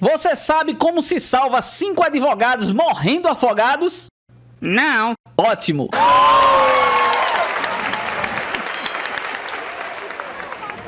Você sabe como se salva 5 advogados morrendo afogados? Não. Ótimo!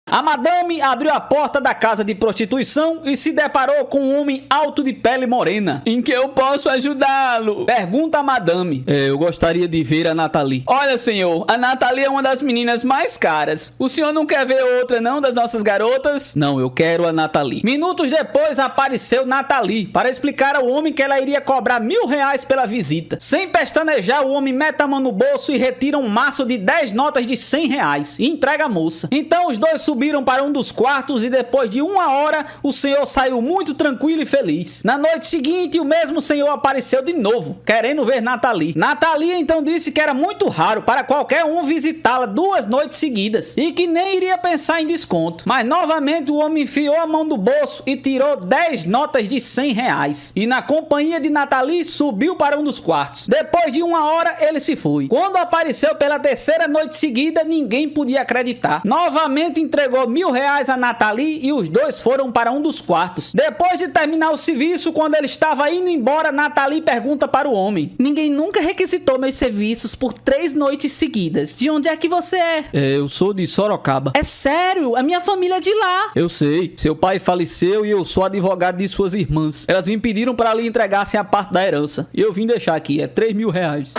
A madame abriu a porta da casa de prostituição e se deparou com um homem alto de pele morena. Em que eu posso ajudá-lo? Pergunta a madame. Eu gostaria de ver a Nathalie. Olha, senhor, a Nathalie é uma das meninas mais caras. O senhor não quer ver outra, não, das nossas garotas? Não, eu quero a Nathalie. Minutos depois apareceu Nathalie para explicar ao homem que ela iria cobrar R$1000 pela visita. Sem pestanejar, o homem mete a mão no bolso e retira um maço de 10 notas de R$100 e entrega a moça. Então os dois subiram para um dos quartos e depois de 1 hora o senhor saiu muito tranquilo e feliz. Na noite seguinte o mesmo senhor apareceu de novo, querendo ver Nathalie. Nathalie então disse que era muito raro para qualquer um visitá-la 2 noites seguidas e que nem iria pensar em desconto. Mas novamente o homem enfiou a mão do bolso e tirou 10 notas de R$100 e na companhia de Nathalie subiu para um dos quartos. Depois de 1 hora ele se foi. Quando apareceu pela 3ª noite seguida, ninguém podia acreditar. Novamente entregou R$1000 a Nathalie e os dois foram para um dos quartos. Depois de terminar o serviço, quando ele estava indo embora, Nathalie pergunta para o homem: ninguém nunca requisitou meus serviços por 3 noites seguidas. De onde é que você é? Eu sou de Sorocaba. É sério? A minha família é de lá. Eu sei. Seu pai faleceu e eu sou advogado de suas irmãs. Elas me pediram para lhe entregassem a parte da herança. E eu vim deixar aqui. É R$3000.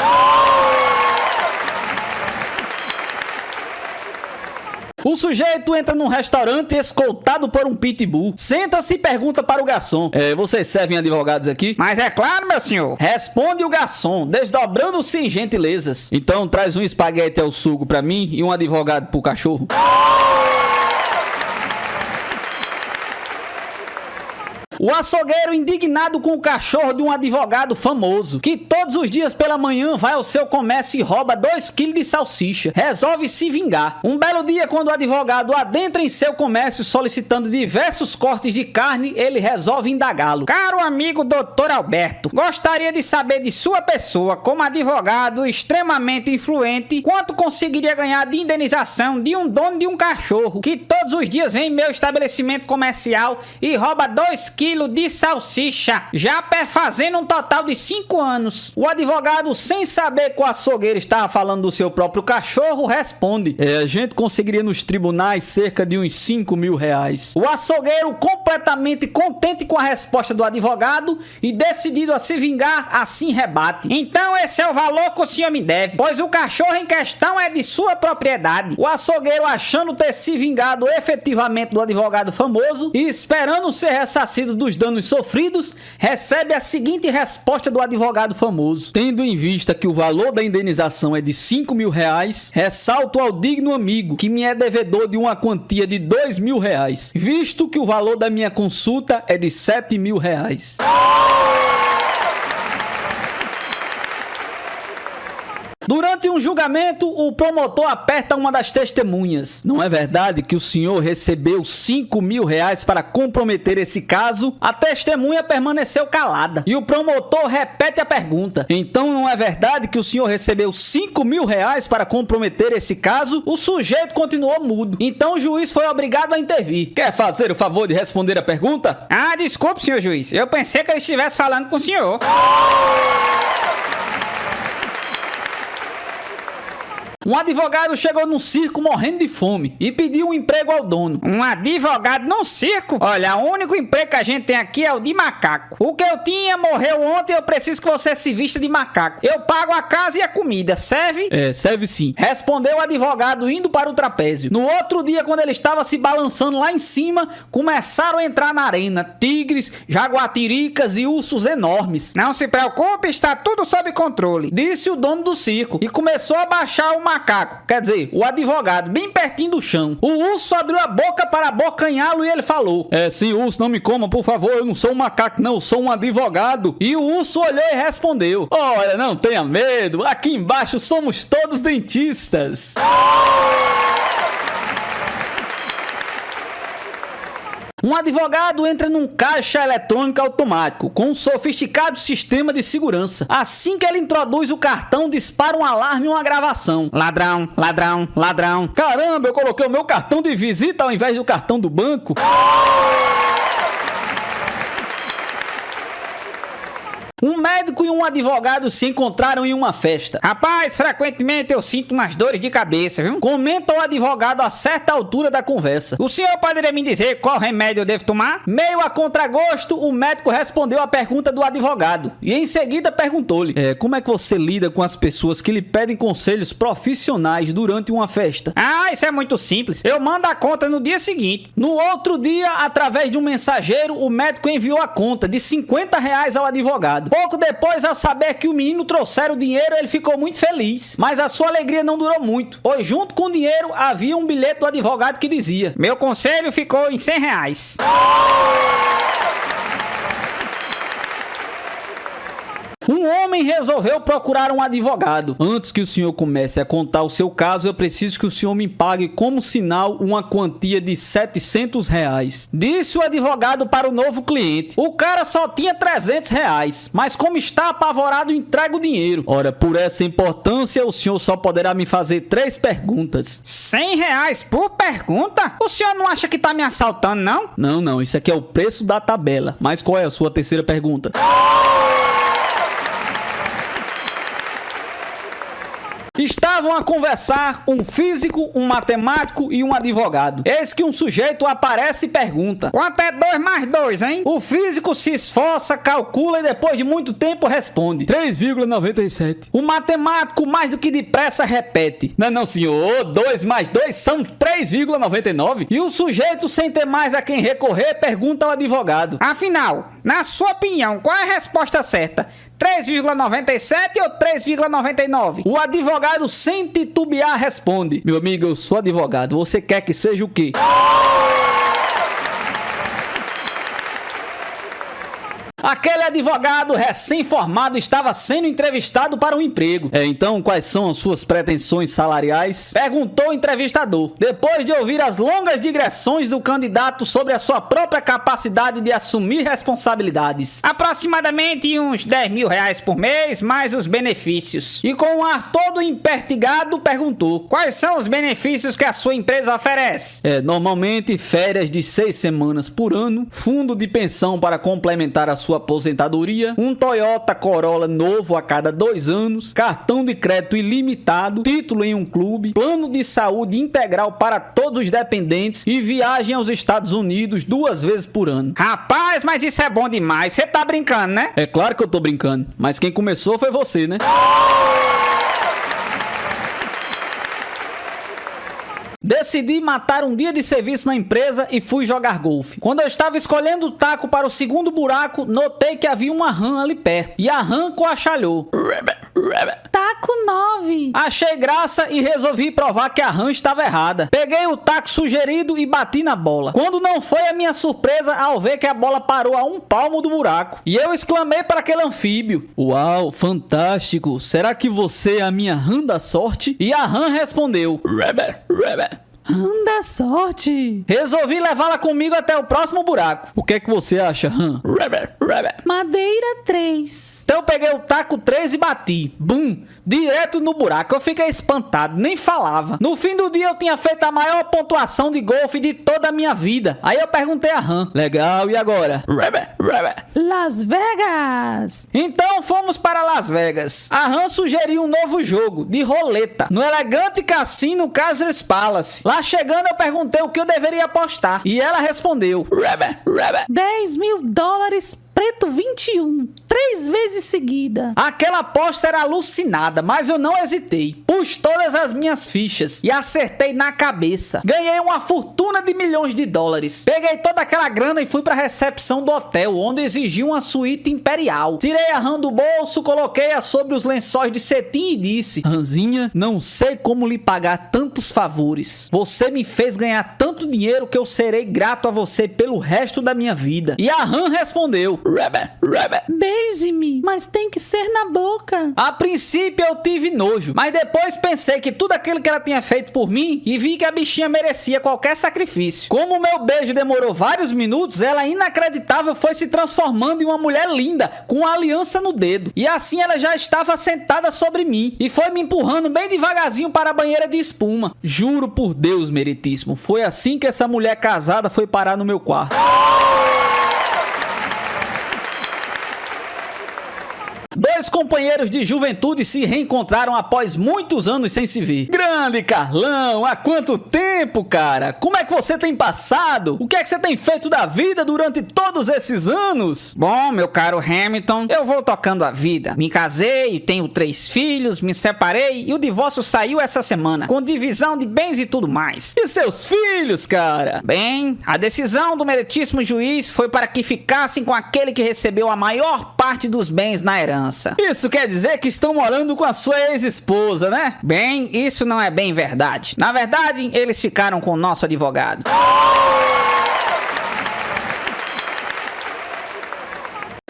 O sujeito entra num restaurante escoltado por um pitbull. Senta-se e pergunta para o garçom: vocês servem advogados aqui? Mas é claro, meu senhor. Responde o garçom, desdobrando-se em gentilezas. Então traz um espaguete ao sugo para mim e um advogado pro cachorro. O açougueiro, indignado com o cachorro de um advogado famoso, que todos os dias pela manhã vai ao seu comércio e rouba 2 kg de salsicha, resolve se vingar. Um belo dia, quando o advogado adentra em seu comércio solicitando diversos cortes de carne, ele resolve indagá-lo. Caro amigo Dr. Alberto, gostaria de saber de sua pessoa, como advogado extremamente influente, quanto conseguiria ganhar de indenização de um dono de um cachorro, que todos os dias vem em meu estabelecimento comercial e rouba 2 kg de salsicha, já perfazendo um total de 5 anos. O advogado, sem saber que o açougueiro estava falando do seu próprio cachorro, responde: a gente conseguiria nos tribunais cerca de uns R$5.000. O açougueiro, completamente contente com a resposta do advogado e decidido a se vingar, assim rebate: então esse é o valor que o senhor me deve, pois o cachorro em questão é de sua propriedade. O açougueiro, achando ter se vingado efetivamente do advogado famoso e esperando ser ressarcido dos danos sofridos, recebe a seguinte resposta do advogado famoso: tendo em vista que o valor da indenização é de R$5.000, ressalto ao digno amigo que me é devedor de uma quantia de R$2.000, visto que o valor da minha consulta é de R$7.000. Durante um julgamento, o promotor aperta uma das testemunhas: não é verdade que o senhor recebeu R$5.000 para comprometer esse caso? A testemunha permaneceu calada e o promotor repete a pergunta: então não é verdade que o senhor recebeu R$5.000 para comprometer esse caso? O sujeito continuou mudo. Então o juiz foi obrigado a intervir. Quer fazer o favor de responder a pergunta? Ah, desculpe, senhor juiz. Eu pensei que ele estivesse falando com o senhor. Um advogado chegou num circo morrendo de fome e pediu um emprego ao dono. Um advogado num circo? Olha, o único emprego que a gente tem aqui é o de macaco. O que eu tinha morreu ontem e eu preciso que você se vista de macaco. Eu pago a casa e a comida, serve? Serve sim. Respondeu o advogado indo para o trapézio. No outro dia, quando ele estava se balançando lá em cima, começaram a entrar na arena tigres, jaguatiricas e ursos enormes. Não se preocupe, está tudo sob controle, disse o dono do circo e começou a baixar o macaco, quer dizer, o advogado, bem pertinho do chão. O urso abriu a boca para abocanhá-lo e ele falou: sim, urso, não me coma, por favor, eu não sou um macaco não, eu sou um advogado. E o urso olhou e respondeu: olha, não tenha medo, aqui embaixo somos todos dentistas. Um advogado entra num caixa eletrônico automático com um sofisticado sistema de segurança. Assim que ele introduz o cartão, dispara um alarme e uma gravação: ladrão, ladrão, ladrão. Caramba, eu coloquei o meu cartão de visita ao invés do cartão do banco. Um médico e um advogado se encontraram em uma festa. Rapaz, frequentemente eu sinto umas dores de cabeça, viu? Comenta o advogado a certa altura da conversa. O senhor poderia me dizer qual remédio eu devo tomar? Meio a contragosto, o médico respondeu a pergunta do advogado e em seguida perguntou-lhe: como é que você lida com as pessoas que lhe pedem conselhos profissionais durante uma festa? Ah, isso é muito simples. Eu mando a conta no dia seguinte. No outro dia, através de um mensageiro, o médico enviou a conta de R$50 ao advogado. Pouco depois, ao saber que o menino trouxera o dinheiro, ele ficou muito feliz. Mas a sua alegria não durou muito, pois junto com o dinheiro havia um bilhete do advogado que dizia: meu conselho ficou em R$100. Um homem resolveu procurar um advogado. Antes que o senhor comece a contar o seu caso, eu preciso que o senhor me pague como sinal uma quantia de R$700. Disse o advogado para o novo cliente. O cara só tinha R$300, mas como está apavorado, entrega o dinheiro. Ora, por essa importância, o senhor só poderá me fazer 3 perguntas. R$100 por pergunta? O senhor não acha que tá me assaltando, não? Não, isso aqui é o preço da tabela. Mas qual é a sua terceira pergunta? Estavam a conversar um físico, um matemático e um advogado. Eis que um sujeito aparece e pergunta: quanto é 2 mais 2, hein? O físico se esforça, calcula e depois de muito tempo responde: 3,97. O matemático, mais do que depressa, repete: não, senhor, 2 mais 2 são 3,99. E o sujeito, sem ter mais a quem recorrer, pergunta ao advogado: afinal, na sua opinião, qual é a resposta certa? 3,97 ou 3,99? O advogado, sem titubear, responde: meu amigo, eu sou advogado, você quer que seja o quê? Aquele advogado recém-formado estava sendo entrevistado para um emprego. Então, quais são as suas pretensões salariais? Perguntou o entrevistador, depois de ouvir as longas digressões do candidato sobre a sua própria capacidade de assumir responsabilidades. Aproximadamente uns R$10.000 por mês, mais os benefícios. E com um ar todo empertigado, perguntou: quais são os benefícios que a sua empresa oferece? Normalmente férias de 6 semanas por ano, fundo de pensão para complementar a sua aposentadoria, um Toyota Corolla novo a cada 2 anos, cartão de crédito ilimitado, título em um clube, plano de saúde integral para todos os dependentes e viagem aos Estados Unidos 2 vezes por ano. Rapaz, mas isso é bom demais. Você tá brincando, né? É claro que eu tô brincando, mas quem começou foi você, né? Decidi matar um dia de serviço na empresa e fui jogar golfe. Quando eu estava escolhendo o taco para o segundo buraco, notei que havia uma rã ali perto. E a rã coachalhou. Taco 9. Achei graça e resolvi provar que a rã estava errada. Peguei o taco sugerido e bati na bola. Quando não foi a minha surpresa ao ver que a bola parou a 1 palmo do buraco. E eu exclamei para aquele anfíbio: uau, fantástico. Será que você é a minha rã da sorte? E a rã respondeu: Rã da sorte. Resolvi levá-la comigo até o próximo buraco. O que é que você acha, rã? Madeira 3. Então eu peguei o taco 3 e bati. Bum! Direto no buraco. Eu fiquei espantado, nem falava. No fim do dia eu tinha feito a maior pontuação de golfe de toda a minha vida. Aí eu perguntei a rã: legal, e agora? Las Vegas. Então fomos para Las Vegas. A rã sugeriu um novo jogo, de roleta, no elegante cassino Caesars Palace. Lá chegando eu perguntei o que eu deveria apostar. E ela respondeu: $10.000 preto 21. 3 vezes seguida. Aquela aposta era alucinada, mas eu não hesitei. Pus todas as minhas fichas e acertei na cabeça. Ganhei uma fortuna de milhões de dólares. Peguei toda aquela grana e fui para a recepção do hotel, onde exigiam uma suíte imperial. Tirei a rã do bolso, coloquei-a sobre os lençóis de cetim e disse: rãzinha, não sei como lhe pagar tantos favores. Você me fez ganhar tanto dinheiro que eu serei grato a você pelo resto da minha vida. E a rã respondeu: beije-me, mas tem que ser na boca. A princípio eu tive nojo, mas depois pensei que tudo aquilo que ela tinha feito por mim e vi que a bichinha merecia qualquer sacrifício. Como o meu beijo demorou vários minutos, ela inacreditável foi se transformando em uma mulher linda, com uma aliança no dedo. E assim ela já estava sentada sobre mim e foi me empurrando bem devagarzinho para a banheira de espuma. Juro por Deus, meritíssimo, foi assim que essa mulher casada foi parar no meu quarto. Dois companheiros de juventude se reencontraram após muitos anos sem se ver. Grande Carlão, há quanto tempo, cara? Como é que você tem passado? O que é que você tem feito da vida durante todos esses anos? Bom, meu caro Hamilton, eu vou tocando a vida. Me casei, tenho 3 filhos, me separei e o divórcio saiu essa semana, com divisão de bens e tudo mais. E seus filhos, cara? Bem, a decisão do meritíssimo juiz foi para que ficassem com aquele que recebeu a maior parte dos bens na herança. Isso quer dizer que estão morando com a sua ex-esposa, né? Bem, isso não é bem verdade. Na verdade, eles ficaram com o nosso advogado.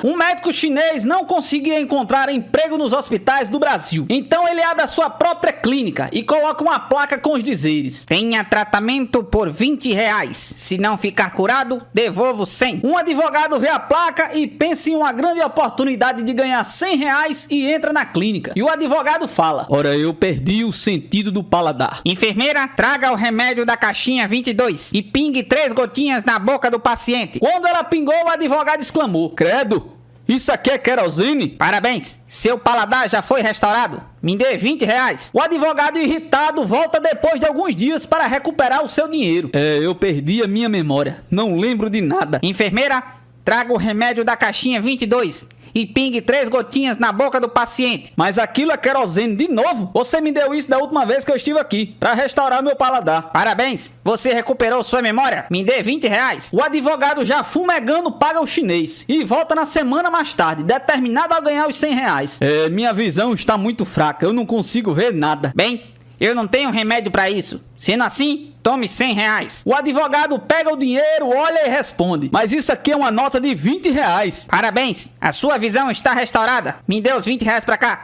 Um médico chinês não conseguia encontrar emprego nos hospitais do Brasil. Então ele abre a sua própria clínica e coloca uma placa com os dizeres: tenha tratamento por R$20. Se não ficar curado, devolvo 100. Um advogado vê a placa e pensa em uma grande oportunidade de ganhar R$100 e entra na clínica. E o advogado fala: ora, eu perdi o sentido do paladar. Enfermeira, traga o remédio da caixinha 22 e pingue 3 gotinhas na boca do paciente. Quando ela pingou, o advogado exclamou: credo! Isso aqui é querosene? Parabéns, seu paladar já foi restaurado. Me dê R$20. O advogado irritado volta depois de alguns dias para recuperar o seu dinheiro. Eu perdi a minha memória. Não lembro de nada. Enfermeira, traga o remédio da caixinha 22 e pingue 3 gotinhas na boca do paciente. Mas aquilo é querosene de novo? Você me deu isso da última vez que eu estive aqui, para restaurar meu paladar. Parabéns, você recuperou sua memória. Me dê R$20. O advogado já fumegando paga o chinês e volta na semana mais tarde, determinado a ganhar os R$100. Minha visão está muito fraca, eu não consigo ver nada. Bem, eu não tenho remédio para isso. Sendo assim, tome R$100. O advogado pega o dinheiro, olha e responde: mas isso aqui é uma nota de R$20. Parabéns, a sua visão está restaurada. Me dê os R$20 pra cá.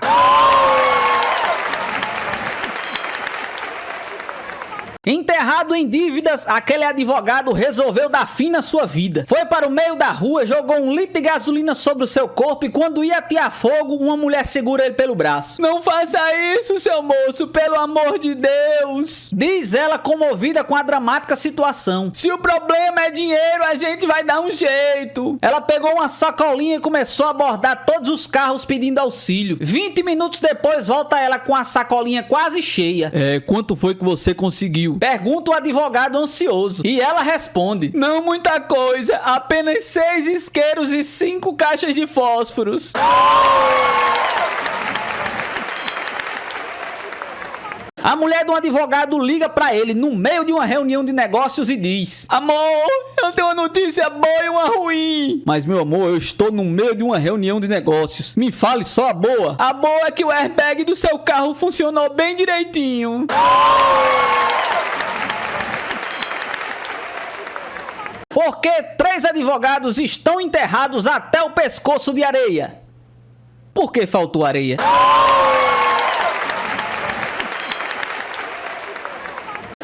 Enterrado em dívidas, aquele advogado resolveu dar fim na sua vida. Foi para o meio da rua, jogou 1 litro de gasolina sobre o seu corpo e quando ia atear fogo, uma mulher segura ele pelo braço. Não faça isso, seu moço, pelo amor de Deus! Diz ela comovida com a dramática situação. Se o problema é dinheiro, a gente vai dar um jeito. Ela pegou uma sacolinha e começou a abordar todos os carros pedindo auxílio. 20 minutos depois, volta ela com a sacolinha quase cheia. Quanto foi que você conseguiu? Pergunta o advogado ansioso. E ela responde: não muita coisa, apenas 6 isqueiros e 5 caixas de fósforos. A mulher de um advogado liga pra ele no meio de uma reunião de negócios e diz: amor, eu tenho uma notícia boa e uma ruim. Mas meu amor, eu estou no meio de uma reunião de negócios. Me fale só a boa. A boa é que o airbag do seu carro funcionou bem direitinho. Porque 3 advogados estão enterrados até o pescoço de areia. Por que faltou areia?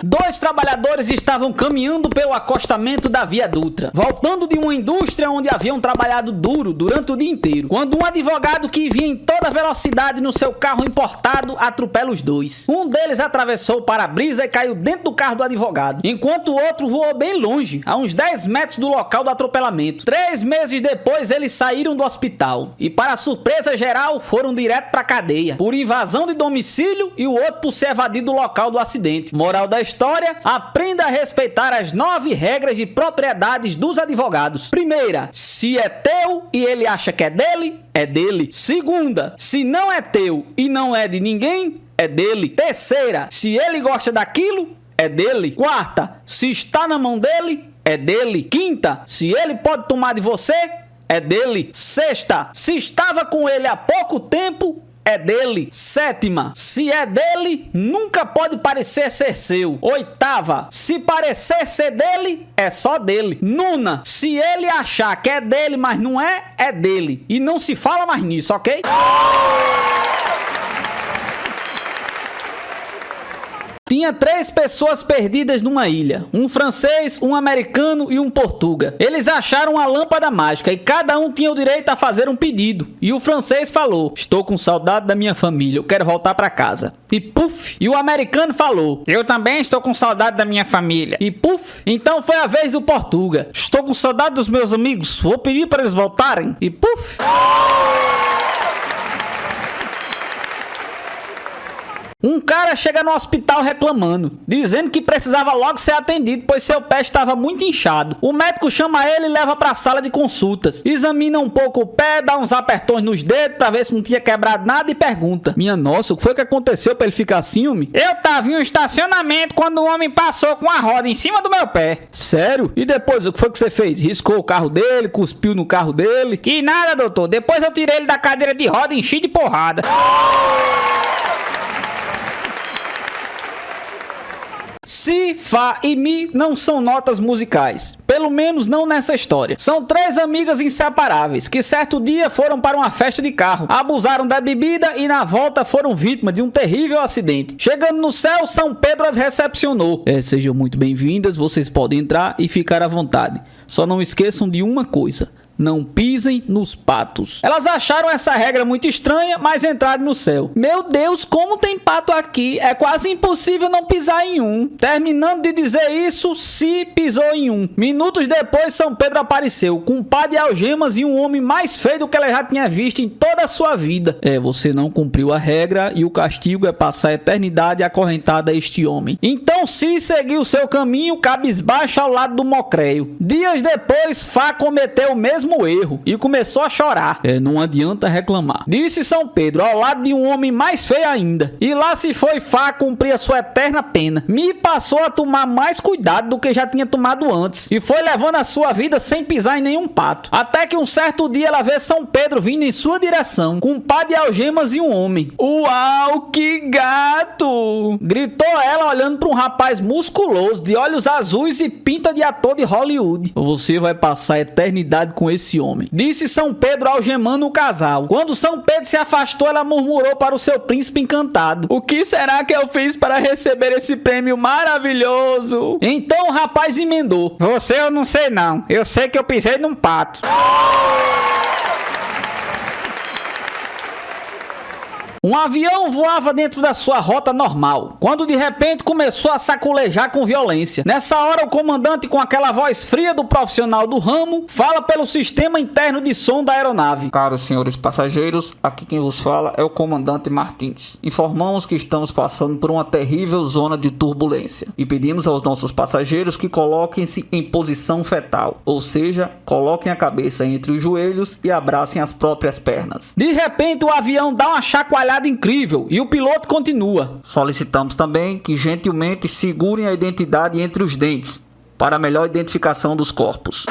Dois trabalhadores estavam caminhando pelo acostamento da Via Dutra, voltando de uma indústria onde haviam trabalhado duro durante o dia inteiro, quando um advogado que vinha em toda velocidade no seu carro importado atropela os dois. Um deles atravessou o para-brisa e caiu dentro do carro do advogado, enquanto o outro voou bem longe, a uns 10 metros do local do atropelamento. 3 meses depois, eles saíram do hospital e, para surpresa geral, foram direto para a cadeia, por invasão de domicílio e o outro por ser evadido do local do acidente. Moral da história: aprenda a respeitar as 9 regras de propriedades dos advogados. Primeira, se é teu e ele acha que é dele, é dele. Segunda, se não é teu e não é de ninguém, é dele. Terceira, se ele gosta daquilo, é dele. Quarta, se está na mão dele, é dele. Quinta, se ele pode tomar de você, é dele. Sexta, se estava com ele há pouco tempo, é dele. Sétima, se é dele, nunca pode parecer ser seu. Oitava, se parecer ser dele, é só dele. Nona, se ele achar que é dele, mas não é, é dele. E não se fala mais nisso, ok? Tinha 3 pessoas perdidas numa ilha, um francês, um americano e um portuga. Eles acharam uma lâmpada mágica e cada um tinha o direito a fazer um pedido. E o francês falou: estou com saudade da minha família, eu quero voltar para casa. E puf! E o americano falou: eu também estou com saudade da minha família. E puf! Então foi a vez do portuga: estou com saudade dos meus amigos, vou pedir para eles voltarem. E puf! Um cara chega no hospital reclamando, dizendo que precisava logo ser atendido, pois seu pé estava muito inchado. O médico chama ele e leva para a sala de consultas. Examina um pouco o pé, dá uns apertões nos dedos para ver se não tinha quebrado nada e pergunta: minha nossa, o que foi que aconteceu para ele ficar assim, homem? Eu tava em um estacionamento quando um homem passou com a roda em cima do meu pé. Sério? E depois, o que foi que você fez? Riscou o carro dele, cuspiu no carro dele? Que nada, doutor. Depois eu tirei ele da cadeira de roda e enchi de porrada. Si, Fá e Mi não são notas musicais. Pelo menos não nessa história. São três amigas inseparáveis que certo dia foram para uma festa de carro, abusaram da bebida e na volta foram vítimas de um terrível acidente. Chegando no céu, São Pedro as recepcionou. Sejam muito bem-vindas, vocês podem entrar e ficar à vontade. Só não esqueçam de uma coisa: não pisem nos patos. Elas acharam essa regra muito estranha, mas entraram no céu. Meu Deus, como tem pato aqui? É quase impossível não pisar em um. Terminando de dizer isso, Si pisou em um. Minutos depois, São Pedro apareceu, com um par de algemas e um homem mais feio do que ela já tinha visto em toda a sua vida. Você não cumpriu a regra e o castigo é passar a eternidade acorrentada a este homem. Então Si seguiu seu caminho cabisbaixo ao lado do mocreio. Dias depois, Fá cometeu o mesmo erro e começou a chorar. Não adianta reclamar, disse São Pedro ao lado de um homem mais feio ainda. E lá se foi Fá cumprir a sua eterna pena. Mi passou a tomar mais cuidado do que já tinha tomado antes e foi levando a sua vida sem pisar em nenhum pato. Até que um certo dia ela vê São Pedro vindo em sua direção com um par de algemas e um homem. Uau, que gato! Gritou ela olhando para um rapaz musculoso de olhos azuis e pinta de ator de Hollywood. Você vai passar a eternidade com esse homem, disse São Pedro algemando o casal. Quando São Pedro se afastou, ela murmurou para o seu príncipe encantado: o que será que eu fiz para receber esse prêmio maravilhoso? Então o rapaz emendou: você eu não sei não, eu sei que eu pisei num pato. Um avião voava dentro da sua rota normal, quando de repente começou a saculejar com violência. Nessa hora, o comandante, com aquela voz fria do profissional do ramo, fala pelo sistema interno de som da aeronave: caros senhores passageiros, aqui quem vos fala é o comandante Martins. Informamos que estamos passando por uma terrível zona de turbulência e pedimos aos nossos passageiros que coloquem-se em posição fetal, ou seja, coloquem a cabeça entre os joelhos e abracem as próprias pernas. De repente, o avião dá uma chacoalhada incrível e o piloto continua: solicitamos também que gentilmente segurem a identidade entre os dentes para a melhor identificação dos corpos.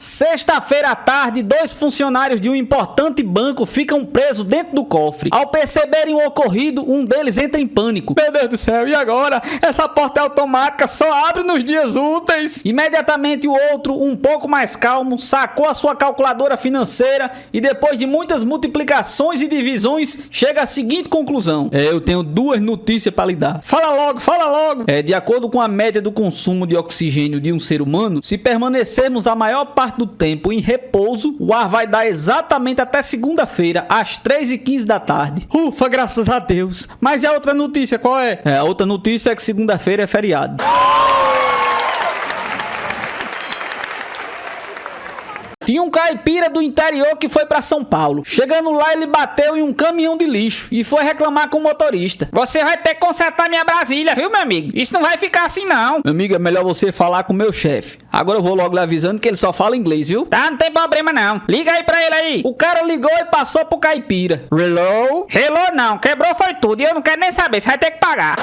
Sexta-feira à tarde, dois funcionários de um importante banco ficam presos dentro do cofre. Ao perceberem o ocorrido, um deles entra em pânico. Meu Deus do céu, e agora? Essa porta é automática, só abre nos dias úteis. Imediatamente o outro, um pouco mais calmo, sacou a sua calculadora financeira e depois de muitas multiplicações e divisões, chega à seguinte conclusão: eu tenho duas notícias para lhe dar. Fala logo, fala logo. De acordo com a média do consumo de oxigênio de um ser humano, se permanecermos a maior parte do tempo em repouso, o ar vai dar exatamente até segunda-feira, às 3h15 da tarde. Ufa, graças a Deus. Mas e a outra notícia, qual é? A outra notícia é que segunda-feira é feriado. Tinha um caipira do interior que foi para São Paulo. Chegando lá, ele bateu em um caminhão de lixo e foi reclamar com o motorista: você vai ter que consertar minha Brasília, viu, meu amigo? Isso não vai ficar assim, não. Meu amigo, é melhor você falar com o meu chefe. Agora eu vou logo lhe avisando que ele só fala inglês, viu? Tá, não tem problema não. Liga aí pra ele aí. O cara ligou e passou pro caipira. Hello? Hello não, quebrou foi tudo e eu não quero nem saber, você vai ter que pagar.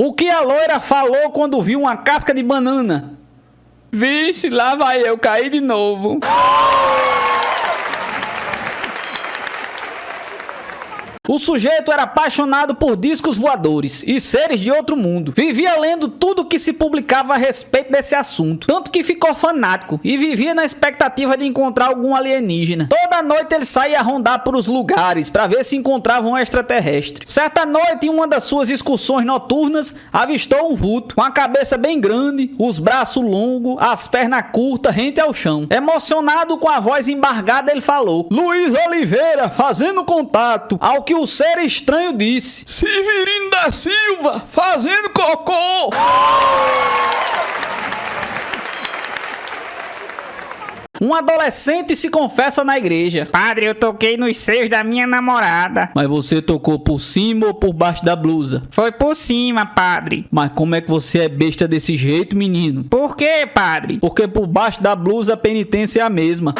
O que a loira falou quando viu uma casca de banana? Vixe, lá vai eu cair de novo. O sujeito era apaixonado por discos voadores e seres de outro mundo. Vivia lendo tudo que se publicava a respeito desse assunto. Tanto que ficou fanático e vivia na expectativa de encontrar algum alienígena. Toda noite ele saía a rondar por os lugares para ver se encontrava um extraterrestre. Certa noite, em uma das suas excursões noturnas, avistou um vulto com a cabeça bem grande, os braços longos, as pernas curtas, rente ao chão. Emocionado, com a voz embargada, ele falou: Luiz Oliveira, fazendo contato. Ao que o ser estranho disse: Severino da Silva, fazendo cocô. Um adolescente se confessa na igreja. Padre, eu toquei nos seios da minha namorada. Mas você tocou por cima ou por baixo da blusa? Foi por cima, padre. Mas como é que você é besta desse jeito, menino? Por quê, padre? Porque por baixo da blusa a penitência é a mesma.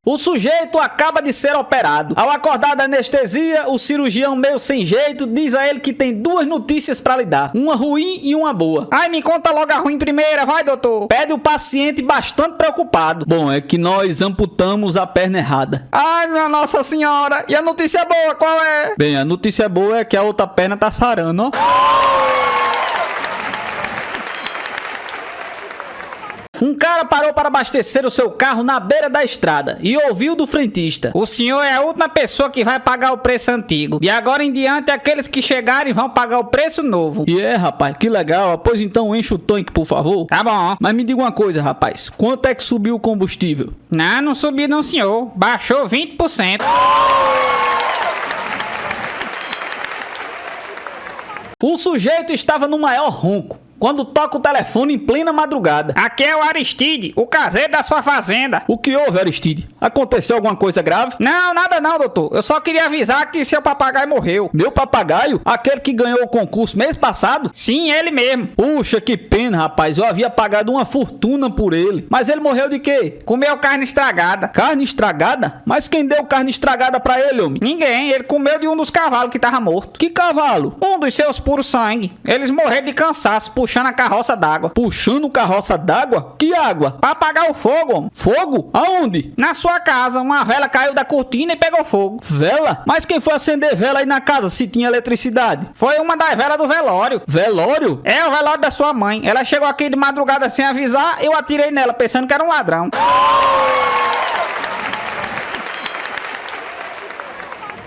O sujeito acaba de ser operado. Ao acordar da anestesia, o cirurgião meio sem jeito diz a ele que tem duas notícias pra lhe dar. Uma ruim e uma boa. Ai, me conta logo a ruim primeira, vai, doutor. Pede o paciente bastante preocupado. Bom, é que nós amputamos a perna errada. Ai, minha Nossa Senhora. E a notícia boa, qual é? Bem, a notícia boa é que a outra perna tá sarando, ó. Um cara parou para abastecer o seu carro na beira da estrada e ouviu do frentista: O senhor é a última pessoa que vai pagar o preço antigo. E agora em diante, aqueles que chegarem vão pagar o preço novo. E é, rapaz, que legal. Pois então enche o tanque, por favor. Tá bom. Mas me diga uma coisa, rapaz. Quanto é que subiu o combustível? Não subiu não, senhor. Baixou 20%. O sujeito estava no maior ronco quando toca o telefone em plena madrugada. Aqui é o Aristide, o caseiro da sua fazenda. O que houve, Aristide? Aconteceu alguma coisa grave? Não, nada não, doutor. Eu só queria avisar que seu papagaio morreu. Meu papagaio? Aquele que ganhou o concurso mês passado? Sim, ele mesmo. Puxa, que pena, rapaz. Eu havia pagado uma fortuna por ele. Mas ele morreu de quê? Comeu carne estragada. Carne estragada? Mas quem deu carne estragada pra ele, homem? Ninguém, ele comeu de um dos cavalos que tava morto. Que cavalo? Um dos seus puros sangue. Eles morreram de cansaço, puxando a carroça d'água. Puxando carroça d'água? Que água? Pra apagar o fogo, homem. Fogo? Aonde? Na sua casa, uma vela caiu da cortina e pegou fogo. Vela? Mas quem foi acender vela aí na casa se tinha eletricidade? Foi uma das velas do velório. Velório? É o velório da sua mãe. Ela chegou aqui de madrugada sem avisar, eu atirei nela pensando que era um ladrão.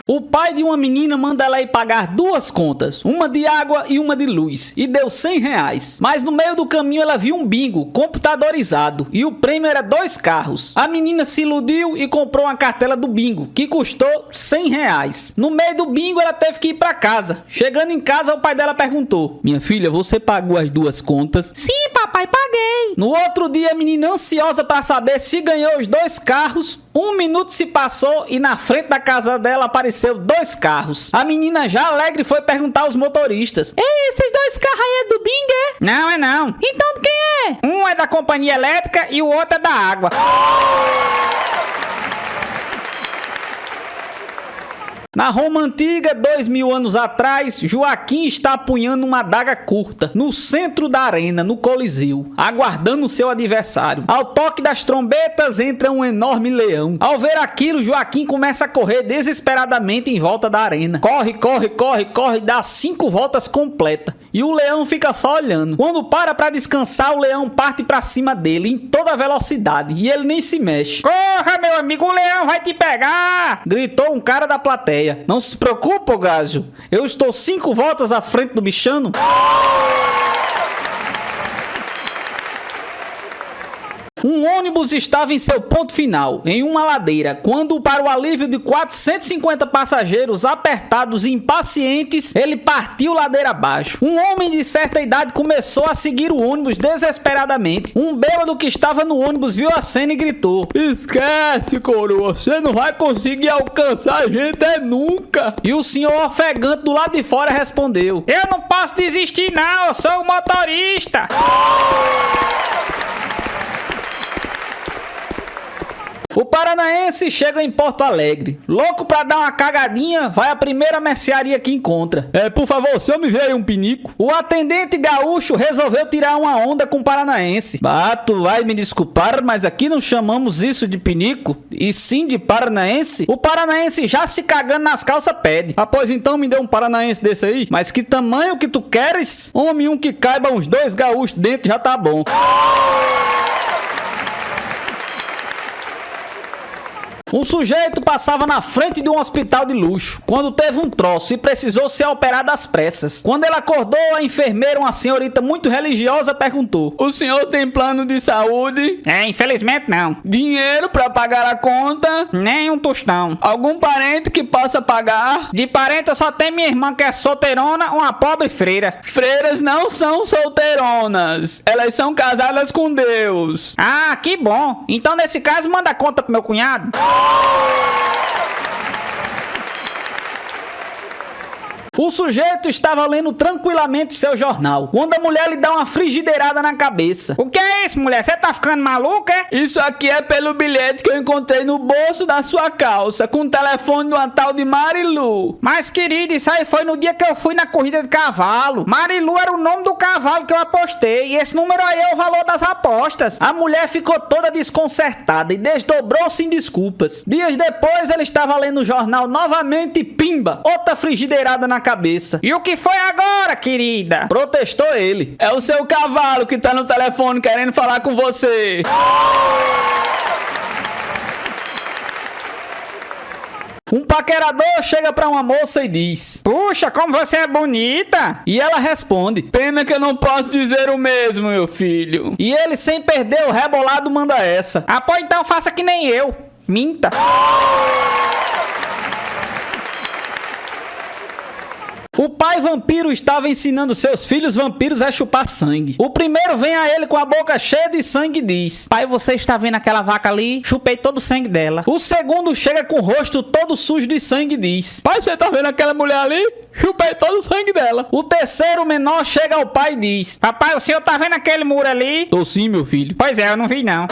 O pai de uma menina manda ela ir pagar duas contas, uma de água e uma de luz, e deu R$100. Mas no meio do caminho ela viu um bingo computadorizado e o prêmio era 2 carros. A menina se iludiu e comprou uma cartela do bingo, que custou R$100. No meio do bingo ela teve que ir para casa. Chegando em casa, o pai dela perguntou: Minha filha, você pagou as duas contas? Sim, papai, paguei. No outro dia, a menina ansiosa para saber se ganhou os 2 carros, 1 minuto se passou e na frente da casa dela apareceu 2 carros. A menina já alegre foi perguntar aos motoristas: Ei, esses 2 carros aí é do bingo, é? Não, é não. Então de quem é? Um é da companhia elétrica e o outro é da água. Na Roma Antiga, 2000 anos atrás, Joaquim está apunhando uma adaga curta no centro da arena, no Coliseu, aguardando seu adversário. Ao toque das trombetas, entra um enorme leão. Ao ver aquilo, Joaquim começa a correr desesperadamente em volta da arena. Corre, corre, corre, corre, dá 5 voltas completas. E o leão fica só olhando. Quando para descansar, o leão parte para cima dele em toda velocidade e ele nem se mexe. Corra, meu amigo, o leão vai te pegar! Gritou um cara da plateia. Não se preocupe, ô Gásio. Eu estou 5 voltas à frente do bichano. Um ônibus estava em seu ponto final, em uma ladeira, quando, para o alívio de 450 passageiros apertados e impacientes, ele partiu ladeira abaixo. Um homem de certa idade começou a seguir o ônibus desesperadamente. Um bêbado que estava no ônibus viu a cena e gritou: Esquece, coroa, você não vai conseguir alcançar a gente nunca. E o senhor ofegante do lado de fora respondeu: Eu não posso desistir não, eu sou o motorista. O paranaense chega em Porto Alegre. Louco pra dar uma cagadinha, vai à primeira mercearia que encontra. Por favor, o senhor me vê aí um pinico? O atendente gaúcho resolveu tirar uma onda com o paranaense. Tu vai me desculpar, mas aqui não chamamos isso de pinico, e sim de paranaense. O paranaense já se cagando nas calças pede: Pois então me dê um paranaense desse aí. Mas que tamanho que tu queres? Homem, um que caiba uns 2 gaúchos dentro já tá bom. Um sujeito passava na frente de um hospital de luxo quando teve um troço e precisou ser operado às pressas. Quando ele acordou, a enfermeira, uma senhorita muito religiosa, perguntou: "O senhor tem plano de saúde?" Infelizmente não. "Dinheiro para pagar a conta?" Nem um tostão. "Algum parente que possa pagar?" De parente eu só tenho minha irmã que é solteirona, uma pobre freira. "Freiras não são solteironas. Elas são casadas com Deus." Ah, que bom. Então nesse caso manda a conta pro meu cunhado. O sujeito estava lendo tranquilamente seu jornal, quando a mulher lhe dá uma frigideirada na cabeça. O que é isso, mulher? Você tá ficando maluca, é? "Isso aqui é pelo bilhete que eu encontrei no bolso da sua calça, com o telefone de uma tal de Marilu." Mas, querida, isso aí foi no dia que eu fui na corrida de cavalo. Marilu era o nome do cavalo que eu apostei. E esse número aí é o valor das apostas. A mulher ficou toda desconcertada e desdobrou-se em desculpas. Dias depois, ela estava lendo o jornal novamente e pimba, outra frigideirada na cabeça. E o que foi agora, querida? Protestou ele. "É o seu cavalo que tá no telefone querendo falar com você." Um paquerador chega pra uma moça e diz: "Puxa, como você é bonita." E ela responde: "Pena que eu não posso dizer o mesmo, meu filho." E ele, sem perder o rebolado, manda essa: "Ah, pô, então faça que nem eu. Minta." O pai vampiro estava ensinando seus filhos vampiros a chupar sangue. O primeiro vem a ele com a boca cheia de sangue e diz: "Pai, você está vendo aquela vaca ali? Chupei todo o sangue dela." O segundo chega com o rosto todo sujo de sangue e diz: "Pai, você tá vendo aquela mulher ali? Chupei todo o sangue dela." O terceiro menor chega ao pai e diz: "Papai, o senhor tá vendo aquele muro ali?" "Tô sim, meu filho." "Pois é, eu não vi não."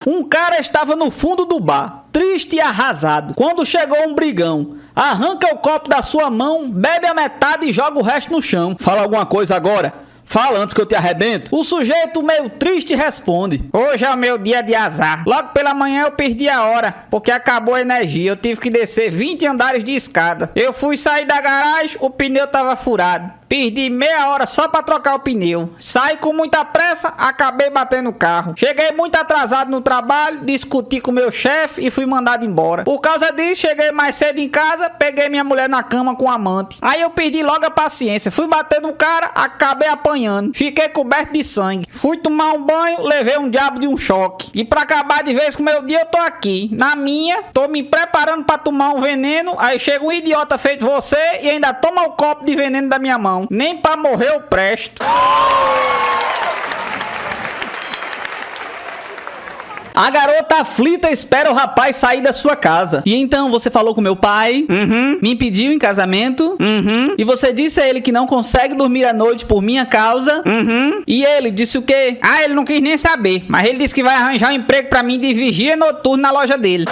Um cara estava no fundo do bar, triste e arrasado, quando chegou um brigão. Arranca o copo da sua mão, bebe a metade e joga o resto no chão. "Fala alguma coisa agora. Fala antes que eu te arrebento." O sujeito, meio triste, responde: "Hoje é o meu dia de azar. Logo pela manhã eu perdi a hora, porque acabou a energia. Eu tive que descer 20 andares de escada. Eu fui sair da garagem, o pneu tava furado. Perdi meia hora só pra trocar o pneu. Saí com muita pressa, acabei batendo o carro. Cheguei muito atrasado no trabalho, discuti com meu chefe e fui mandado embora. Por causa disso, cheguei mais cedo em casa, peguei minha mulher na cama com amante. Aí eu perdi logo a paciência. Fui bater no cara, acabei apanhando. Fiquei coberto de sangue. Fui tomar um banho, levei um diabo de um choque. E pra acabar de vez com o meu dia, eu tô aqui. Na minha, tô me preparando pra tomar um veneno. Aí chega um idiota feito você e ainda toma o copo de veneno da minha mão. Nem pra morrer eu presto." A garota aflita espera o rapaz sair da sua casa. "E então você falou com meu pai? Me pediu em casamento? E você disse a ele que não consegue dormir à noite por minha causa? E ele disse o quê?" "Ah, ele não quis nem saber, mas ele disse que vai arranjar um emprego pra mim de vigia noturno na loja dele."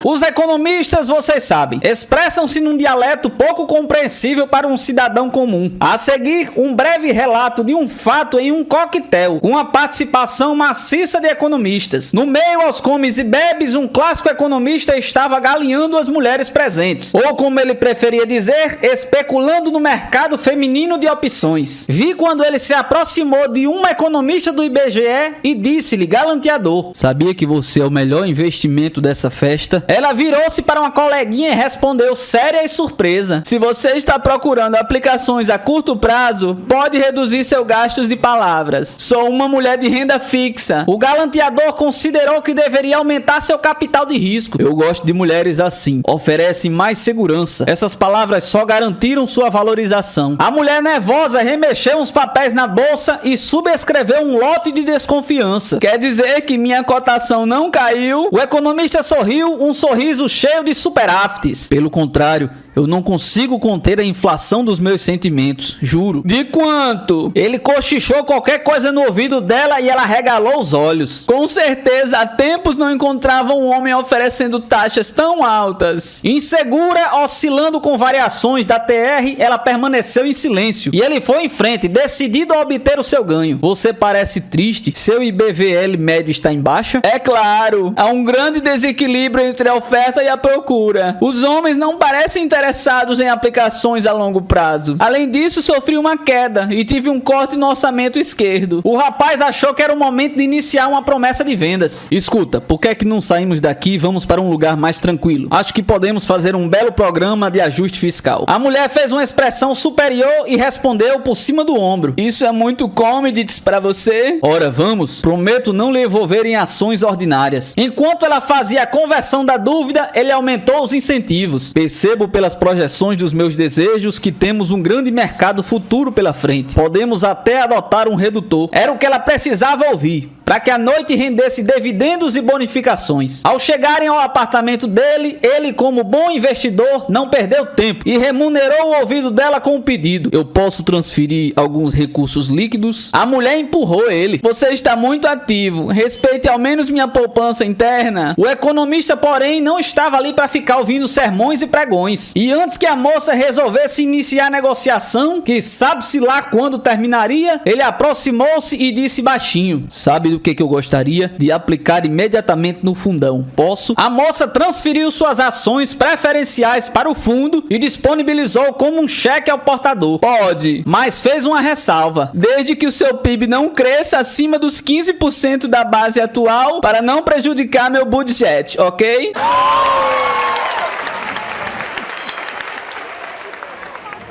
Os economistas, vocês sabem, expressam-se num dialeto pouco compreensível para um cidadão comum. A seguir, um breve relato de um fato em um coquetel, com a participação maciça de economistas. No meio aos comes e bebes, um clássico economista estava galinhando as mulheres presentes, ou como ele preferia dizer, especulando no mercado feminino de opções. Vi quando ele se aproximou de um economista do IBGE e disse-lhe, galanteador: "Sabia que você é o melhor investimento dessa festa?" Ela virou-se para uma coleguinha e respondeu séria e surpresa: "Se você está procurando aplicações a curto prazo, pode reduzir seus gastos de palavras. Sou uma mulher de renda fixa." O galanteador considerou que deveria aumentar seu capital de risco. "Eu gosto de mulheres assim, oferecem mais segurança." Essas palavras só garantiram sua valorização. A mulher nervosa remexeu uns papéis na bolsa e subscreveu um lote de desconfiança. "Quer dizer que minha cotação não caiu?" O economista sorriu, um sorriso cheio de superávites. "Pelo contrário, eu não consigo conter a inflação dos meus sentimentos, juro." "De quanto?" Ele cochichou qualquer coisa no ouvido dela e ela regalou os olhos. Com certeza, há tempos não encontrava um homem oferecendo taxas tão altas. Insegura, oscilando com variações da TR, ela permaneceu em silêncio. E ele foi em frente, decidido a obter o seu ganho. "Você parece triste. Seu IBVL médio está em baixa?" "É claro, há um grande desequilíbrio entre a oferta e a procura. Os homens não parecem interessados interessados em aplicações a longo prazo. Além disso, sofri uma queda e tive um corte no orçamento esquerdo. O rapaz achou que era o momento de iniciar uma promessa de vendas. Escuta, por que é que não saímos daqui e vamos para um lugar mais tranquilo? Acho que podemos fazer um belo programa de ajuste fiscal. A mulher fez uma expressão superior e respondeu por cima do ombro. Isso é muito commodities para você? Ora, vamos. Prometo não lhe envolver em ações ordinárias. Enquanto ela fazia a conversão da dúvida, ele aumentou os incentivos. Percebo pelas projeções dos meus desejos que temos um grande mercado futuro pela frente. Podemos até adotar um redutor. Era o que ela precisava ouvir, para que a noite rendesse dividendos e bonificações. Ao chegarem ao apartamento dele, ele, como bom investidor, não perdeu tempo e remunerou o ouvido dela com um pedido. Eu posso transferir alguns recursos líquidos? A mulher empurrou ele. Você está muito ativo. Respeite ao menos minha poupança interna. O economista, porém, não estava ali para ficar ouvindo sermões e pregões. E antes que a moça resolvesse iniciar a negociação, que sabe-se lá quando terminaria, ele aproximou-se e disse baixinho: sabe do que eu gostaria? De aplicar imediatamente no fundão. Posso? A moça transferiu suas ações preferenciais para o fundo e disponibilizou como um cheque ao portador. Pode, mas fez uma ressalva: desde que o seu PIB não cresça acima dos 15% da base atual, para não prejudicar meu budget, ok?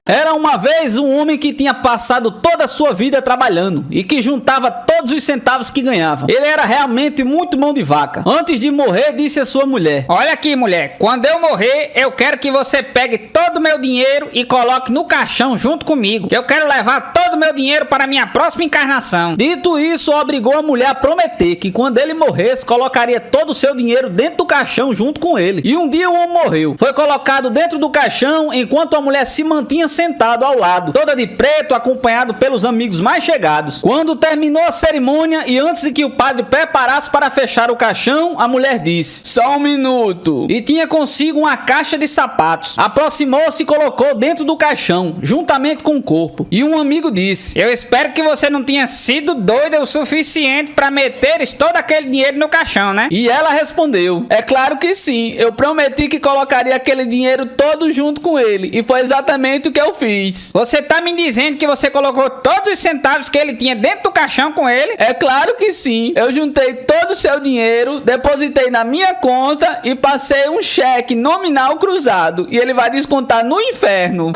Era uma vez um homem que tinha passado toda a sua vida trabalhando e que juntava todos os centavos que ganhava. Ele era realmente muito mão de vaca. Antes de morrer, disse a sua mulher: olha aqui, mulher, quando eu morrer, eu quero que você pegue todo o meu dinheiro e coloque no caixão junto comigo. Eu quero levar todo o meu dinheiro para a minha próxima encarnação. Dito isso, obrigou a mulher a prometer que quando ele morresse, colocaria todo o seu dinheiro dentro do caixão junto com ele. E um dia o homem morreu. Foi colocado dentro do caixão enquanto a mulher se mantinha sentado ao lado, toda de preto, acompanhado pelos amigos mais chegados. Quando terminou a cerimônia e antes de que o padre preparasse para fechar o caixão, a mulher disse: só um minuto. E tinha consigo uma caixa de sapatos. Aproximou-se e colocou dentro do caixão, juntamente com o corpo. E um amigo disse: eu espero que você não tenha sido doida o suficiente para meteres todo aquele dinheiro no caixão, né? E ela respondeu: é claro que sim, eu prometi que colocaria aquele dinheiro todo junto com ele, e foi exatamente o que eu fiz. Você tá me dizendo que você colocou todos os centavos que ele tinha dentro do caixão com ele? É claro que sim. Eu juntei todo o seu dinheiro, depositei na minha conta e passei um cheque nominal cruzado. E ele vai descontar no inferno.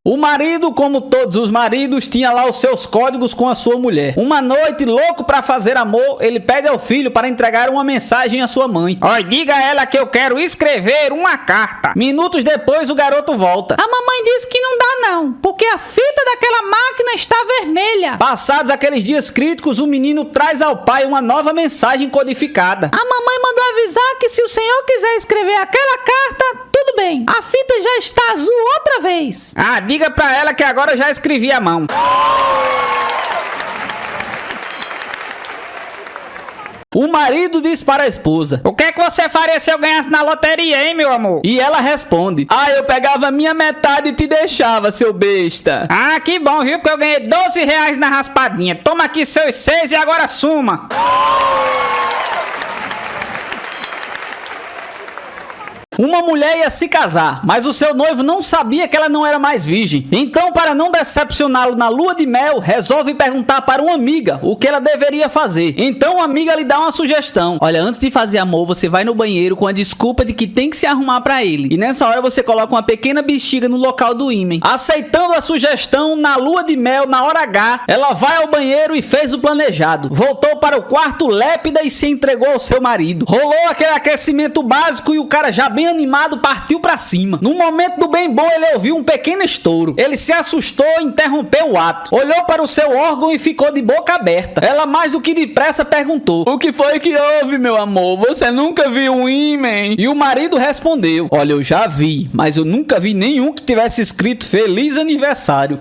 O marido, como todos os maridos, tinha lá os seus códigos com a sua mulher. Uma noite, louco pra fazer amor, ele pega o filho para entregar uma mensagem à sua mãe. Oi, diga a ela que eu quero escrever uma carta. Minutos depois, o garoto volta. A mamãe disse que não dá não, porque a fita daquela máquina está vermelha. Passados aqueles dias críticos, o menino traz ao pai uma nova mensagem codificada. A mamãe mandou avisar que se o senhor quiser escrever aquela carta, tudo bem. A fita já está azul outra vez. Ah, diga pra ela que agora eu já escrevi a mão. O marido diz para a esposa: o que é que você faria se eu ganhasse na loteria, hein, meu amor? E ela responde: ah, eu pegava minha metade e te deixava, seu besta. Ah, que bom, viu? Porque eu ganhei 12 reais na raspadinha. Toma aqui seus 6 e agora suma. Uma mulher ia se casar, mas o seu noivo não sabia que ela não era mais virgem. Então, para não decepcioná-lo na lua de mel, resolve perguntar para uma amiga o que ela deveria fazer. Então, a amiga lhe dá uma sugestão: olha, antes de fazer amor, você vai no banheiro com a desculpa de que tem que se arrumar para ele. E nessa hora você coloca uma pequena bexiga no local do ímen. Aceitando a sugestão, na lua de mel, na hora H, ela vai ao banheiro e fez o planejado. Voltou para o quarto lépida e se entregou ao seu marido. Rolou aquele aquecimento básico e o cara, já bem animado, partiu pra cima. No momento do bem bom, ele ouviu um pequeno estouro. Ele se assustou e interrompeu o ato. Olhou para o seu órgão e ficou de boca aberta. Ela, mais do que depressa, perguntou: o que foi que houve, meu amor? Você nunca viu um ímã? E o marido respondeu: olha, eu já vi, mas eu nunca vi nenhum que tivesse escrito feliz aniversário.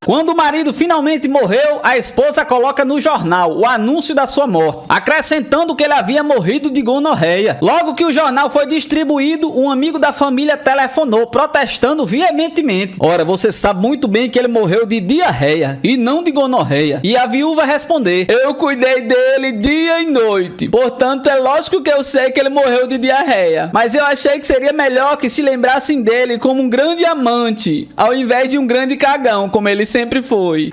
Quando o marido finalmente morreu, a esposa coloca no jornal o anúncio da sua morte, acrescentando que ele havia morrido de gonorreia. Logo que o jornal foi distribuído, um amigo da família telefonou, protestando veementemente. Ora, você sabe muito bem que ele morreu de diarreia e não de gonorreia. E a viúva responder: eu cuidei dele dia e noite, portanto é lógico que eu sei que ele morreu de diarreia. Mas eu achei que seria melhor que se lembrassem dele como um grande amante, ao invés de um grande cagão, como ele sempre foi.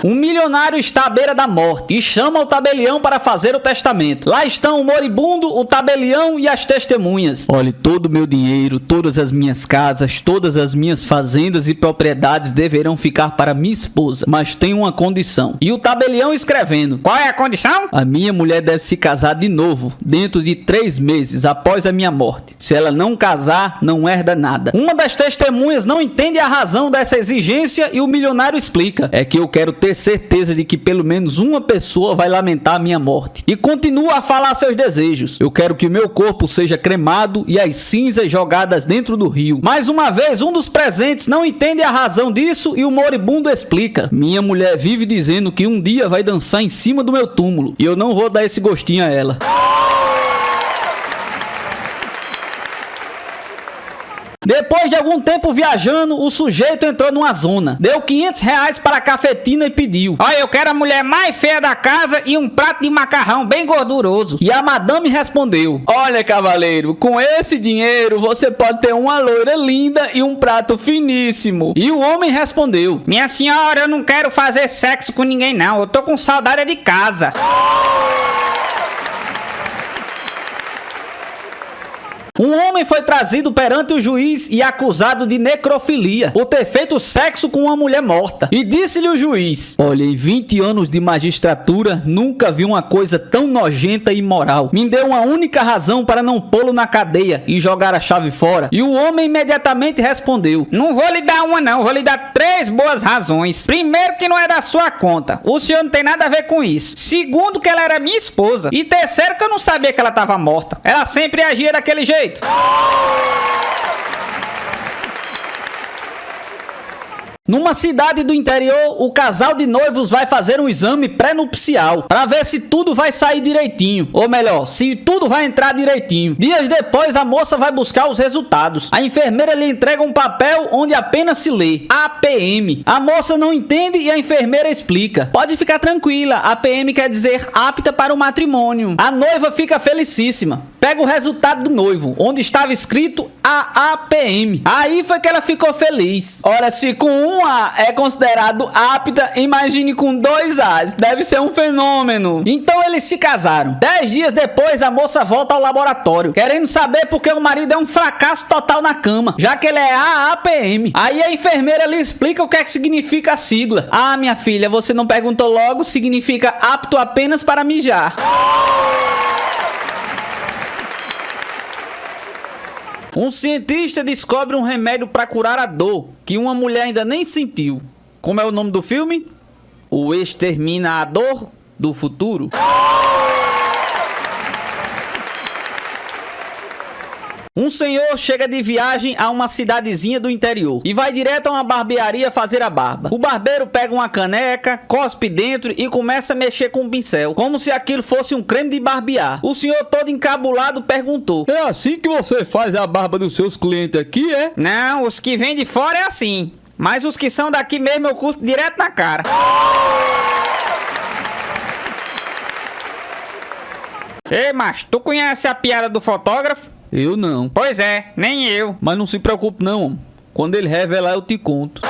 Um milionário está à beira da morte e chama o tabelião para fazer o testamento. Lá estão o moribundo, o tabelião e as testemunhas. Olhe, todo o meu dinheiro, todas as minhas casas, todas as minhas fazendas e propriedades deverão ficar para minha esposa, mas tem uma condição. E o tabelião escrevendo: Qual é a condição? a minha mulher deve se casar de novo, dentro de 3 meses após a minha morte. Se ela não casar, não herda nada. Uma das testemunhas não entende a razão dessa exigência e o milionário explica: é que eu quero ter certeza de que pelo menos uma pessoa vai lamentar a minha morte. E continua a falar seus desejos. Eu quero que o meu corpo seja cremado e as cinzas jogadas dentro do rio. Mais uma vez, um dos presentes não entende a razão disso e o moribundo explica: minha mulher vive dizendo que um dia vai dançar em cima do meu túmulo e eu não vou dar esse gostinho a ela. Depois de algum tempo viajando, o sujeito entrou numa zona, deu R$500 para a cafetina e pediu: Olha, eu quero a mulher mais feia da casa e um prato de macarrão bem gorduroso. E a madame respondeu: olha, cavaleiro, com esse dinheiro você pode ter uma loira linda e um prato finíssimo. E o homem respondeu: Minha senhora, eu não quero fazer sexo com ninguém não, eu tô com saudade de casa. Um homem foi trazido perante o juiz e acusado de necrofilia, por ter feito sexo com uma mulher morta. E disse-lhe o juiz: olha, em 20 anos de magistratura, nunca vi uma coisa tão nojenta e imoral. Me deu uma única razão para não pô-lo na cadeia e jogar a chave fora. E o homem imediatamente respondeu: não vou lhe dar uma não, vou lhe dar 3 boas razões. Primeiro, que não é da sua conta, o senhor não tem nada a ver com isso. Segundo, que ela era minha esposa. E terceiro, que eu não sabia que ela estava morta. Ela sempre agia daquele jeito. Numa cidade do interior, o casal de noivos vai fazer um exame pré-nupcial para ver se tudo vai sair direitinho, ou melhor, se tudo vai entrar direitinho. Dias depois, a moça vai buscar os resultados. A enfermeira lhe entrega um papel onde apenas se lê APM. A moça não entende e a enfermeira explica: pode ficar tranquila, APM quer dizer apta para o matrimônio. A noiva fica felicíssima. Pega o resultado do noivo, onde estava escrito AAPM. Aí foi que ela ficou feliz. Ora, se com um A é considerado apta, imagine com 2 As. Deve ser um fenômeno. Então eles se casaram. 10 dias depois, a moça volta ao laboratório, querendo saber por que o marido é um fracasso total na cama, já que ele é AAPM. Aí a enfermeira lhe explica o que é que significa a sigla. Ah, minha filha, você não perguntou logo, significa apto apenas para mijar. Um cientista descobre um remédio para curar a dor que uma mulher ainda nem sentiu. Como é o nome do filme? O Exterminador do Futuro. Um senhor chega de viagem a uma cidadezinha do interior e vai direto a uma barbearia fazer a barba. O barbeiro pega uma caneca, cospe dentro e começa a mexer com um pincel, como se aquilo fosse um creme de barbear. O senhor, todo encabulado, perguntou: é assim que você faz a barba dos seus clientes aqui, é? Não, os que vêm de fora é assim, mas os que são daqui mesmo eu cuspo direto na cara. Ei, macho, tu conhece a piada do fotógrafo? Eu não. Pois é, nem eu. Mas não se preocupe não, homem. Quando ele revelar eu te conto.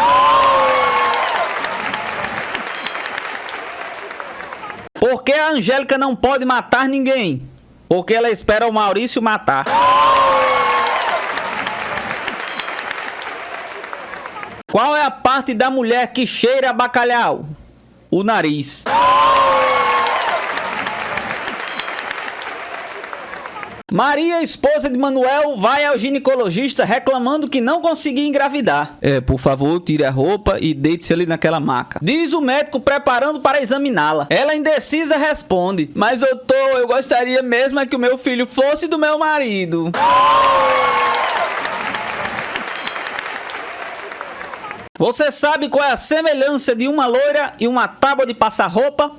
Por que a Angélica não pode matar ninguém? Porque ela espera o Maurício matar. Qual é a parte da mulher que cheira a bacalhau? O nariz. Maria, esposa de Manuel, vai ao ginecologista reclamando que não conseguia engravidar. Por favor, tire a roupa e deite-se ali naquela maca, diz o médico preparando para examiná-la. Ela, indecisa, responde: mas doutor, eu gostaria mesmo que o meu filho fosse do meu marido. Você sabe qual é a semelhança de uma loira e uma tábua de passar roupa?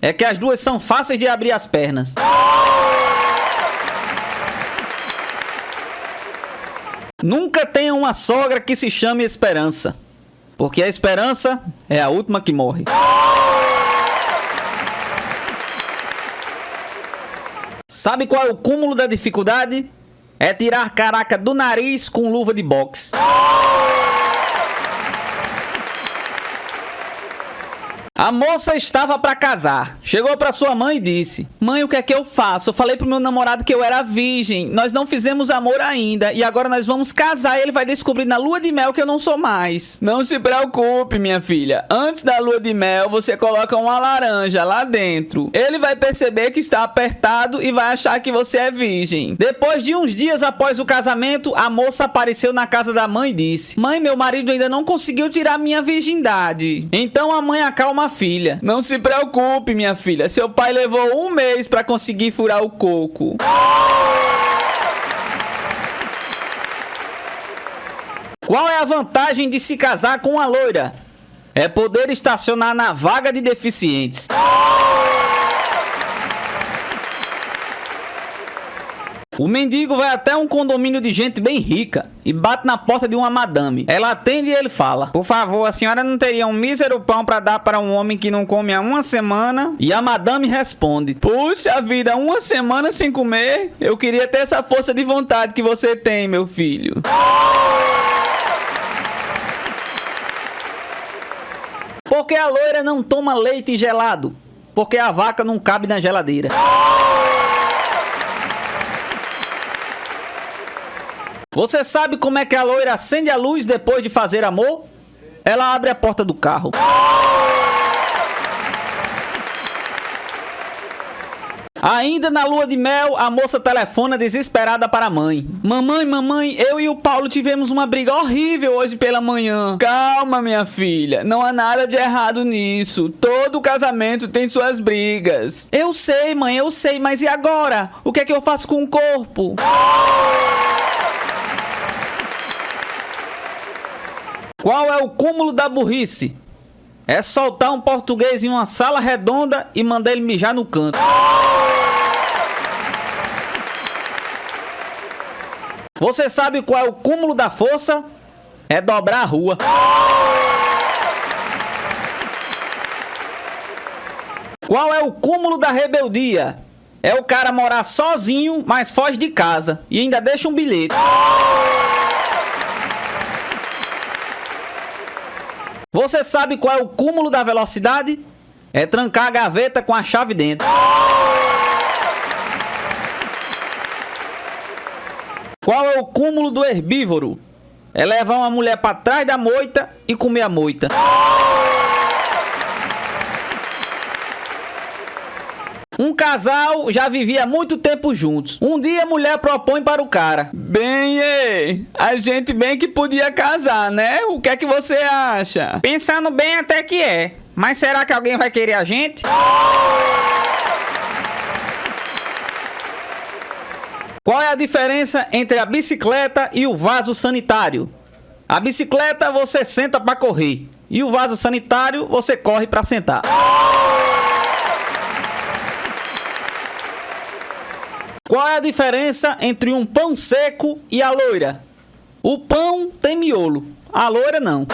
É que as duas são fáceis de abrir as pernas. Nunca tenha uma sogra que se chame Esperança, porque a esperança é a última que morre. Sabe qual é o cúmulo da dificuldade? É tirar caraca do nariz com luva de boxe. A moça estava para casar. Chegou para sua mãe e disse: Mãe, o que é que eu faço? Eu falei pro meu namorado que eu era virgem. Nós não fizemos amor ainda. E agora nós vamos casar e ele vai descobrir na lua de mel que eu não sou mais. Não se preocupe, minha filha. Antes da lua de mel, você coloca uma laranja lá dentro. Ele vai perceber que está apertado e vai achar que você é virgem. Depois de uns dias após o casamento, a moça apareceu na casa da mãe e disse: Mãe, meu marido ainda não conseguiu tirar minha virgindade. Então a mãe acalma a filha. Não se preocupe, minha filha. Seu pai levou 1 mês para conseguir furar o coco. Qual é a vantagem de se casar com uma loira? É poder estacionar na vaga de deficientes. O mendigo vai até um condomínio de gente bem rica e bate na porta de uma madame. Ela atende e ele fala: Por favor, a senhora não teria um mísero pão para dar para um homem que não come há uma semana? E a madame responde: Puxa vida, 1 semana sem comer? Eu queria ter essa força de vontade que você tem, meu filho. Por que a loira não toma leite gelado? Porque a vaca não cabe na geladeira. Você sabe como é que a loira acende a luz depois de fazer amor? Ela abre a porta do carro. Ainda na lua de mel, a moça telefona desesperada para a mãe. Mamãe, eu e o Paulo tivemos uma briga horrível hoje pela manhã. Calma, minha filha, não há nada de errado nisso. Todo casamento tem suas brigas. Eu sei, mãe, eu sei, mas e agora? O que é que eu faço com o corpo? Qual é o cúmulo da burrice? É soltar um português em uma sala redonda e mandar ele mijar no canto. Você sabe qual é o cúmulo da força? É dobrar a rua. Qual é o cúmulo da rebeldia? É o cara morar sozinho, mas foge de casa e ainda deixa um bilhete. Você sabe qual é o cúmulo da velocidade? É trancar a gaveta com a chave dentro. Qual é o cúmulo do herbívoro? É levar uma mulher para trás da moita e comer a moita. Um casal já vivia há muito tempo juntos. Um dia a mulher propõe para o cara: Bem, a gente bem que podia casar, né? O que é que você acha? Pensando bem, até que é. Mas será que alguém vai querer a gente? Qual é a diferença entre a bicicleta e o vaso sanitário? A bicicleta você senta para correr e o vaso sanitário você corre para sentar. Qual é a diferença entre um pão seco e a loira? O pão tem miolo, a loira não.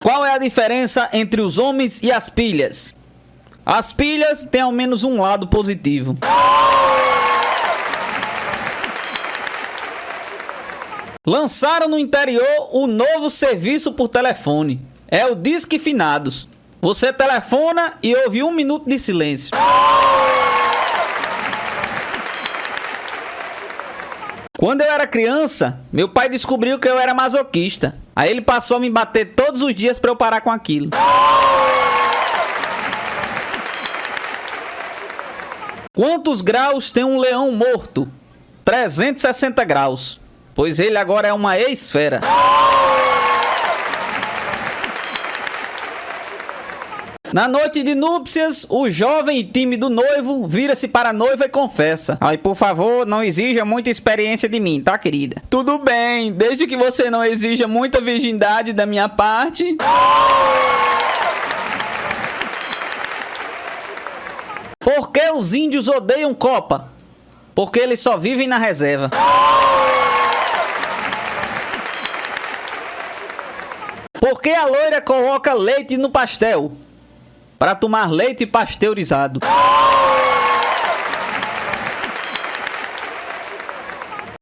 Qual é a diferença entre os homens e as pilhas? As pilhas têm ao menos um lado positivo. Lançaram no interior o novo serviço por telefone. É o Disque Finados. Você telefona e ouve 1 minuto de silêncio. Quando eu era criança, meu pai descobriu que eu era masoquista. Aí ele passou a me bater todos os dias para eu parar com aquilo. Quantos graus tem um leão morto? 360 graus. Pois ele agora é uma esfera. Na noite de núpcias, o jovem e tímido noivo vira-se para a noiva e confessa: Ai, por favor, não exija muita experiência de mim, tá, querida? tudo bem, desde que você não exija muita virgindade da minha parte. Por que os índios odeiam Copa? Porque eles só vivem na reserva. Por que a loira coloca leite no pastel? Para tomar leite pasteurizado.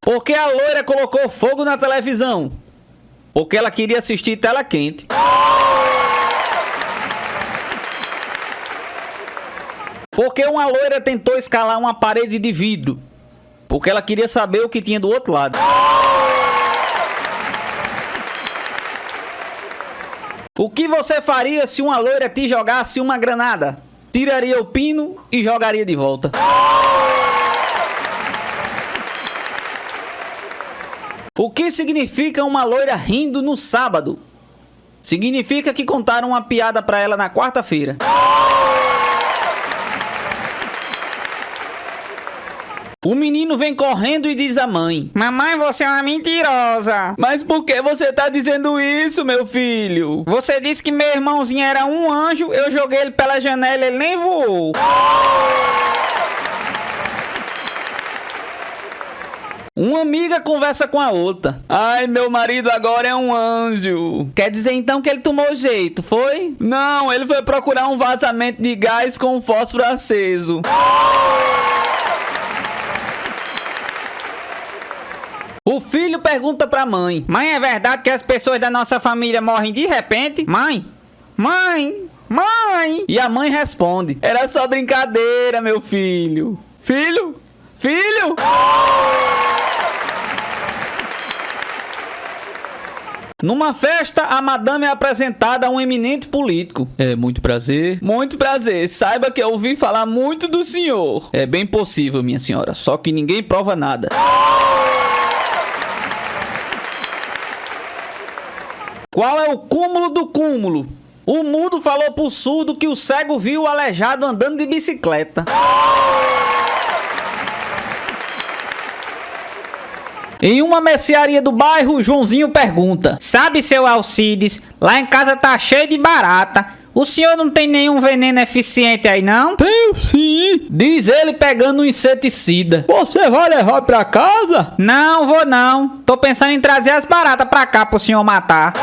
Por que a loira colocou fogo na televisão? Porque ela queria assistir tela quente. Por que uma loira tentou escalar uma parede de vidro? Porque ela queria saber o que tinha do outro lado. O que você faria se uma loira te jogasse uma granada? Tiraria o pino e jogaria de volta. O que significa uma loira rindo no sábado? Significa que contaram uma piada pra ela na quarta-feira. O menino vem correndo e diz à mãe: Mamãe, você é uma mentirosa. Mas por que você tá dizendo isso, meu filho? Você disse que meu irmãozinho era um anjo, eu joguei ele pela janela e ele nem voou. Uma amiga conversa com a outra: Ai, meu marido agora é um anjo. Quer dizer então que ele tomou jeito, foi? Não, ele foi procurar um vazamento de gás com um fósforo aceso. O filho pergunta pra mãe: Mãe, é verdade que as pessoas da nossa família morrem de repente? Mãe! Mãe! Mãe! E a mãe responde: Era só brincadeira, meu filho. Filho? Filho? Numa festa, a madame é apresentada a um eminente político. É, muito prazer. Muito prazer. Saiba que eu ouvi falar muito do senhor. É bem possível, minha senhora. Só que ninguém prova nada. Qual é o cúmulo do cúmulo? O mudo falou pro surdo que o cego viu o aleijado andando de bicicleta. Em uma mercearia do bairro, Joãozinho pergunta: Sabe, seu Alcides, lá em casa tá cheio de barata. O senhor não tem nenhum veneno eficiente aí, não? Tenho sim. diz ele pegando um inseticida. Você vai levar pra casa? Não, vou não. Tô pensando em trazer as baratas pra cá pro senhor matar.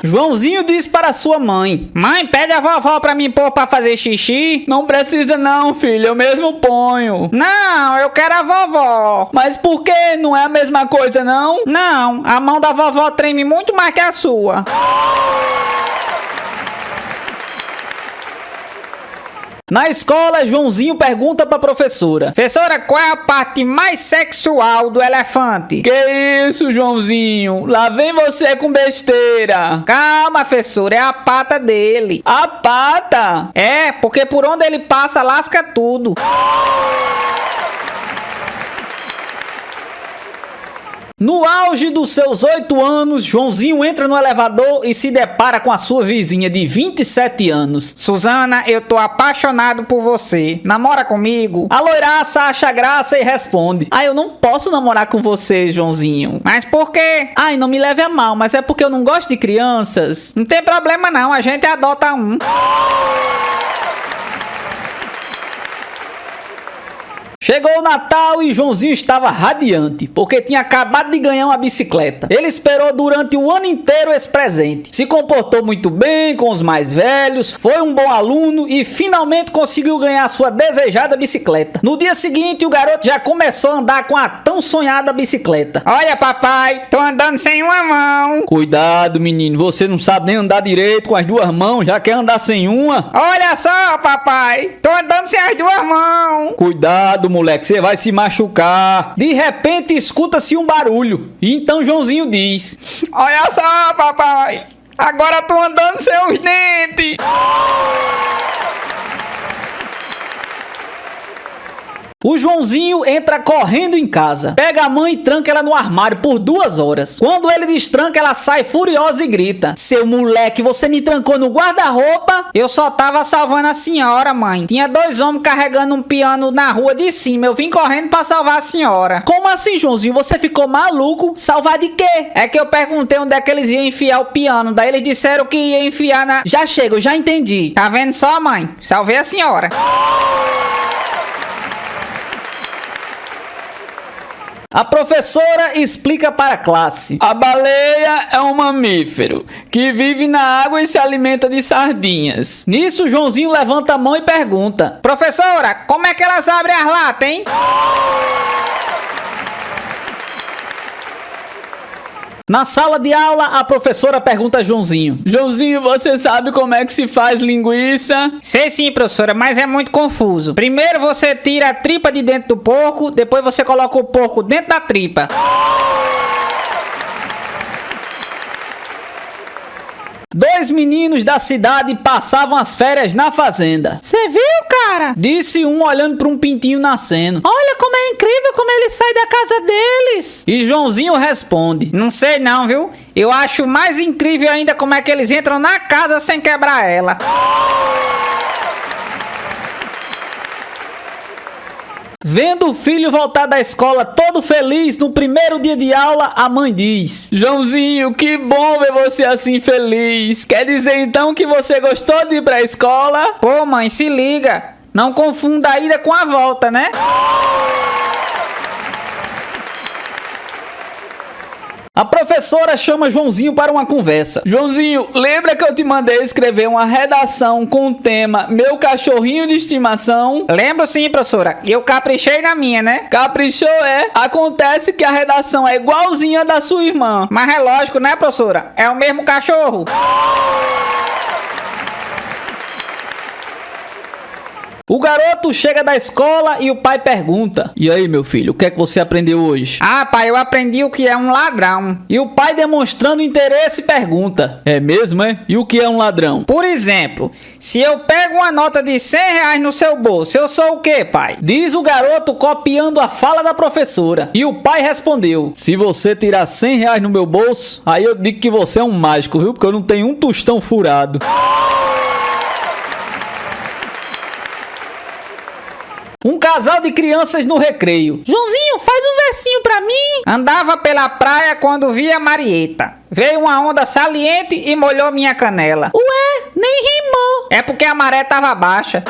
Joãozinho diz para sua mãe: Mãe, pede a vovó pra mim pôr pra fazer xixi. Não precisa não, filho, eu mesmo ponho. Não, eu quero a vovó. Mas por que? Não é a mesma coisa, não? Não, a mão da vovó treme muito mais que a sua. Na escola, Joãozinho pergunta pra professora: Professora, qual é a parte mais sexual do elefante? Que isso, Joãozinho? Lá vem você com besteira. Calma, professora, é a pata dele. A pata? É, porque por onde ele passa, lasca tudo. No auge dos seus 8 anos, Joãozinho entra no elevador e se depara com a sua vizinha de 27 anos. Suzana, eu tô apaixonado por você. Namora comigo? A loiraça acha graça e responde: eu não posso namorar com você, Joãozinho. Mas por quê? Não me leve a mal, mas é porque eu não gosto de crianças. Não tem problema não, a gente adota um. Chegou o Natal e Joãozinho estava radiante, porque tinha acabado de ganhar uma bicicleta. Ele esperou durante o ano inteiro esse presente. Se comportou muito bem com os mais velhos, foi um bom aluno e finalmente conseguiu ganhar sua desejada bicicleta. No dia seguinte, o garoto já começou a andar com a tão sonhada bicicleta. Olha, papai, tô andando sem uma mão. Cuidado, menino, você não sabe nem andar direito com as duas mãos, já quer andar sem uma? Olha só, papai, tô andando sem as duas mãos. Cuidado, moleque, você vai se machucar. De repente escuta-se um barulho. E então Joãozinho diz: Olha só, papai, agora tô andando sem os dentes. O Joãozinho entra correndo em casa, pega a mãe e tranca ela no armário por 2 horas. Quando ele destranca, ela sai furiosa e grita: seu moleque, você me trancou no guarda-roupa? Eu só tava salvando a senhora, mãe. Tinha 2 homens carregando um piano na rua de cima. Eu vim correndo pra salvar a senhora. Como assim, Joãozinho? Você ficou maluco? Salvar de quê? É que eu perguntei onde é que eles iam enfiar o piano. Daí eles disseram que ia enfiar na... Já chega, eu já entendi. Tá vendo só, mãe? Salvei a senhora. A professora explica para a classe: a baleia é um mamífero que vive na água e se alimenta de sardinhas. Nisso, Joãozinho levanta a mão e pergunta: professora, como é que elas abrem as latas, hein? Na sala de aula, a professora pergunta a Joãozinho: Joãozinho, você sabe como é que se faz linguiça? Sei sim, professora, mas é muito confuso. Primeiro você tira a tripa de dentro do porco, depois você coloca o porco dentro da tripa. Dois meninos da cidade passavam as férias na fazenda. Você viu, cara? Disse um olhando para um pintinho nascendo. Olha como é incrível como ele sai da casa deles. E Joãozinho responde: não sei não, viu? Eu acho mais incrível ainda como é que eles entram na casa sem quebrar ela. Vendo o filho voltar da escola todo feliz no primeiro dia de aula, a mãe diz: Joãozinho, que bom ver você assim feliz. Quer dizer então que você gostou de ir pra escola? Pô, mãe, se liga. Não confunda a ida com a volta, né? A professora chama Joãozinho para uma conversa. Joãozinho, lembra que eu te mandei escrever uma redação com o tema Meu Cachorrinho de Estimação? Lembro sim, professora. E eu caprichei na minha, né? Caprichou, é? Acontece que a redação é igualzinha da sua irmã. Mas é lógico, né, professora? É o mesmo cachorro. O garoto chega da escola e o pai pergunta: e aí, meu filho, o que é que você aprendeu hoje? Ah, pai, eu aprendi o que é um ladrão. E o pai, demonstrando interesse, pergunta: é mesmo, é? E o que é um ladrão? Por exemplo, se eu pego uma nota de 100 reais no seu bolso, eu sou o quê, pai? Diz o garoto, copiando a fala da professora. E o pai respondeu: se você tirar 100 reais no meu bolso, aí eu digo que você é um mágico, viu? Porque eu não tenho um tostão furado. Um casal de crianças no recreio. Joãozinho, faz um versinho pra mim. Andava pela praia quando via Marieta. Veio uma onda saliente e molhou minha canela. Ué, nem rimou. É porque a maré tava baixa.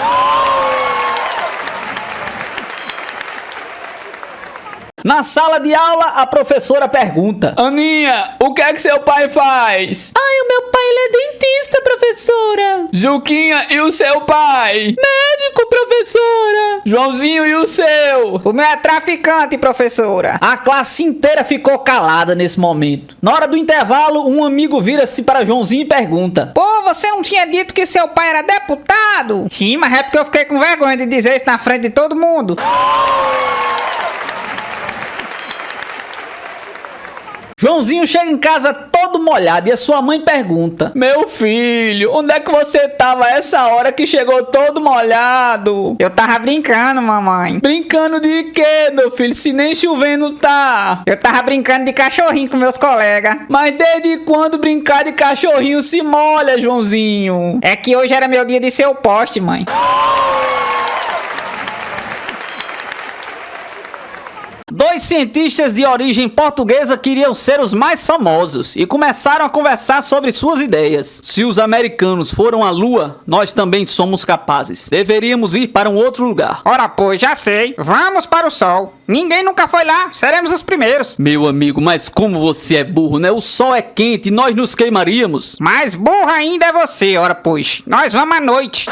Na sala de aula, a professora pergunta: Aninha, o que é que seu pai faz? Ai, o meu pai, ele é dentista, professora. Juquinha, e o seu pai? Médico, professora. Joãozinho, e o seu? O meu é traficante, professora. A classe inteira ficou calada nesse momento. Na hora do intervalo, um amigo vira-se para Joãozinho e pergunta: pô, você não tinha dito que seu pai era deputado? Sim, mas é porque eu fiquei com vergonha de dizer isso na frente de todo mundo. Joãozinho chega em casa todo molhado e a sua mãe pergunta: meu filho, onde é que você tava essa hora que chegou todo molhado? Eu tava brincando, mamãe. Brincando de quê, meu filho, se nem chovendo tá? Eu tava brincando de cachorrinho com meus colegas. Mas desde quando brincar de cachorrinho se molha, Joãozinho? É que hoje era meu dia de ser o poste, mãe. Dois cientistas de origem portuguesa queriam ser os mais famosos e começaram a conversar sobre suas ideias. Se os americanos foram à Lua, nós também somos capazes. Deveríamos ir para um outro lugar. Ora, pois, já sei. Vamos para o Sol. Ninguém nunca foi lá. Seremos os primeiros. Meu amigo, mas como você é burro, né? O Sol é quente e nós nos queimaríamos. Mais burro ainda é você, ora, pois. Nós vamos à noite.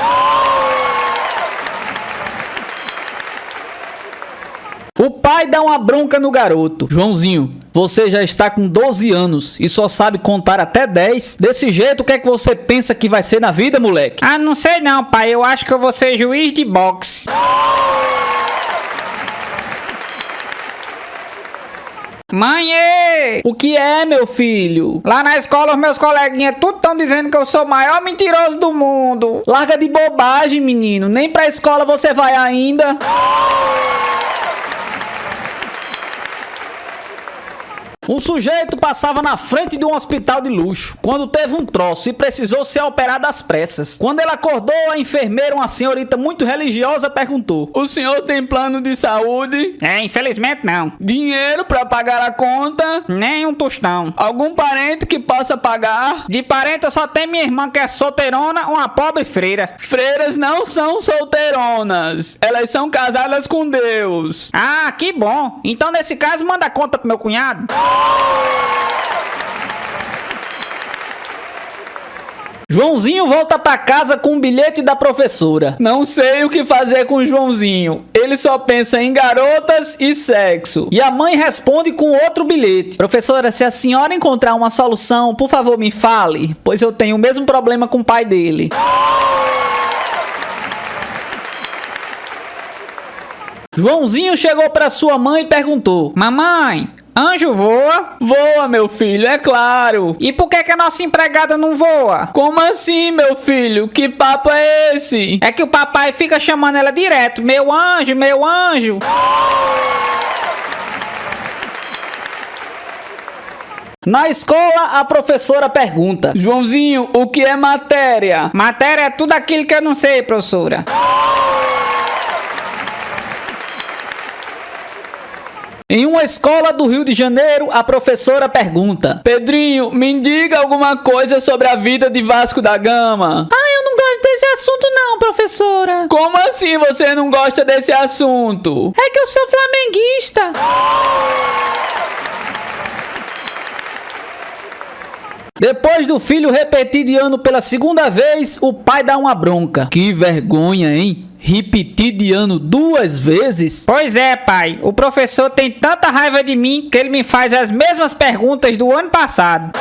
O pai dá uma bronca no garoto. Joãozinho, você já está com 12 anos e só sabe contar até 10. Desse jeito, o que é que você pensa que vai ser na vida, moleque? Ah, não sei não, pai. Eu acho que eu vou ser juiz de boxe. Mãe, ê! O que é, meu filho? Lá na escola os meus coleguinhas tudo estão dizendo que eu sou o maior mentiroso do mundo. Larga de bobagem, menino. Nem pra escola você vai ainda. Um sujeito passava na frente de um hospital de luxo quando teve um troço e precisou ser operado às pressas. Quando ele acordou, a enfermeira, uma senhorita muito religiosa, perguntou: "O senhor tem plano de saúde? Infelizmente não. Dinheiro pra pagar a conta? Nem um tostão. Algum parente que possa pagar?" De parente eu só tenho minha irmã que é solteirona, uma pobre freira. Freiras não são solteironas. Elas são casadas com Deus. Ah, que bom. Então nesse caso manda a conta pro meu cunhado. Joãozinho volta pra casa com um bilhete da professora. Não sei o que fazer com Joãozinho. Ele só pensa em garotas e sexo. E a mãe responde com outro bilhete: "Professora, se a senhora encontrar uma solução, por favor me fale, pois eu tenho o mesmo problema com o pai dele." Joãozinho chegou pra sua mãe e perguntou: Mamãe, anjo voa? "Voa, meu filho, é claro." E por que a nossa empregada não voa? "Como assim, meu filho? Que papo é esse?" É que o papai fica chamando ela direto: meu anjo, meu anjo. Na escola, a professora pergunta: "Joãozinho, o que é matéria?" Matéria é tudo aquilo que eu não sei, professora. Em uma escola do Rio de Janeiro, a professora pergunta: "Pedrinho, me diga alguma coisa sobre a vida de Vasco da Gama." Eu não gosto desse assunto não, professora. "Como assim você não gosta desse assunto?" É que eu sou flamenguista. Depois do filho repetir de ano pela segunda vez, o pai dá uma bronca. "Que vergonha, hein? Repetir de ano 2 vezes?" Pois é, pai. O professor tem tanta raiva de mim que ele me faz as mesmas perguntas do ano passado.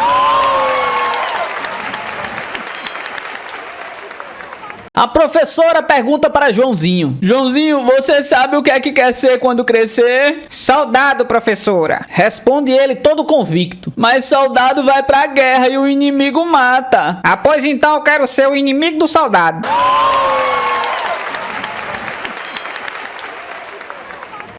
A professora pergunta para Joãozinho: "Joãozinho, você sabe o que é que quer ser quando crescer?" Soldado, professora. Responde ele todo convicto: "Mas soldado vai pra guerra e o inimigo mata." Ah, pois então eu quero ser o inimigo do soldado.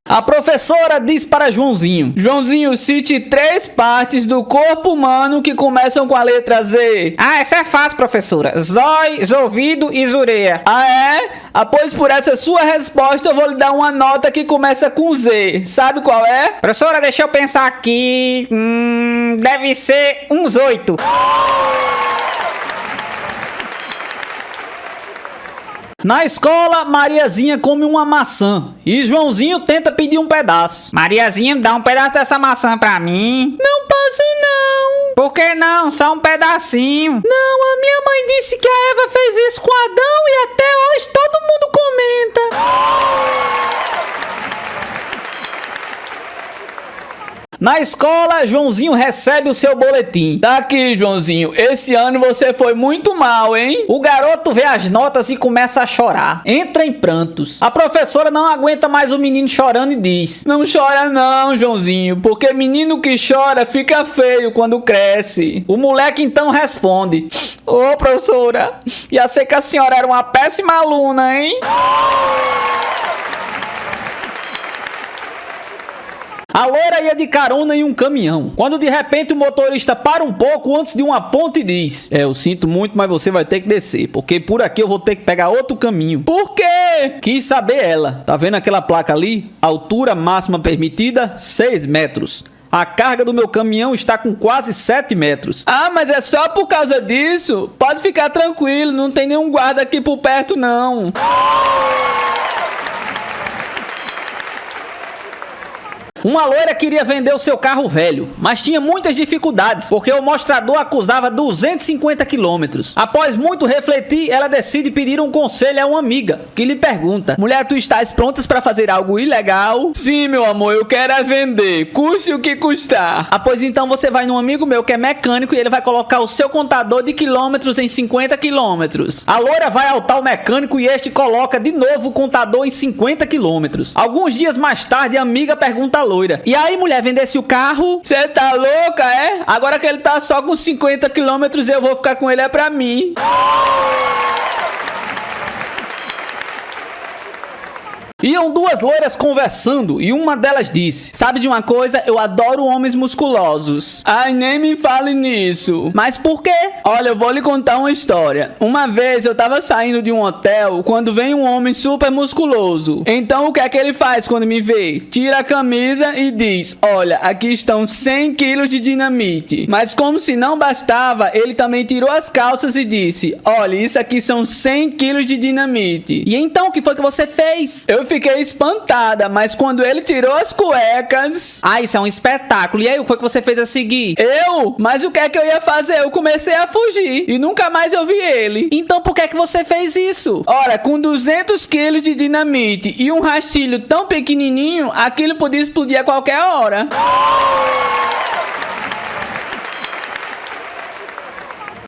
A professora diz para Joãozinho: "Joãozinho, cite 3 partes do corpo humano que começam com a letra Z." Ah, essa é fácil, professora. Zói, ouvido e zureia. "Ah, é? Ah, pois por essa sua resposta eu vou lhe dar uma nota que começa com Z. Sabe qual é?" Professora, deixa eu pensar aqui. Deve ser uns 8. Na escola, Mariazinha come uma maçã e Joãozinho tenta pedir um pedaço. Mariazinha, dá um pedaço dessa maçã pra mim. Não posso não. Por que não? Só um pedacinho. Não, a minha mãe disse que a Eva fez isso com Adão e até hoje todo mundo comenta. Na escola, Joãozinho recebe o seu boletim. "Tá aqui, Joãozinho. Esse ano você foi muito mal, hein?" O garoto vê as notas e começa a chorar. Entra em prantos. A professora não aguenta mais o menino chorando e diz: "Não chora não, Joãozinho, porque menino que chora fica feio quando cresce." O moleque então responde: "Ô, professora, já sei que a senhora era uma péssima aluna, hein?" A loira ia de carona em um caminhão, quando de repente o motorista para um pouco antes de uma ponte e diz: "Eu sinto muito, mas você vai ter que descer, porque por aqui eu vou ter que pegar outro caminho." "Por quê?" Quis saber ela. "Tá vendo aquela placa ali? Altura máxima permitida, 6 metros. A carga do meu caminhão está com quase 7 metros. "Ah, mas é só por causa disso? Pode ficar tranquilo, não tem nenhum guarda aqui por perto não." Uma loira queria vender o seu carro velho, mas tinha muitas dificuldades, porque o mostrador acusava 250 quilômetros. Após muito refletir, ela decide pedir um conselho a uma amiga, que lhe pergunta: "Mulher, tu estás prontas para fazer algo ilegal?" "Sim, meu amor, eu quero é vender, custe o que custar." "Ah, pois então você vai num amigo meu que é mecânico e ele vai colocar o seu contador de quilômetros em 50 quilômetros." A loira vai ao tal mecânico e este coloca de novo o contador em 50 quilômetros. Alguns dias mais tarde, a amiga pergunta à loira: loira. E aí, mulher, vendesse o carro? Você tá louca, é? Agora que ele tá só com 50 quilômetros, eu vou ficar com ele, é pra mim. Iam duas loiras conversando e uma delas disse: sabe de uma coisa? Eu adoro homens musculosos. Ai, nem me fale nisso. Mas por quê? Olha, eu vou lhe contar uma história. Uma vez eu tava saindo de um hotel quando vem um homem super musculoso. Então o que é que ele faz quando me vê? Tira a camisa e diz: olha, aqui estão 100 quilos de dinamite. Mas como se não bastava, ele também tirou as calças e disse: olha, isso aqui são 100 quilos de dinamite. E então o que foi que você fez? Eu fiquei espantada, mas quando ele tirou as cuecas... Ah, isso é um espetáculo. E aí, o que foi que você fez a seguir? Eu? Mas o que é que eu ia fazer? Eu comecei a fugir e nunca mais eu vi ele. Então por que é que você fez isso? Ora, com 200 quilos de dinamite e um rastilho tão pequenininho, aquilo podia explodir a qualquer hora.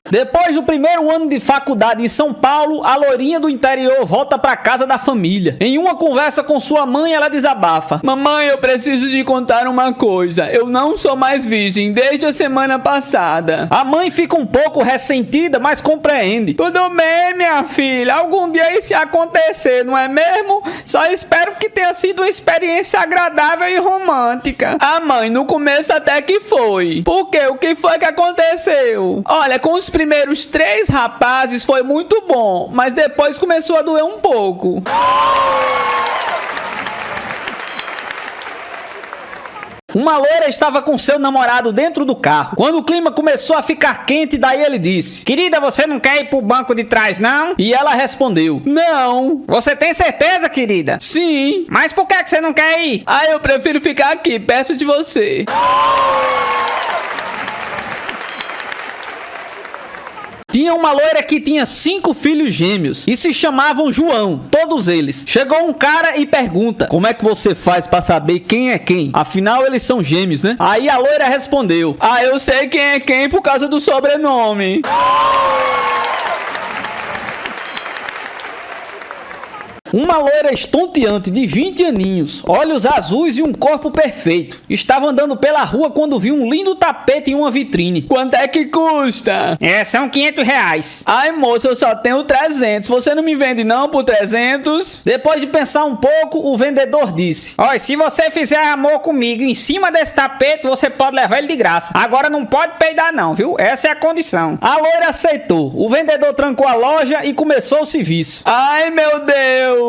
Depois do primeiro ano de faculdade em São Paulo, a loirinha do interior volta pra casa da família. Em uma conversa com sua mãe, ela desabafa: mamãe, eu preciso te contar uma coisa. Eu não sou mais virgem desde a semana passada. A mãe fica um pouco ressentida, mas compreende. Tudo bem, minha filha. Algum dia isso ia acontecer, não é mesmo? Só espero que tenha sido uma experiência agradável e romântica. Ah, mãe, no começo até que foi. Por quê? O que foi que aconteceu? Olha, com os primeiros 3 rapazes foi muito bom, mas depois começou a doer um pouco. Uma loira estava com seu namorado dentro do carro. Quando o clima começou a ficar quente, daí ele disse: querida, você não quer ir pro banco de trás, não? E ela respondeu: não. Você tem certeza, querida? Sim. Mas por que você não quer ir? Ah, eu prefiro ficar aqui, perto de você. Tinha uma loira que tinha 5 filhos gêmeos e se chamavam João, todos eles. Chegou um cara e pergunta: como é que você faz pra saber quem é quem? Afinal, eles são gêmeos, né? Aí a loira respondeu: ah, eu sei quem é quem por causa do sobrenome. Uma loira estonteante de 20 aninhos, olhos azuis e um corpo perfeito, estava andando pela rua quando viu um lindo tapete em uma vitrine. Quanto é que custa? São 500 reais. Ai, moça, eu só tenho 300. Você não me vende não por 300? Depois de pensar um pouco, o vendedor disse: olha, se você fizer amor comigo em cima desse tapete, você pode levar ele de graça. Agora não pode peidar não, viu? Essa é a condição. A loira aceitou. O vendedor trancou a loja e começou o serviço. Ai, meu Deus!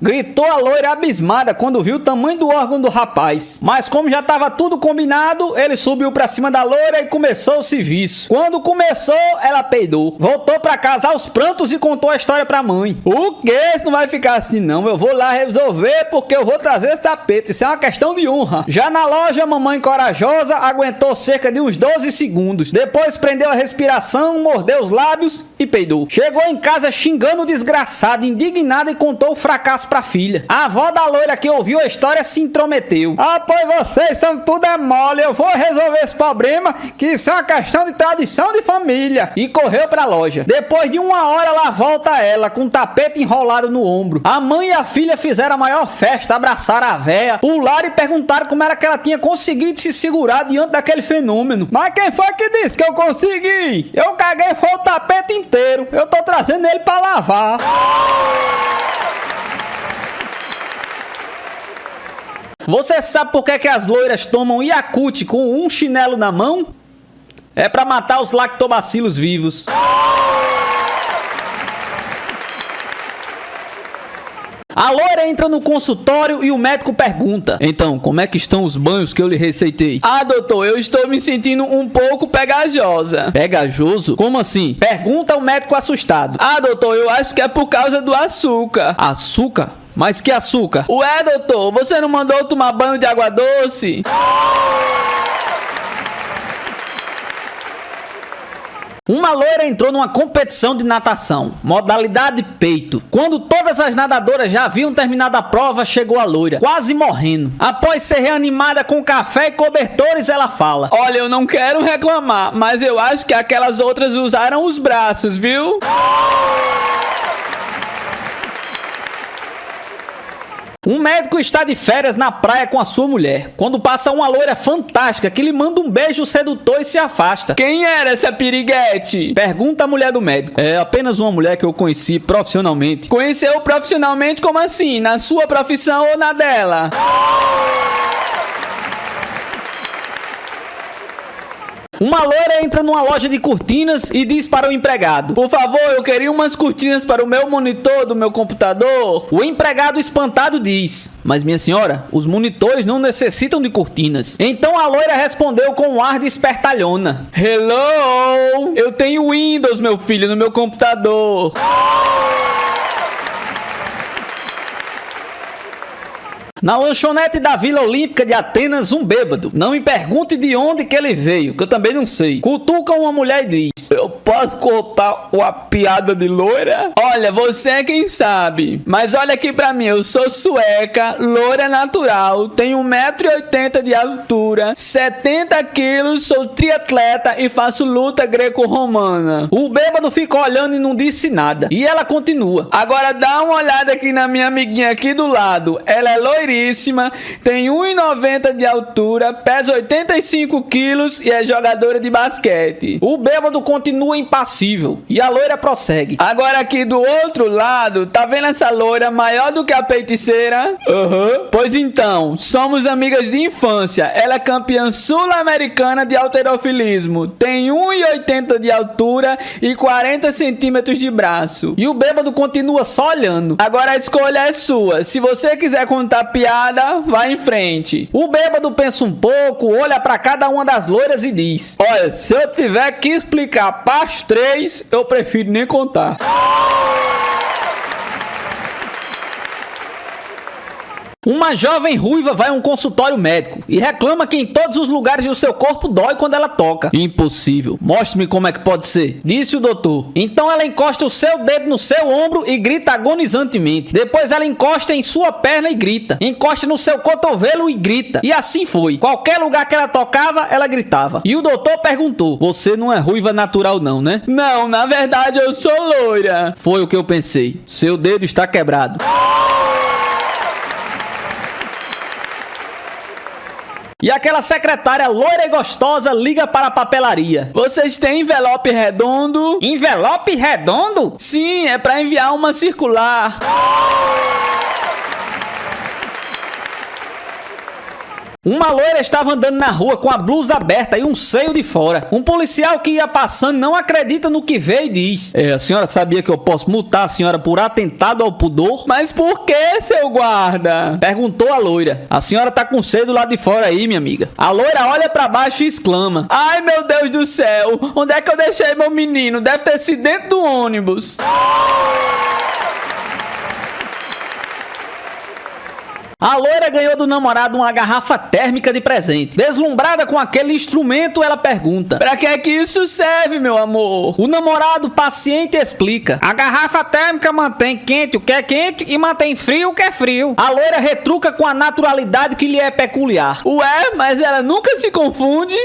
Gritou a loira abismada quando viu o tamanho do órgão do rapaz. Mas como já estava tudo combinado, ele subiu pra cima da loira e começou o serviço. Quando começou, ela peidou. Voltou pra casa aos prantos e contou a história pra mãe. O quê? Isso não vai ficar assim não. Eu vou lá resolver porque eu vou trazer esse tapete. Isso é uma questão de honra. Já na loja, a mamãe corajosa aguentou cerca de uns 12 segundos. Depois prendeu a respiração, mordeu os lábios e peidou. Chegou em casa xingando o desgraçado, indignada, e contou o fracasso pra filha. A avó da loira que ouviu a história se intrometeu. Ah, pois vocês são tudo é mole. Eu vou resolver esse problema, que isso é uma questão de tradição de família. E correu pra loja. Depois de 1 hora, lá volta ela, com o tapete enrolado no ombro. A mãe e a filha fizeram a maior festa, abraçaram a véia, pularam e perguntaram como era que ela tinha conseguido se segurar diante daquele fenômeno. Mas quem foi que disse que eu consegui? Eu caguei foi o tapete inteiro. Eu tô trazendo ele pra lavar. Você sabe por que as loiras tomam Yakult com um chinelo na mão? É pra matar os lactobacilos vivos. A loira entra no consultório e o médico pergunta: então, como é que estão os banhos que eu lhe receitei? Ah, doutor, eu estou me sentindo um pouco pegajosa. Pegajoso? Como assim? Pergunta o médico assustado. Ah, doutor, eu acho que é por causa do açúcar. Açúcar? Mas que açúcar? Ué, doutor, você não mandou tomar banho de água doce? Uma loira entrou numa competição de natação, modalidade peito. Quando todas as nadadoras já haviam terminado a prova, chegou a loira, quase morrendo. Após ser reanimada com café e cobertores, ela fala: olha, eu não quero reclamar, mas eu acho que aquelas outras usaram os braços, viu? Um médico está de férias na praia com a sua mulher, quando passa uma loira fantástica que lhe manda um beijo sedutor e se afasta. Quem era essa piriguete? Pergunta a mulher do médico. É apenas uma mulher que eu conheci profissionalmente. Conheceu profissionalmente como assim? Na sua profissão ou na dela? Uma loira entra numa loja de cortinas e diz para o empregado: por favor, eu queria umas cortinas para o meu monitor do meu computador. O empregado espantado diz: mas minha senhora, os monitores não necessitam de cortinas. Então a loira respondeu com um ar de espertalhona: hello, eu tenho Windows, meu filho, no meu computador. Na lanchonete da Vila Olímpica de Atenas, um bêbado, não me pergunte de onde que ele veio, que eu também não sei, cutuca uma mulher e diz: eu posso contar uma piada de loira? Olha, você é quem sabe, mas olha aqui pra mim, eu sou sueca, loira natural, tenho 1,80 m de altura, 70 quilos, sou triatleta e faço luta greco-romana. O bêbado ficou olhando e não disse nada, e ela continua: agora dá uma olhada aqui na minha amiguinha aqui do lado, ela é loira, tem 1,90 m de altura, pesa 85 quilos e é jogadora de basquete. O bêbado continua impassível e a loira prossegue: agora aqui do outro lado, tá vendo essa loira maior do que a feiticeira? Pois então, somos amigas de infância. Ela é campeã sul-americana de halterofilismo, tem 1,80 m de altura e 40 centímetros de braço. E o bêbado continua só olhando. Agora a escolha é sua. Se você quiser contar piada, vai em frente. O bêbado pensa um pouco, olha pra cada uma das loiras e diz: olha, se eu tiver que explicar parte 3, eu prefiro nem contar. Uma jovem ruiva vai a um consultório médico e reclama que em todos os lugares do seu corpo dói quando ela toca. Impossível. Mostre-me como é que pode ser, disse o doutor. Então ela encosta o seu dedo no seu ombro e grita agonizantemente. Depois ela encosta em sua perna e grita. Encosta no seu cotovelo e grita. E assim foi. Qualquer lugar que ela tocava, ela gritava. E o doutor perguntou: você não é ruiva natural não, né? Não, na verdade eu sou loira. Foi o que eu pensei. Seu dedo está quebrado. E aquela secretária loira e gostosa liga para a papelaria: vocês têm envelope redondo? Envelope redondo? Sim, é para enviar uma circular. Uma loira estava andando na rua com a blusa aberta e um seio de fora. Um policial que ia passando não acredita no que vê e diz: a senhora sabia que eu posso multar a senhora por atentado ao pudor? Mas por que, seu guarda? Perguntou a loira. A senhora tá com seio do lado de fora aí, minha amiga. A loira olha pra baixo e exclama: ai, meu Deus do céu, onde é que eu deixei meu menino? Deve ter sido dentro do ônibus. A loira ganhou do namorado uma garrafa térmica de presente. Deslumbrada com aquele instrumento, ela pergunta: pra que é que isso serve, meu amor? O namorado, paciente, explica: a garrafa térmica mantém quente o que é quente e mantém frio o que é frio. A loira retruca com a naturalidade que lhe é peculiar: ué, mas ela nunca se confunde?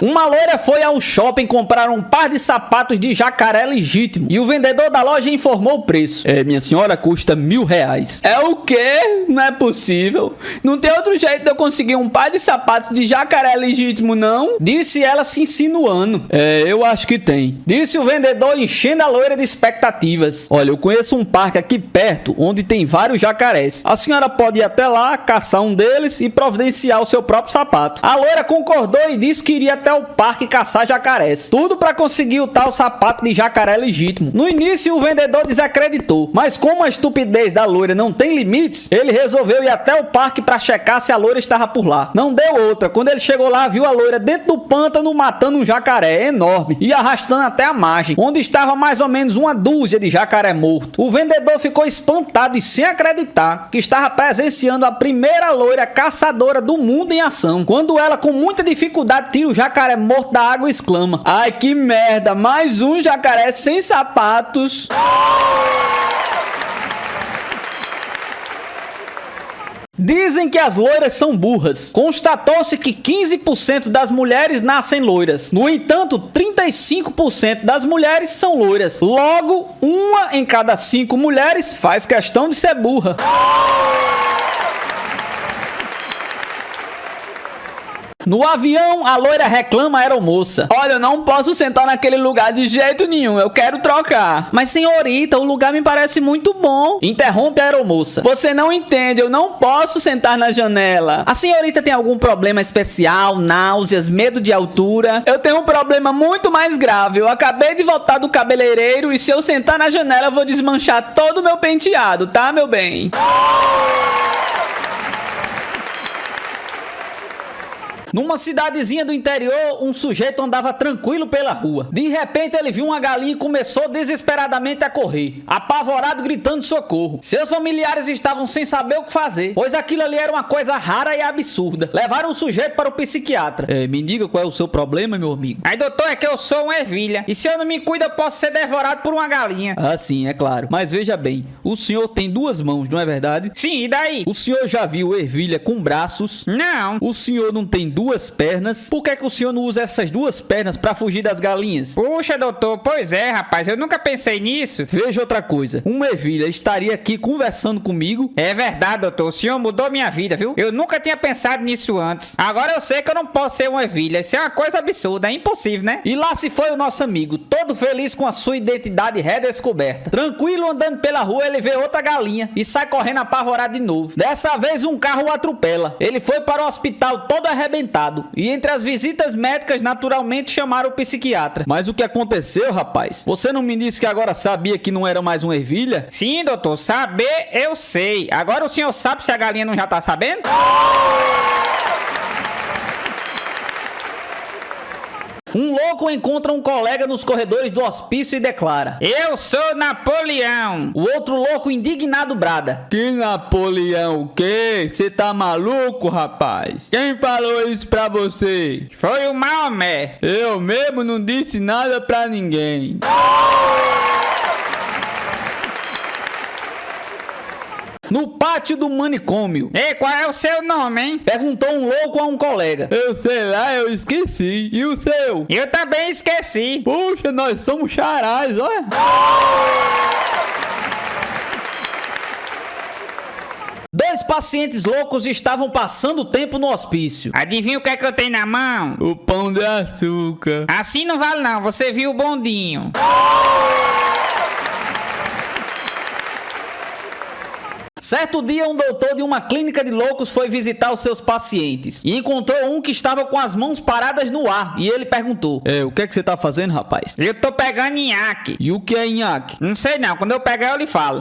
Uma loira foi ao shopping comprar um par de sapatos de jacaré legítimo e o vendedor da loja informou o preço. Minha senhora, custa R$1.000. É o quê? Não é possível. Não tem outro jeito de eu conseguir um par de sapatos de jacaré legítimo, não? Disse ela se insinuando. Eu acho que tem. Disse o vendedor enchendo a loira de expectativas. Olha, eu conheço um parque aqui perto onde tem vários jacarés. A senhora pode ir até lá, caçar um deles e providenciar o seu próprio sapato. A loira concordou e disse que iria até o parque caçar jacarés. Tudo para conseguir o tal sapato de jacaré legítimo. No início o vendedor desacreditou, mas como a estupidez da loira não tem limites, ele resolveu ir até o parque para checar se a loira estava por lá. Não deu outra. Quando ele chegou lá, viu a loira dentro do pântano matando um jacaré enorme e arrastando até a margem, onde estava mais ou menos uma dúzia de jacaré morto. O vendedor ficou espantado e sem acreditar que estava presenciando a primeira loira caçadora do mundo em ação. Quando ela, com muita dificuldade, tira o jacaré morto da água e exclama: ai, que merda, mais um jacaré sem sapatos. Dizem que as loiras são burras. Constatou-se que 15% das mulheres nascem loiras. No entanto, 35% das mulheres são loiras. Logo, 1 em cada 5 mulheres faz questão de ser burra. No avião, a loira reclama à aeromoça. Olha, eu não posso sentar naquele lugar de jeito nenhum, eu quero trocar. Mas senhorita, o lugar me parece muito bom. Interrompe a aeromoça. Você não entende, eu não posso sentar na janela. A senhorita tem algum problema especial, náuseas, medo de altura? Eu tenho um problema muito mais grave. Eu acabei de voltar do cabeleireiro e se eu sentar na janela eu vou desmanchar todo o meu penteado, tá, meu bem? Numa cidadezinha do interior, um sujeito andava tranquilo pela rua. De repente, ele viu uma galinha e começou desesperadamente a correr, apavorado, gritando socorro. Seus familiares estavam sem saber o que fazer, pois aquilo ali era uma coisa rara e absurda. Levaram o sujeito para o psiquiatra. Me diga qual é o seu problema, meu amigo. Aí, doutor, é que eu sou uma ervilha. E se eu não me cuido, eu posso ser devorado por uma galinha. Ah, sim, é claro. Mas veja bem, o senhor tem 2 mãos, não é verdade? Sim, e daí? O senhor já viu ervilha com braços? Não. O senhor não tem 2 pernas? Por que é que o senhor não usa essas 2 pernas para fugir das galinhas? Puxa, doutor, pois é, rapaz, eu nunca pensei nisso. Veja outra coisa, uma ervilha estaria aqui conversando comigo? É verdade, doutor, o senhor mudou minha vida, viu? Eu nunca tinha pensado nisso antes. Agora eu sei que eu não posso ser uma ervilha, isso é uma coisa absurda, é impossível, né? E lá se foi o nosso amigo, todo feliz com a sua identidade redescoberta. Tranquilo, andando pela rua, ele vê outra galinha e sai correndo apavorado de novo. Dessa vez um carro o atropela. Ele foi para o hospital todo arrebentado. E entre as visitas médicas, naturalmente chamaram o psiquiatra. Mas o que aconteceu, rapaz? Você não me disse que agora sabia que não era mais uma ervilha? Sim, doutor, saber eu sei. Agora o senhor sabe se a galinha não já tá sabendo? Um louco encontra um colega nos corredores do hospício e declara: eu sou Napoleão. O outro louco indignado brada: que Napoleão o quê? Você tá maluco, rapaz? Quem falou isso pra você? Foi o Maomé. Eu mesmo não disse nada pra ninguém. No pátio do manicômio. Ei, qual é o seu nome, hein? Perguntou um louco a um colega. Eu sei lá, eu esqueci. E o seu? Eu também esqueci. Puxa, nós somos charás, olha. Dois pacientes loucos estavam passando tempo no hospício. Adivinha o que é que eu tenho na mão? O pão de açúcar. Assim não vale não, você viu o bondinho. Certo dia, um doutor de uma clínica de loucos foi visitar os seus pacientes e encontrou um que estava com as mãos paradas no ar. E ele perguntou: o que é que você tá fazendo, rapaz? Eu tô pegando nhaque. E o que é nhaque? Não sei não, quando eu pegar eu lhe falo.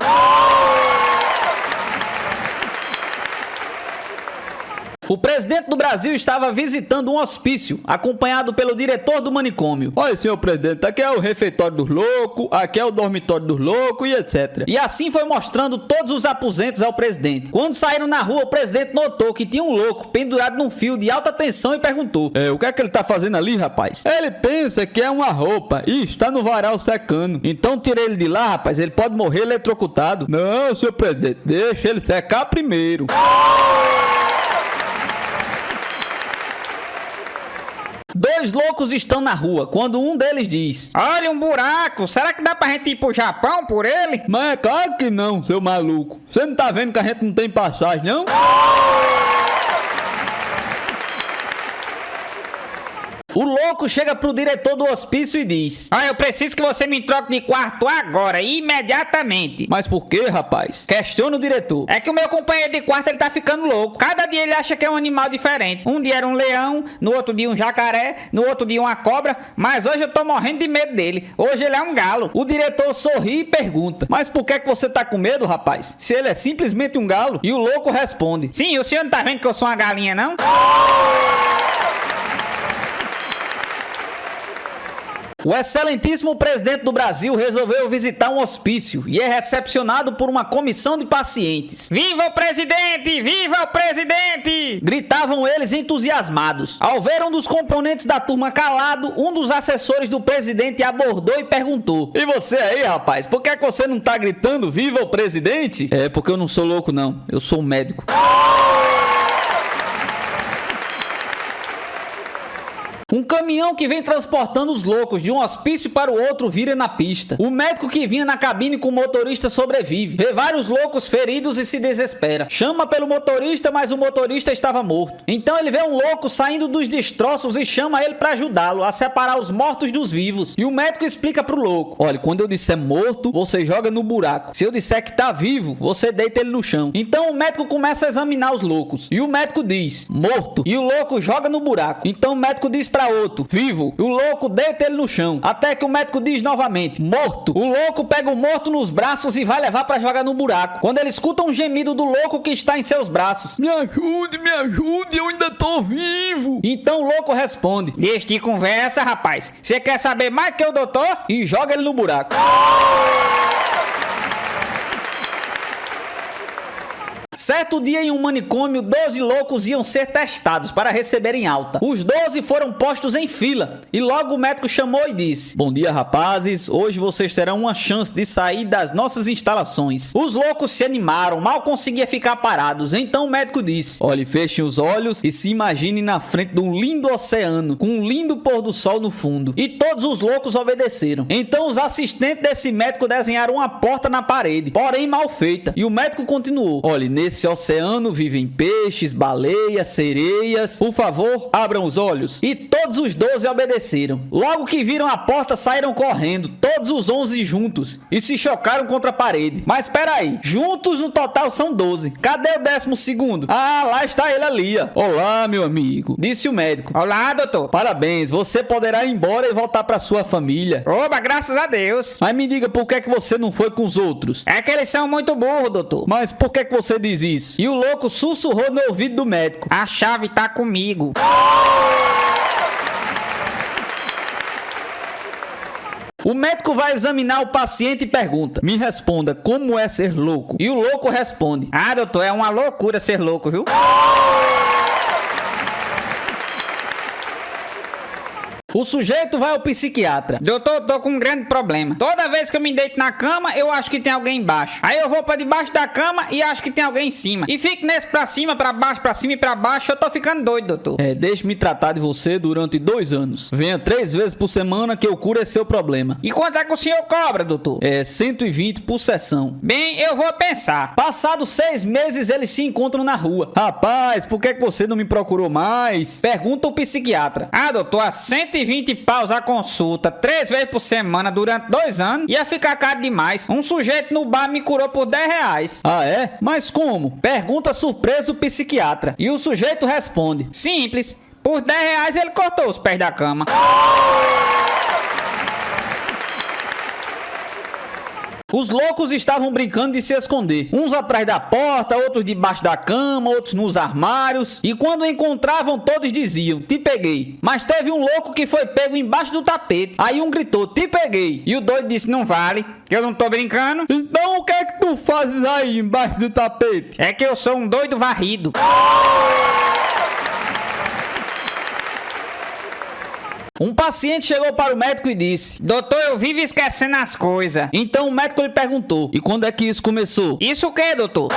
O presidente do Brasil estava visitando um hospício, acompanhado pelo diretor do manicômio. Olha, senhor presidente, aqui é o refeitório dos loucos, aqui é o dormitório dos loucos e etc. E assim foi mostrando todos os aposentos ao presidente. Quando saíram na rua, o presidente notou que tinha um louco pendurado num fio de alta tensão e perguntou: o que é que ele tá fazendo ali, rapaz? Ele pensa que é uma roupa e está no varal secando. Então tira ele de lá, rapaz, ele pode morrer eletrocutado. Não, senhor presidente, deixa ele secar primeiro. Dois loucos estão na rua, quando um deles diz: olha um buraco, será que dá pra gente ir pro Japão por ele? Mas é claro que não, seu maluco. Você não tá vendo que a gente não tem passagem, não? O louco chega pro diretor do hospício e diz: olha, eu preciso que você me troque de quarto agora, imediatamente. Mas por quê, rapaz? Questiona o diretor. É que o meu companheiro de quarto, ele tá ficando louco. Cada dia ele acha que é um animal diferente. Um dia era um leão, no outro dia um jacaré, no outro dia uma cobra, mas hoje eu tô morrendo de medo dele. Hoje ele é um galo. O diretor sorri e pergunta: mas por que você tá com medo, rapaz? Se ele é simplesmente um galo? E o louco responde: sim, o senhor não tá vendo que eu sou uma galinha, não? O excelentíssimo presidente do Brasil resolveu visitar um hospício e é recepcionado por uma comissão de pacientes. Viva o presidente! Viva o presidente! Gritavam eles entusiasmados. Ao ver um dos componentes da turma calado, um dos assessores do presidente abordou e perguntou: "E você aí, rapaz, por que é que você não tá gritando viva o presidente?" "É porque eu não sou louco não, eu sou um médico." Um caminhão que vem transportando os loucos de um hospício para o outro vira na pista. O médico que vinha na cabine com o motorista sobrevive. Vê vários loucos feridos e se desespera. Chama pelo motorista, mas o motorista estava morto. Então ele vê um louco saindo dos destroços e chama ele para ajudá-lo a separar os mortos dos vivos. E o médico explica pro louco: "Olha, quando eu disser morto, você joga no buraco. Se eu disser que tá vivo, você deita ele no chão." Então o médico começa a examinar os loucos. E o médico diz: "Morto." E o louco joga no buraco. Então o médico diz pra outro: "Vivo." O louco deita ele no chão, até que o médico diz novamente: "Morto." O louco pega o morto nos braços e vai levar pra jogar no buraco, quando ele escuta um gemido do louco que está em seus braços: me ajude, eu ainda tô vivo." Então o louco responde: Deixa de conversa, rapaz. Você quer saber mais que o doutor? e joga ele no buraco. Certo dia, em um manicômio, 12 loucos iam ser testados para receberem alta. Os 12 foram postos em fila e logo o médico chamou e disse: "Bom dia, rapazes, hoje vocês terão uma chance de sair das nossas instalações." Os loucos se animaram, mal conseguiam ficar parados. Então o médico disse: "Olhe, fechem os olhos e se imaginem na frente de um lindo oceano, com um lindo pôr do sol no fundo." E todos os loucos obedeceram. Então os assistentes desse médico desenharam uma porta na parede, porém mal feita. E o médico continuou: "Olhe, nesse oceano vivem peixes, baleias, sereias. Por favor, abram os olhos." E todos os 12 obedeceram. Logo que viram a porta, saíram correndo, todos os 11 juntos, e se chocaram contra a parede. Mas espera aí, juntos no total são 12. Cadê o 12º? "Ah, lá está ele ali, ó." "Olá, meu amigo," disse o médico. Olá, doutor. "Parabéns, você poderá ir embora e voltar para sua família." Oba, graças a Deus. "Mas me diga, por que é que você não foi com os outros?" É que eles são muito burros, doutor. "Mas por que é que você diz isso?" E o louco sussurrou no ouvido do médico: A chave tá comigo. O médico vai examinar o paciente e pergunta: "Me responda, como é ser louco?" E o louco responde: Ah, doutor, é uma loucura ser louco, viu? O sujeito vai ao psiquiatra: Doutor, tô com um grande problema. Toda vez que eu me deito na cama, eu acho que tem alguém embaixo. Aí eu vou pra debaixo da cama e acho que tem alguém em cima. E fico nesse pra cima, pra baixo, pra cima e pra baixo. Eu tô ficando doido, doutor. Deixe-me tratar de você durante 2 anos. Venha 3 vezes por semana que eu curo esse seu problema." E quanto é que o senhor cobra, doutor? 120 por sessão. Bem, eu vou pensar. Passados 6 meses, eles se encontram na rua. "Rapaz, por que é que você não me procurou mais?" pergunta o psiquiatra. Ah, doutor, a 120 paus a consulta, 3 vezes por semana durante 2 anos, ia ficar caro demais. Um sujeito no bar me curou por 10 reais. "Ah, é? Mas como?" pergunta surpreso o psiquiatra. E o sujeito responde: Simples. Por 10 reais ele cortou os pés da cama. Os loucos estavam brincando de se esconder. Uns atrás da porta, outros debaixo da cama, outros nos armários. E quando encontravam, todos diziam: "Te peguei." Mas teve um louco que foi pego embaixo do tapete. Aí um gritou: "Te peguei." E o doido disse: Não vale, que eu não tô brincando. "Então o que é que tu fazes aí embaixo do tapete?" É que eu sou um doido varrido. Um paciente chegou para o médico e disse: Doutor, eu vivo esquecendo as coisas. Então o médico lhe perguntou: "E quando é que isso começou?" Isso o que, doutor?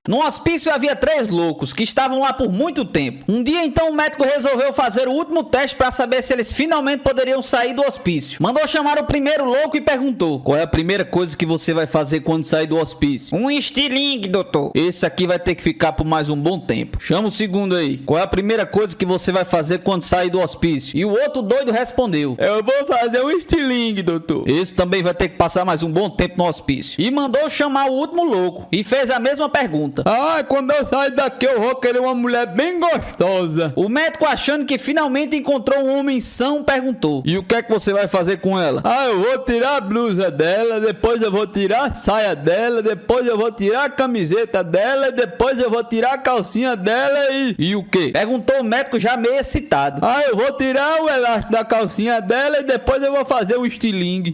No hospício havia 3 loucos que estavam lá por muito tempo. Um dia, então, o médico resolveu fazer o último teste para saber se eles finalmente poderiam sair do hospício. Mandou chamar o primeiro louco e perguntou: "Qual é a primeira coisa que você vai fazer quando sair do hospício?" Um estilingue, doutor. "Esse aqui vai ter que ficar por mais um bom tempo." Chama o segundo aí: "Qual é a primeira coisa que você vai fazer quando sair do hospício?" E o outro doido respondeu: Eu vou fazer um estilingue, doutor." "Esse também vai ter que passar mais um bom tempo no hospício." E mandou chamar o último louco e fez a mesma pergunta. pergunta. Ah, quando eu sair daqui eu vou querer uma mulher bem gostosa. O médico, achando que finalmente encontrou um homem são, perguntou. E o que é que você vai fazer com ela? Ah, eu vou tirar a blusa dela, depois eu vou tirar a saia dela, depois eu vou tirar a camiseta dela, depois eu vou tirar a calcinha dela e o quê? Perguntou o médico já meio excitado. Ah, eu vou tirar o elástico da calcinha dela e depois eu vou fazer o estilingue.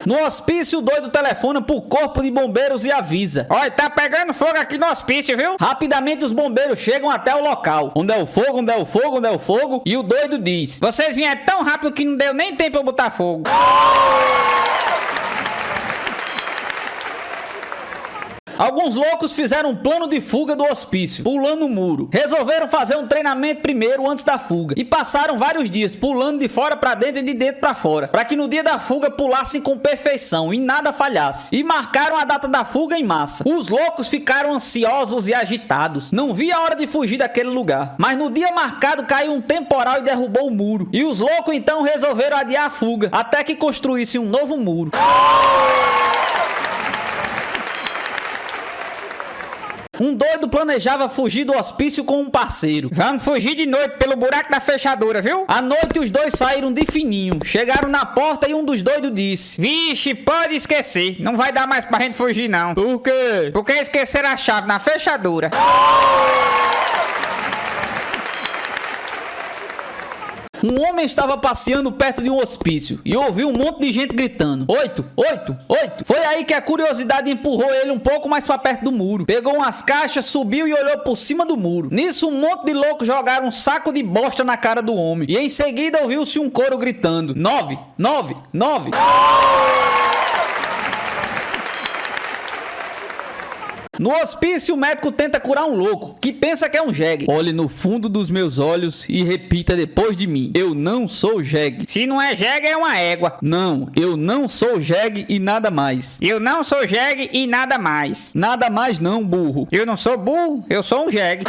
No hospício, o doido telefona pro corpo de bombeiros e avisa. Olha, tá pegando fogo aqui no hospício, viu? Rapidamente os bombeiros chegam até o local. Onde é o fogo, onde é o fogo, onde é o fogo? E o doido diz. Vocês vieram tão rápido que não deu nem tempo eu botar fogo. Alguns loucos fizeram um plano de fuga do hospício, pulando o muro. Resolveram fazer um treinamento primeiro antes da fuga. E passaram vários dias pulando de fora pra dentro e de dentro pra fora, para que no dia da fuga pulassem com perfeição e nada falhasse. E marcaram a data da fuga em massa. Os loucos ficaram ansiosos e agitados. Não via a hora de fugir daquele lugar. Mas no dia marcado caiu um temporal e derrubou o muro. E os loucos então resolveram adiar a fuga, até que construíssem um novo muro. Um doido planejava fugir do hospício com um parceiro. Vamos fugir de noite pelo buraco da fechadura, viu? À noite os dois saíram de fininho. Chegaram na porta e um dos doidos disse: Vixe, pode esquecer. Não vai dar mais pra gente fugir, não. Por quê? Porque esqueceram a chave na fechadura. Um homem estava passeando perto de um hospício e ouviu um monte de gente gritando: 8, 8, 8. Foi aí que a curiosidade empurrou ele um pouco mais para perto do muro. Pegou umas caixas, subiu e olhou por cima do muro. Nisso, um monte de loucos jogaram um saco de bosta na cara do homem. E em seguida ouviu-se um coro gritando: 9, 9, 9. No hospício, o médico tenta curar um louco, que pensa que é um jegue. Olhe no fundo dos meus olhos e repita depois de mim: eu não sou jegue. Se não é jegue, é uma égua. Não, eu não sou jegue e nada mais. Eu não sou jegue e nada mais. Nada mais não, burro. Eu não sou burro, eu sou um jegue.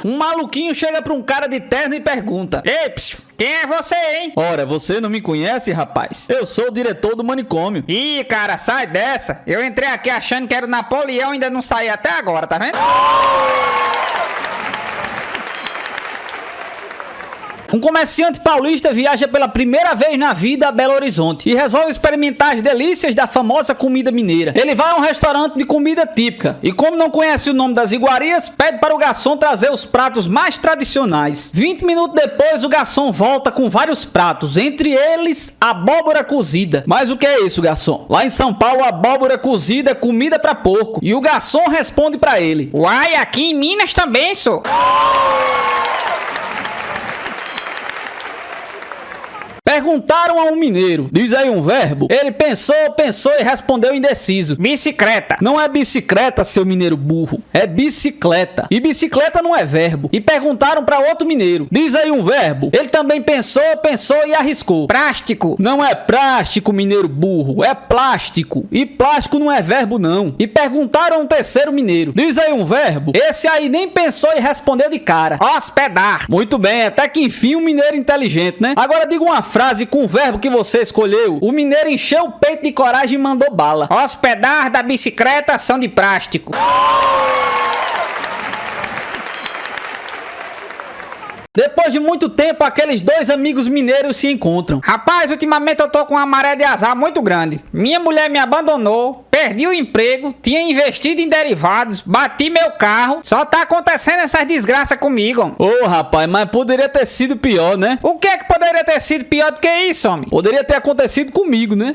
Um maluquinho chega pra um cara de terno e pergunta: Ei, quem é você, hein? Ora, você não me conhece, rapaz? Eu sou o diretor do manicômio. Ih, cara, sai dessa. Eu entrei aqui achando que era o Napoleão e ainda não saí até agora, tá vendo? Um comerciante paulista viaja pela primeira vez na vida a Belo Horizonte e resolve experimentar as delícias da famosa comida mineira. Ele vai a um restaurante de comida típica e, como não conhece o nome das iguarias, pede para o garçom trazer os pratos mais tradicionais. 20 minutos depois, o garçom volta com vários pratos, entre eles abóbora cozida. Mas o que é isso, garçom? Lá em São Paulo, abóbora cozida é comida para porco. E o garçom responde para ele: Uai, aqui em Minas também, sou. Perguntaram a um mineiro: diz aí um verbo. Ele pensou e respondeu indeciso: bicicleta. Não é bicicleta, seu mineiro burro. É bicicleta. E bicicleta não é verbo. E perguntaram para outro mineiro: diz aí um verbo. Ele também pensou e arriscou: plástico. Não é plástico, mineiro burro. É plástico. E plástico não é verbo, não. E perguntaram a um terceiro mineiro: diz aí um verbo. Esse aí nem pensou e respondeu de cara: hospedar. Muito bem, até que enfim um mineiro inteligente, né? Agora diga uma frase com o verbo que você escolheu. O mineiro encheu o peito de coragem e mandou bala: hospedar da bicicleta são de plástico. Depois de muito tempo, aqueles dois amigos mineiros se encontram. Rapaz, ultimamente eu tô com uma maré de azar muito grande. Minha mulher me abandonou, perdi o emprego, tinha investido em derivados, bati meu carro. Só tá acontecendo essas desgraças comigo. Ô, rapaz, mas poderia ter sido pior, né? O que é que poderia ter sido pior do que isso, homem? Poderia ter acontecido comigo, né?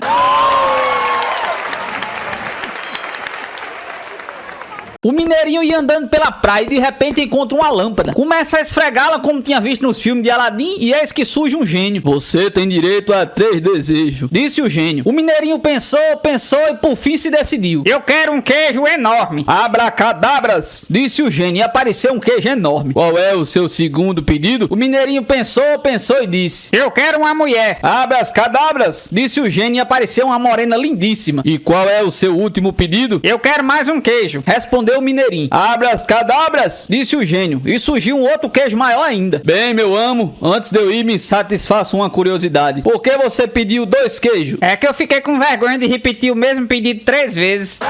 O mineirinho ia andando pela praia e de repente encontra uma lâmpada. Começa a esfregá-la como tinha visto nos filmes de Aladim e eis que surge um gênio. Você tem direito a 3 desejos, disse o gênio. O mineirinho pensou e por fim se decidiu. Eu quero um queijo enorme. Abracadabras, disse o gênio e apareceu um queijo enorme. Qual é o seu segundo pedido? O mineirinho pensou e disse: eu quero uma mulher. Abracadabras, disse o gênio e apareceu uma morena lindíssima. E qual é o seu último pedido? Eu quero mais um queijo. Respondeu respondeu o mineirinho. Abras cadabras! Disse o gênio, e surgiu um outro queijo maior ainda. Bem, meu amo, antes de eu ir, me satisfaça uma curiosidade. Por que você pediu 2 queijos? É que eu fiquei com vergonha de repetir o mesmo pedido 3 vezes.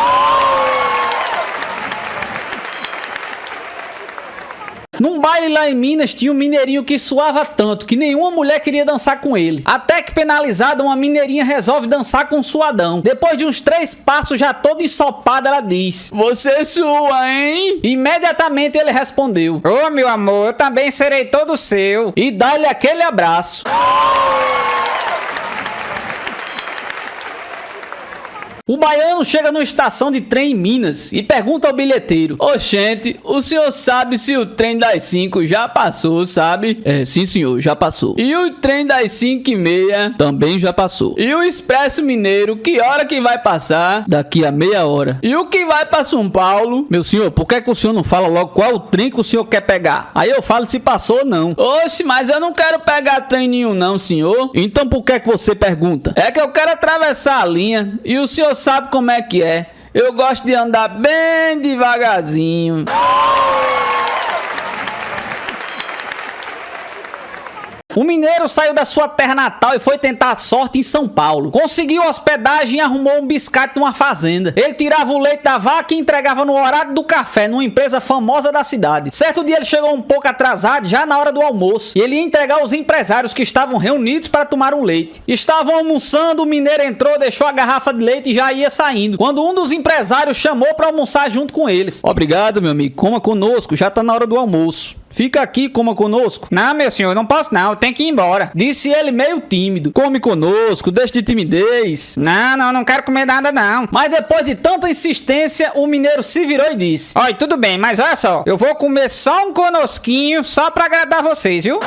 Num baile lá em Minas tinha um mineirinho que suava tanto que nenhuma mulher queria dançar com ele. Até que, penalizada, uma mineirinha resolve dançar com um suadão. Depois de uns 3 passos já todo ensopado, ela diz: Você sua, hein? Imediatamente ele respondeu: Ô, meu amor, eu também serei todo seu. e dá-lhe aquele abraço. O baiano chega numa estação de trem em Minas e pergunta ao bilheteiro: Oxente, o senhor sabe se o trem das 5 já passou, sabe? Sim senhor, já passou. E o trem das 5h30 Também já passou. e o Expresso Mineiro, que hora que vai passar? Daqui a meia hora. E o que vai pra São Paulo? Meu senhor, por que o senhor não fala logo qual o trem que o senhor quer pegar? Aí eu falo se passou ou não. Oxe, mas eu não quero pegar trem nenhum não, senhor. Então por que você pergunta? É que eu quero atravessar a linha e o senhor sabe como é que é. Eu gosto de andar bem devagarzinho. O mineiro saiu da sua terra natal e foi tentar a sorte em São Paulo. Conseguiu hospedagem e arrumou um biscate numa fazenda. Ele tirava o leite da vaca e entregava no horário do café, numa empresa famosa da cidade. Certo dia ele chegou um pouco atrasado, já na hora do almoço, e ele ia entregar aos empresários que estavam reunidos para tomar um leite. Estavam almoçando, o mineiro entrou, deixou a garrafa de leite e já ia saindo, quando um dos empresários chamou para almoçar junto com eles. Obrigado, meu amigo. Coma conosco, já tá na hora do almoço. Fica aqui, coma conosco. Não, meu senhor, não posso não, eu tenho que ir embora. Disse ele meio tímido. Come conosco, deixa de timidez. Não quero comer nada não. Mas depois de tanta insistência, o mineiro se virou e disse: Olha, tudo bem, mas olha só, eu vou comer só um conosquinho, só pra agradar vocês, viu?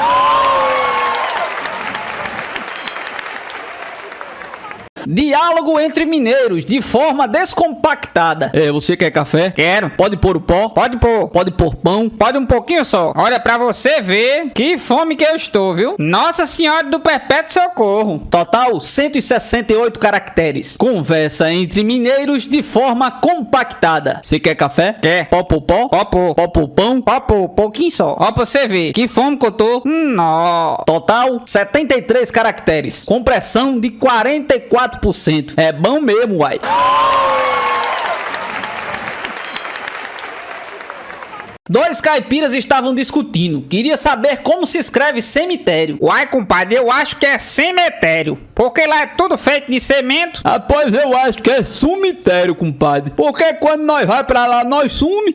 Diálogo entre mineiros, de forma descompactada. Você quer café? Quero. Pode pôr o pó? Pode pôr. Pode pôr pão? Pode um pouquinho só. Olha, pra você ver que fome que eu estou, viu? Nossa Senhora do Perpétuo Socorro. Total 168 caracteres. Conversa entre mineiros de forma compactada. Você quer café? Quer. Pó por pó? Ó, pô. Pó por pão? Ó, pô, pouquinho só. Ó, pra você ver que fome que eu tô. Nó. Total 73 caracteres. Compressão de 44%. É bom mesmo, uai. Dois caipiras estavam discutindo. Queria saber como se escreve cemitério. Uai, compadre, eu acho que é cemitério. Porque lá é tudo feito de cimento. Ah, pois eu acho que é cemitério, compadre. Porque quando nós vai pra lá, nós sumi.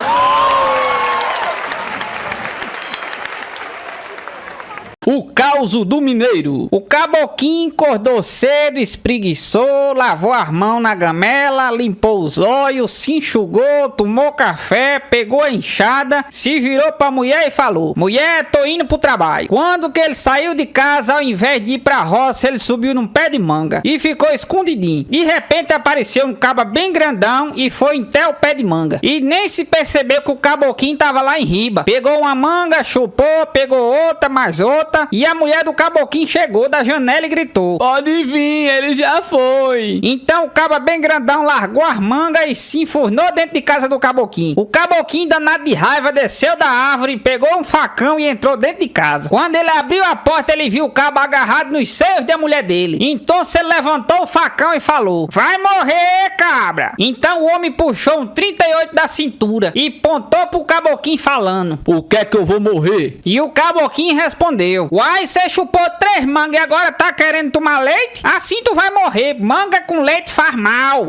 O causo do mineiro. O caboquinho acordou cedo, espreguiçou, lavou as mãos na gamela, limpou os olhos, se enxugou, tomou café, pegou a enxada, se virou pra mulher e falou: Mulher, tô indo pro trabalho. Quando que ele saiu de casa, ao invés de ir pra roça, ele subiu num pé de manga e ficou escondidinho. De repente apareceu um caba bem grandão e foi até o pé de manga. E nem se percebeu que o caboquinho tava lá em riba. Pegou uma manga, chupou, pegou outra, mais outra. E a mulher do caboquinho chegou da janela e gritou: Pode vir, ele já foi. Então o caba bem grandão largou as mangas e se enfurnou dentro de casa do caboquinho. O caboquinho, danado de raiva, desceu da árvore, pegou um facão e entrou dentro de casa. Quando ele abriu a porta, ele viu o caba agarrado nos seios da mulher dele. Então ele levantou o facão e falou: Vai morrer, cabra. Então o homem puxou um 38 da cintura e pontou pro caboquinho falando: Por que é que eu vou morrer? E o caboquinho respondeu: Uai, você chupou 3 mangas e agora tá querendo tomar leite? Assim tu vai morrer. Manga com leite faz mal.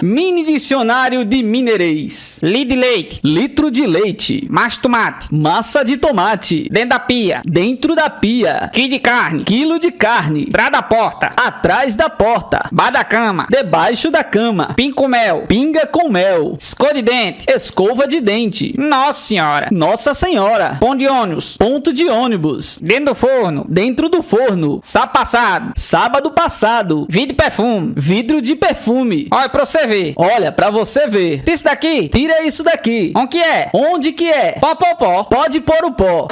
Mini dicionário de mineirês. Li de leite. Litro de leite. Mais tomate. Massa de tomate. Dentro da pia. Dentro da pia. Quilo de carne. Quilo de carne. Atrás da porta. Atrás da porta. Bar da cama. Debaixo da cama. Pin com mel. Pinga com mel. Escova de dente. Escova de dente. Nossa Senhora. Nossa Senhora. Pão de ônibus. Ponto de ônibus. Dentro do forno. Dentro do forno. Sábado passado. Sábado passado. Vidro de perfume. Vidro de perfume. Olha pra você ver. Olha, pra você ver. Tira isso daqui. Tira isso daqui. Onde que é? Onde que é? Pó, pó, pó. Pode pôr o pó.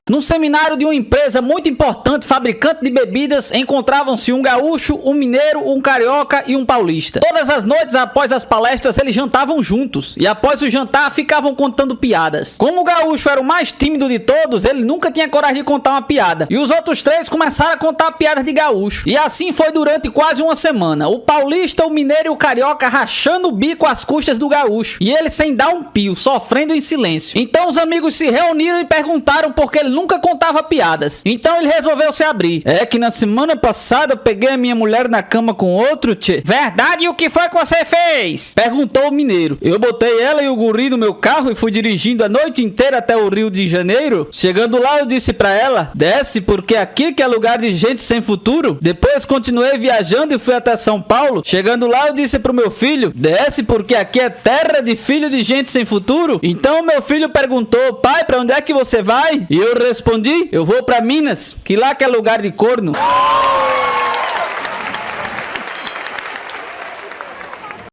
Num seminário de uma empresa muito importante, fabricante de bebidas, encontravam-se um gaúcho, um mineiro, um carioca e um paulista. Todas as noites após as palestras eles jantavam juntos e após o jantar ficavam contando piadas. Como o gaúcho era o mais tímido de todos, ele nunca tinha coragem de contar uma piada. E os outros três começaram a contar piadas de gaúcho. E assim foi durante quase uma semana. O paulista, o mineiro e o carioca rachando o bico às custas do gaúcho. E ele sem dar um pio, sofrendo em silêncio. Então os amigos se reuniram e perguntaram por que ele nunca contava piadas. Então ele resolveu se abrir. É que na semana passada eu peguei a minha mulher na cama com outro, tchê. Verdade, e o que foi que você fez? Perguntou o mineiro. Eu botei ela e o guri no meu carro e fui dirigindo a noite inteira até o Rio de Janeiro. Chegando lá eu disse pra ela, desce porque aqui que é lugar de gente sem futuro. Depois continuei viajando e fui até São Paulo. Chegando lá eu disse pro meu filho, desce porque aqui é terra de filho de gente sem futuro. Então meu filho perguntou, pai, pra onde é que você vai? E eu respondi, eu vou pra Minas, que lá que é lugar de corno.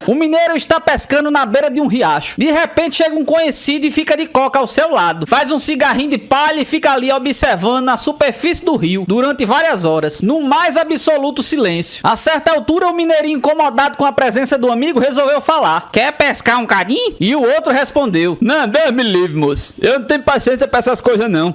O mineiro está pescando na beira de um riacho. De repente chega um conhecido e fica de coca ao seu lado. Faz um cigarrinho de palha e fica ali observando a superfície do rio durante várias horas, no mais absoluto silêncio. A certa altura, o mineirinho, incomodado com a presença do amigo, resolveu falar. Quer pescar um cadinho? E o outro respondeu. Não, Deus me livre, moço. Eu não tenho paciência pra essas coisas, não.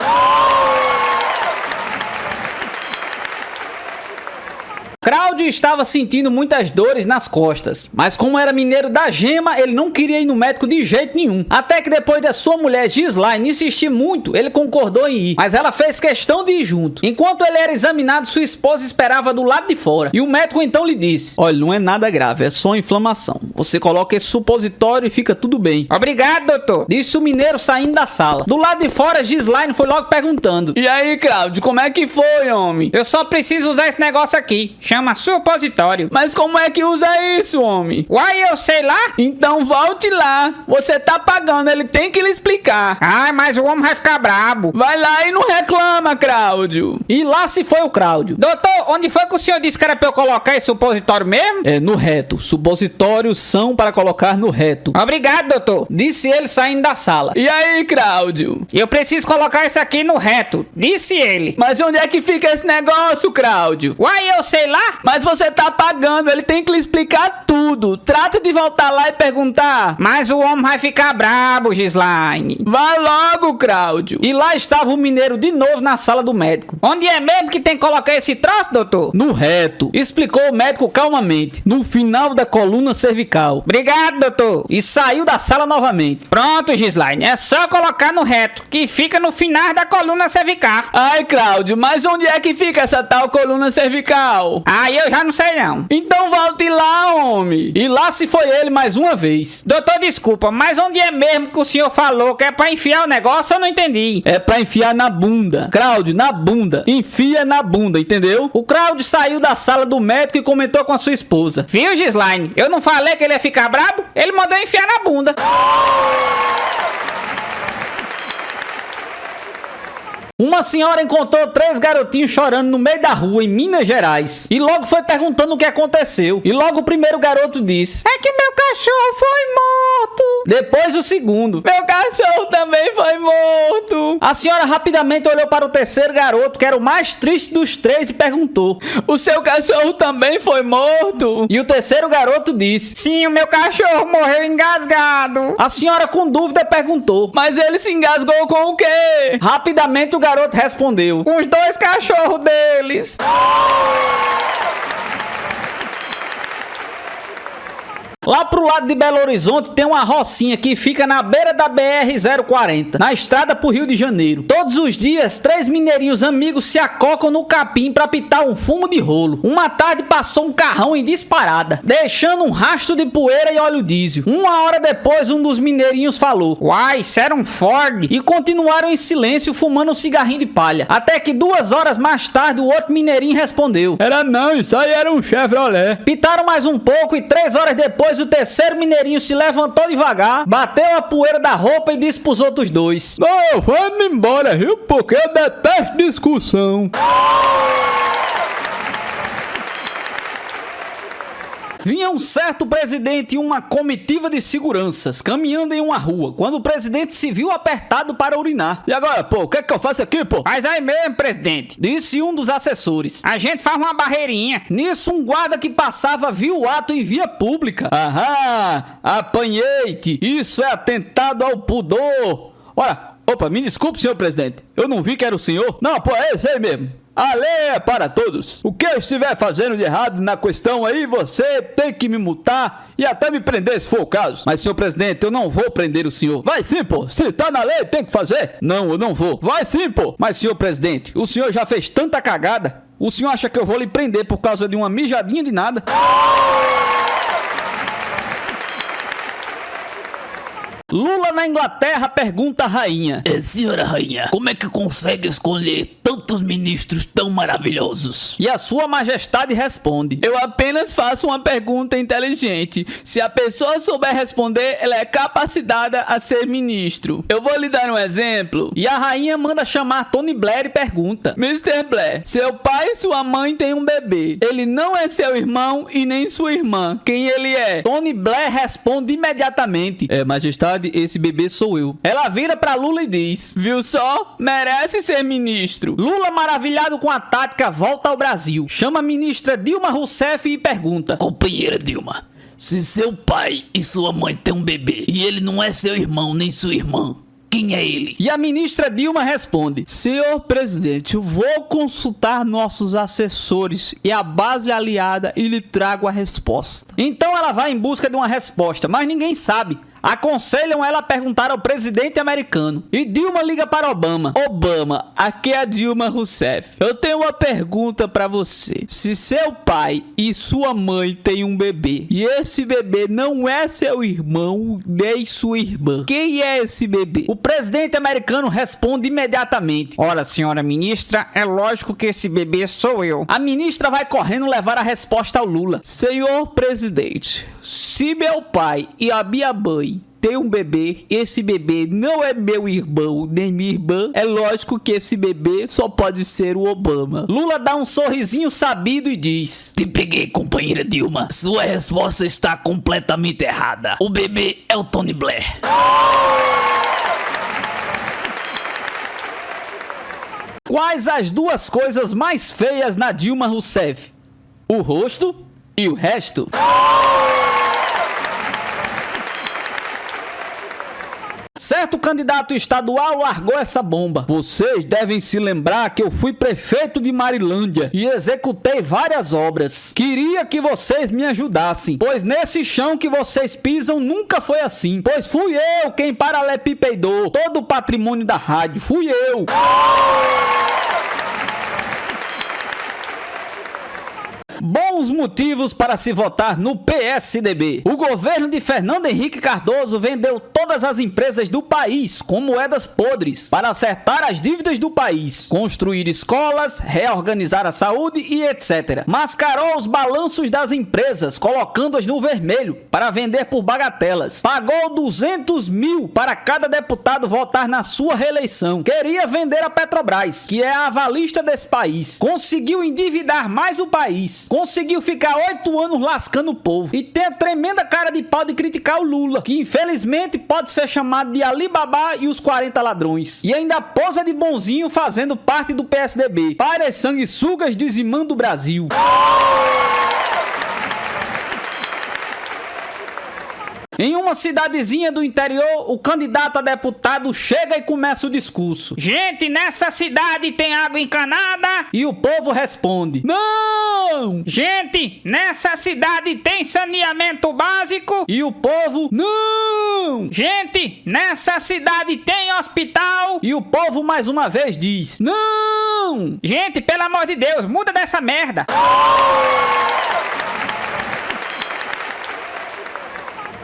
Cláudio estava sentindo muitas dores nas costas, mas como era mineiro da gema, ele não queria ir no médico de jeito nenhum. Até que depois da sua mulher Gislaine insistir muito, ele concordou em ir, mas ela fez questão de ir junto. Enquanto ele era examinado, sua esposa esperava do lado de fora, e o médico então lhe disse, olha, não é nada grave, é só inflamação. Você coloca esse supositório e fica tudo bem. Obrigado, doutor. Disse o mineiro saindo da sala. Do lado de fora, Gislaine foi logo perguntando. E aí, Cláudio, como é que foi, homem? Eu só preciso usar esse negócio aqui. Chama supositório. Mas como é que usa isso, homem? Uai, eu sei lá. Então volte lá. Você tá pagando, ele tem que lhe explicar. Ai, mas o homem vai ficar brabo. Vai lá e não reclama, Cláudio. E lá se foi o Cláudio. Doutor, onde foi que o senhor disse que era pra eu colocar esse supositório mesmo? É, no reto. Supositórios são para colocar no reto. Obrigado, doutor. Disse ele saindo da sala. E aí, Cláudio? Eu preciso colocar isso aqui no reto. Disse ele. Mas onde é que fica esse negócio, Cláudio? Uai, eu sei lá. Mas você tá pagando, ele tem que lhe explicar tudo. Trata de voltar lá e perguntar. Mas o homem vai ficar brabo, Gislaine. Vai logo, Cláudio. E lá estava o mineiro de novo na sala do médico. Onde é mesmo que tem que colocar esse troço, doutor? No reto. Explicou o médico calmamente. No final da coluna cervical. Obrigado, doutor. E saiu da sala novamente. Pronto, Gislaine. É só colocar no reto, que fica no final da coluna cervical. Ai, Cláudio, mas onde é que fica essa tal coluna cervical? Aí eu já não sei não. Então volte lá, homem. E lá se foi ele mais uma vez. Doutor, desculpa, mas onde é mesmo que o senhor falou que é pra enfiar o negócio? Eu não entendi. É pra enfiar na bunda. Cláudio, na bunda. Enfia na bunda, entendeu? O Cláudio saiu da sala do médico e comentou com a sua esposa. Viu, Gislaine? Eu não falei que ele ia ficar brabo? Ele mandou enfiar na bunda. Uma senhora encontrou 3 garotinhos chorando no meio da rua, em Minas Gerais. E logo foi perguntando o que aconteceu. E logo o primeiro garoto disse: É que meu cachorro foi morto. Depois o segundo: Meu cachorro também foi morto. A senhora rapidamente olhou para o terceiro garoto, que era o mais triste dos 3, e perguntou: O seu cachorro também foi morto? E o terceiro garoto disse: Sim, o meu cachorro morreu engasgado. A senhora com dúvida perguntou: Mas ele se engasgou com o quê? Rapidamente o garoto respondeu: Com os 2 cachorros deles. Lá pro lado de Belo Horizonte tem uma rocinha que fica na beira da BR-040, na estrada pro Rio de Janeiro. Todos os dias, 3 mineirinhos amigos se acocam no capim pra pitar um fumo de rolo. Uma tarde passou um carrão em disparada, deixando um rastro de poeira e óleo diesel. Uma hora depois, um dos mineirinhos falou: Uai, isso era um Ford. E continuaram em silêncio fumando um cigarrinho de palha. Até que 2 horas mais tarde, o outro mineirinho respondeu: Era não, isso aí era um Chevrolet. Pitaram mais um pouco e 3 horas depois o terceiro mineirinho se levantou devagar, bateu a poeira da roupa e disse pros outros 2: Não, vamos embora, viu? Porque eu detesto discussão. Vinha um certo presidente e uma comitiva de seguranças caminhando em uma rua, quando o presidente se viu apertado para urinar. E agora, pô, o que é que eu faço aqui, pô? Faz aí mesmo, presidente. Disse um dos assessores. A gente faz uma barreirinha. Nisso, um guarda que passava viu o ato em via pública. Aham, apanhei-te. Isso é atentado ao pudor. Ora, opa, me desculpe, senhor presidente. Eu não vi que era o senhor. Não, pô, é esse aí mesmo. A lei é para todos. O que eu estiver fazendo de errado na questão aí, você tem que me multar e até me prender se for o caso. Mas, senhor presidente, eu não vou prender o senhor. Vai sim, pô. Se tá na lei, tem que fazer. Não, eu não vou. Vai sim, pô. Mas, senhor presidente, o senhor já fez tanta cagada. O senhor acha que eu vou lhe prender por causa de uma mijadinha de nada? Lula na Inglaterra pergunta à rainha: Senhora rainha, como é que consegue escolher tantos ministros tão maravilhosos? E a sua majestade responde: Eu apenas faço uma pergunta inteligente. Se a pessoa souber responder, ela é capacitada a ser ministro. Eu vou lhe dar um exemplo. E a rainha manda chamar Tony Blair e pergunta: Mr. Blair, seu pai e sua mãe têm um bebê. Ele não é seu irmão e nem sua irmã. Quem ele é? Tony Blair responde imediatamente: Majestade, esse bebê sou eu. Ela vira pra Lula e diz: Viu só? Merece ser ministro. Lula, maravilhado com a tática, volta ao Brasil. Chama a ministra Dilma Rousseff e pergunta: Companheira Dilma, se seu pai e sua mãe têm um bebê e ele não é seu irmão nem sua irmã, quem é ele? E a ministra Dilma responde: Senhor presidente, eu vou consultar nossos assessores e a base aliada e lhe trago a resposta. Então ela vai em busca de uma resposta, mas ninguém sabe. Aconselham ela a perguntar ao presidente americano. E Dilma liga para Obama. Obama, aqui é a Dilma Rousseff. Eu tenho uma pergunta para você. Se seu pai e sua mãe têm um bebê e esse bebê não é seu irmão nem sua irmã, quem é esse bebê? O presidente americano responde imediatamente: Ora, senhora ministra, é lógico que esse bebê sou eu. A ministra vai correndo levar a resposta ao Lula. Senhor presidente, se meu pai e a minha mãe tem um bebê, esse bebê não é meu irmão nem minha irmã, é lógico que esse bebê só pode ser o Obama. Lula dá um sorrisinho sabido e diz: Te peguei, companheira Dilma. Sua resposta está completamente errada. O bebê é o Tony Blair. Quais as duas coisas mais feias na Dilma Rousseff? O rosto e o resto. Certo candidato estadual largou essa bomba: Vocês devem se lembrar que eu fui prefeito de Marilândia e executei várias obras. Queria que vocês me ajudassem, pois nesse chão que vocês pisam nunca foi assim. Pois fui eu quem paralelepipedou todo o patrimônio da rádio. Fui eu. Bons motivos para se votar no PSDB. O governo de Fernando Henrique Cardoso vendeu todas as empresas do país com moedas podres para acertar as dívidas do país, construir escolas, reorganizar a saúde e etc. Mascarou os balanços das empresas, colocando-as no vermelho para vender por bagatelas. Pagou 200 mil para cada deputado votar na sua reeleição. Queria vender a Petrobras, que é a avalista desse país. Conseguiu endividar mais o país. Conseguiu ficar 8 anos lascando o povo. E tem a tremenda cara de pau de criticar o Lula, que infelizmente pode ser chamado de Alibaba e os 40 ladrões. E ainda posa de bonzinho fazendo parte do PSDB. Para as sanguessugas dizimando o Brasil. Em uma cidadezinha do interior, o candidato a deputado chega e começa o discurso: Gente, nessa cidade tem água encanada? E o povo responde: Não! Gente, nessa cidade tem saneamento básico? E o povo: Não! Gente, nessa cidade tem hospital? E o povo mais uma vez diz: Não! Gente, pelo amor de Deus, muda dessa merda!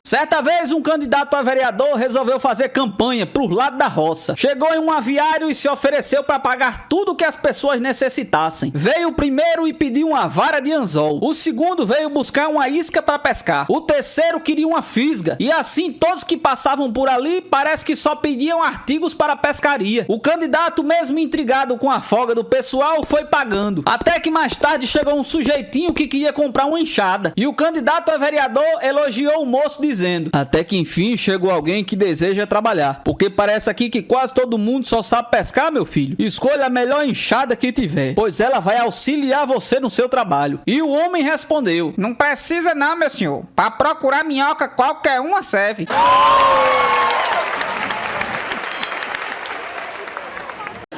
Certa vez, um candidato a vereador resolveu fazer campanha pro lado da roça. Chegou em um aviário e se ofereceu para pagar tudo que as pessoas necessitassem. Veio o primeiro e pediu uma vara de anzol. O segundo veio buscar uma isca para pescar. O terceiro queria uma fisga. E assim, todos que passavam por ali, parece que só pediam artigos para a pescaria. O candidato, mesmo intrigado com a folga do pessoal, foi pagando. Até que mais tarde chegou um sujeitinho que queria comprar uma enxada. E o candidato a vereador elogiou o moço dizendo: até que enfim chegou alguém que deseja trabalhar, porque parece aqui que quase todo mundo só sabe pescar, meu filho. Escolha a melhor enxada que tiver, pois ela vai auxiliar você no seu trabalho. E o homem respondeu: Não precisa não, meu senhor. Para procurar minhoca, qualquer uma serve.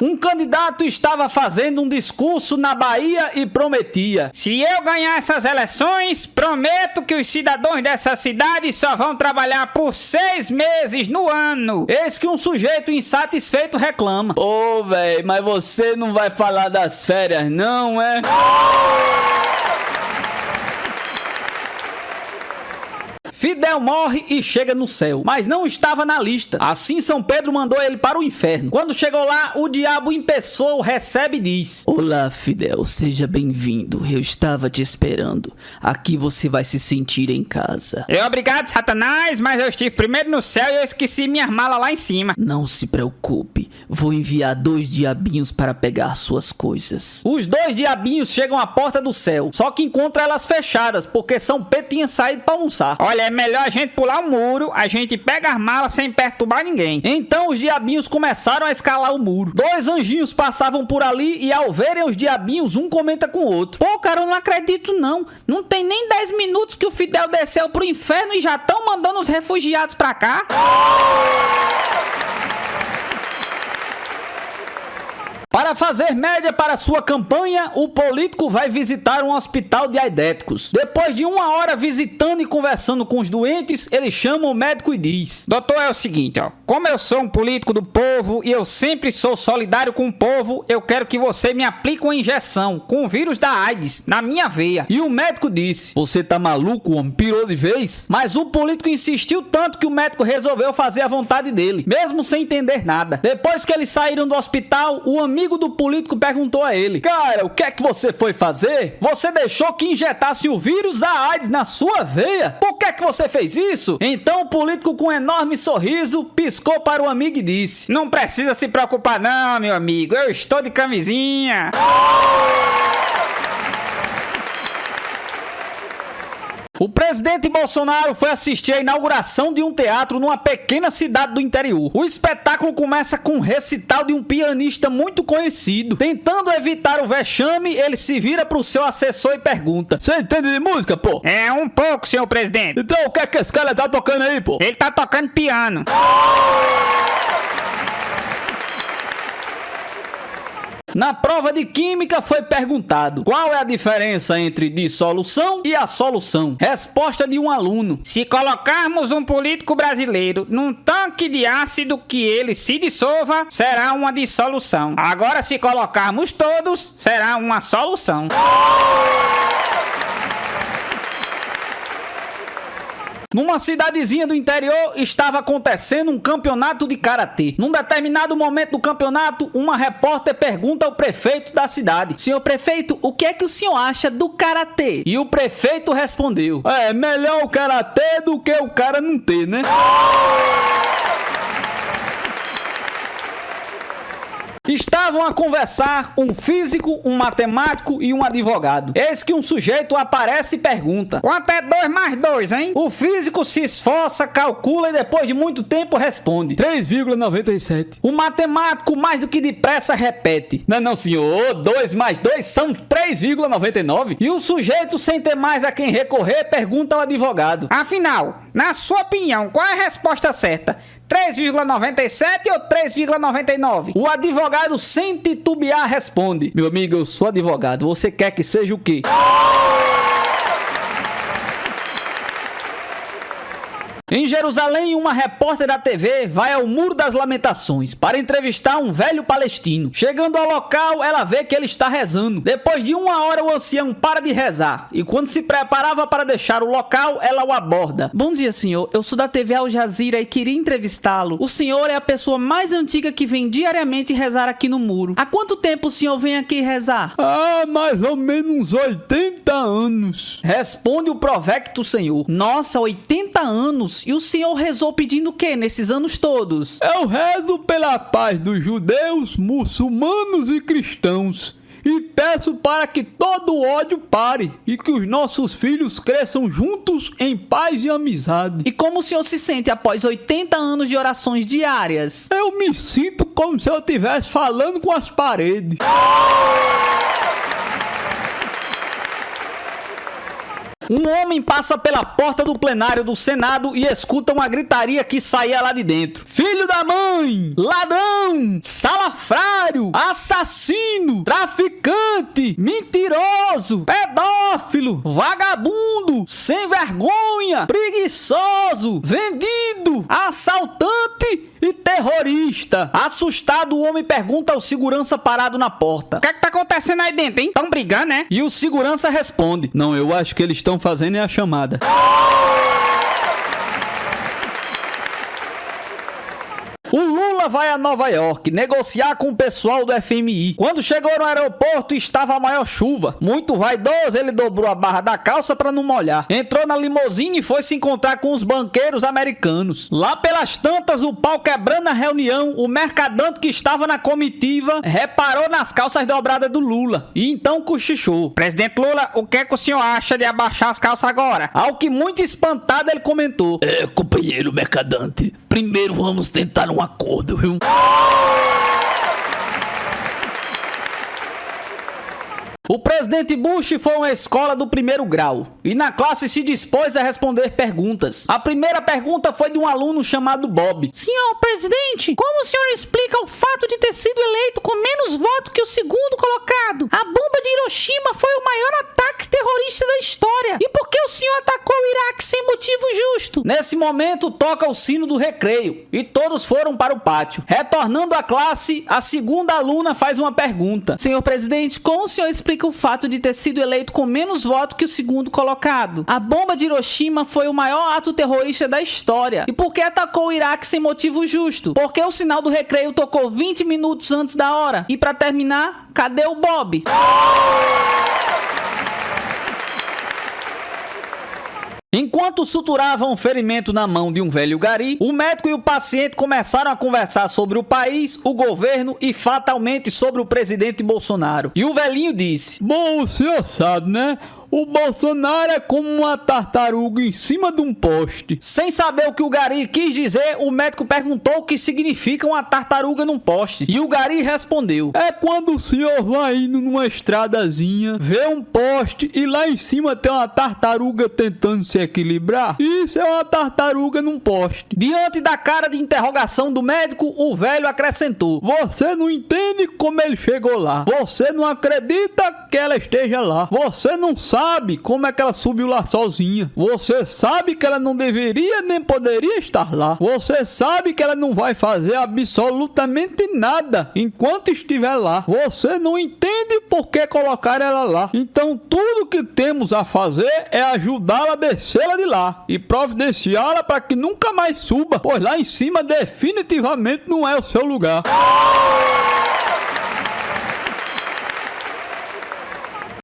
Um candidato estava fazendo um discurso na Bahia e prometia: Se eu ganhar essas eleições, prometo que os cidadãos dessa cidade só vão trabalhar por 6 meses no ano. Eis que um sujeito insatisfeito reclama: Ô, véi, mas você não vai falar das férias, não, é? Fidel morre e chega no céu, mas não estava na lista. Assim São Pedro mandou ele para o inferno. Quando chegou lá, o diabo em pessoa o recebe e diz: Olá, Fidel, seja bem-vindo. Eu estava te esperando. Aqui você vai se sentir em casa. Obrigado, Satanás, mas eu estive primeiro no céu e eu esqueci minhas malas lá em cima. Não se preocupe, vou enviar 2 diabinhos para pegar suas coisas. Os 2 diabinhos chegam à porta do céu, só que encontram elas fechadas, porque São Pedro tinha saído para almoçar. Olha, é melhor a gente pular o muro, a gente pega as malas sem perturbar ninguém. Então os diabinhos começaram a escalar o muro. 2 anjinhos passavam por ali e ao verem os diabinhos, um comenta com o outro: Pô, cara, eu não acredito não. Não tem nem 10 minutos que o Fidel desceu pro inferno e já estão mandando os refugiados pra cá. Para fazer média para sua campanha, o político vai visitar um hospital de aidéticos. Depois de 1 hora visitando e conversando com os doentes, ele chama o médico e diz: Doutor, é o seguinte, ó. Como eu sou um político do povo e eu sempre sou solidário com o povo, eu quero que você me aplique uma injeção com o vírus da AIDS na minha veia. E o médico disse: Você tá maluco, homem? Pirou de vez? Mas o político insistiu tanto que o médico resolveu fazer a vontade dele, mesmo sem entender nada. Depois que eles saíram do hospital, o amigo do político perguntou a ele: Cara, o que é que você foi fazer? Você deixou que injetasse o vírus da AIDS na sua veia? Por que é que você fez isso? Então o político, com um enorme sorriso, piscou para o amigo e disse: Não precisa se preocupar não, meu amigo. Eu estou de camisinha. O presidente Bolsonaro foi assistir à inauguração de um teatro numa pequena cidade do interior. O espetáculo começa com um recital de um pianista muito conhecido. Tentando evitar o vexame, ele se vira pro seu assessor e pergunta: Você entende de música, pô? É um pouco, senhor presidente. Então o que é que esse cara tá tocando aí, pô? Ele tá tocando piano. Na prova de química foi perguntado: qual é a diferença entre dissolução e a solução? Resposta de um aluno: Se colocarmos um político brasileiro num tanque de ácido que ele se dissolva, será uma dissolução. Agora, se colocarmos todos, será uma solução. Numa cidadezinha do interior estava acontecendo um campeonato de karatê. Num determinado momento do campeonato, uma repórter pergunta ao prefeito da cidade: Senhor prefeito, o que é que o senhor acha do karatê? E o prefeito respondeu: É melhor o karatê do que o cara não ter, né? Estavam a conversar um físico, um matemático e um advogado. Eis que um sujeito aparece e pergunta: Quanto é 2 mais 2, hein? O físico se esforça, calcula e depois de muito tempo responde: 3,97. O matemático, mais do que depressa, repete: Não, senhor, 2 mais 2 são 3,99. E o sujeito, sem ter mais a quem recorrer, pergunta ao advogado: Afinal, na sua opinião, qual é a resposta certa? 3,97 ou 3,99? O advogado, sem titubear, responde: Meu amigo, eu sou advogado, você quer que seja o quê? Em Jerusalém, uma repórter da TV vai ao Muro das Lamentações para entrevistar um velho palestino. Chegando ao local, ela vê que ele está rezando. Depois de 1 hora, o ancião para de rezar. E quando se preparava para deixar o local, ela o aborda. Bom dia, senhor. Eu sou da TV Al Jazeera e queria entrevistá-lo. O senhor é a pessoa mais antiga que vem diariamente rezar aqui no muro. Há quanto tempo o senhor vem aqui rezar? Mais ou menos uns 80 anos. Responde o provecto senhor. Nossa, 80 anos? E o senhor rezou pedindo o quê nesses anos todos? Eu rezo pela paz dos judeus, muçulmanos e cristãos. E peço para que todo o ódio pare e que os nossos filhos cresçam juntos em paz e amizade. E como o senhor se sente após 80 anos de orações diárias? Eu me sinto como se eu estivesse falando com as paredes. Um homem passa pela porta do plenário do Senado e escuta uma gritaria que saía lá de dentro. Filho da mãe! Ladrão! Salafrário! Assassino! Traficante! Mentiroso! Pedófilo! Vagabundo! Sem vergonha! Preguiçoso! Vendido! Assaltante! E terrorista. Assustado, o homem pergunta ao segurança parado na porta. O que é que tá acontecendo aí dentro, hein? Tão brigando, né? E o segurança responde. Não, eu acho que eles estão fazendo a chamada. O Lula vai a Nova York negociar com o pessoal do FMI. Quando chegou no aeroporto, estava a maior chuva. Muito vaidoso, ele dobrou a barra da calça para não molhar. Entrou na limusine e foi se encontrar com os banqueiros americanos. Lá pelas tantas, o pau quebrando a reunião, o mercadante que estava na comitiva reparou nas calças dobradas do Lula e então cochichou. Presidente Lula, o que é que o senhor acha de abaixar as calças agora? Ao que, muito espantado, ele comentou. Companheiro mercadante, primeiro vamos tentar um acordo, viu? O presidente Bush foi a uma escola do 1º grau e na classe se dispôs a responder perguntas. A primeira pergunta foi de um aluno chamado Bob. Senhor presidente, como o senhor explica o fato de ter sido eleito com menos votos que o segundo colocado? A bomba de Hiroshima foi o maior ataque terrorista da história. E por que o senhor atacou o Iraque sem motivo justo? Nesse momento, toca o sino do recreio e todos foram para o pátio. Retornando à classe, a segunda aluna faz uma pergunta. Senhor presidente, como o senhor explica o fato de ter sido eleito com menos votos que o segundo colocado? A bomba de Hiroshima foi o maior ato terrorista da história. E por que atacou o Iraque sem motivo justo? Porque o sinal do recreio tocou 20 minutos antes da hora. E pra terminar, cadê o Bob? Enquanto suturavam um ferimento na mão de um velho gari, o médico e o paciente começaram a conversar sobre o país, o governo e fatalmente sobre o presidente Bolsonaro. E o velhinho disse: Bom, o senhor sabe, né? O Bolsonaro é como uma tartaruga em cima de um poste. Sem saber o que o gari quis dizer, o médico perguntou o que significa uma tartaruga num poste. E o gari respondeu: é quando o senhor vai indo numa estradazinha, vê um poste e lá em cima tem uma tartaruga tentando se equilibrar. Isso é uma tartaruga num poste. Diante da cara de interrogação do médico, o velho acrescentou: você não entende como ele chegou lá. Você não acredita que ela esteja lá. Você não sabe como é que ela subiu lá sozinha. Você sabe que ela não deveria nem poderia estar lá. Você sabe que ela não vai fazer absolutamente nada enquanto estiver lá. Você não entende por que colocar ela lá. Então tudo que temos a fazer é ajudá-la a descê-la de lá e providenciá-la para que nunca mais suba, pois lá em cima definitivamente não é o seu lugar.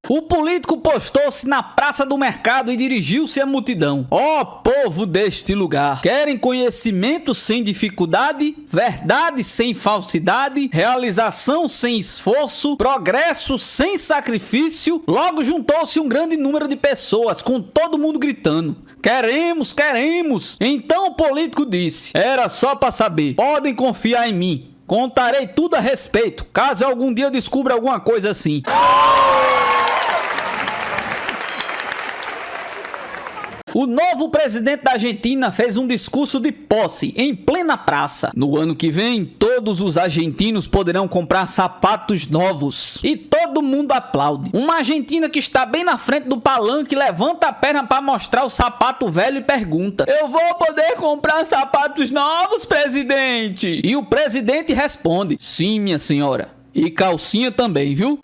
O político postou-se na praça do mercado e dirigiu-se à multidão. Ó povo deste lugar, querem conhecimento sem dificuldade, verdade sem falsidade, realização sem esforço, progresso sem sacrifício? Logo juntou-se um grande número de pessoas, com todo mundo gritando: queremos, queremos! Então o político disse: era só para saber, podem confiar em mim, contarei tudo a respeito, caso algum dia eu descubra alguma coisa assim. O novo presidente da Argentina fez um discurso de posse em plena praça. No ano que vem, todos todos os argentinos poderão comprar sapatos novos. E todo mundo aplaude. Uma argentina que está bem na frente do palanque levanta a perna para mostrar o sapato velho e pergunta: Eu vou poder comprar sapatos novos, presidente? E o presidente responde: Sim, minha senhora. E calcinha também, viu?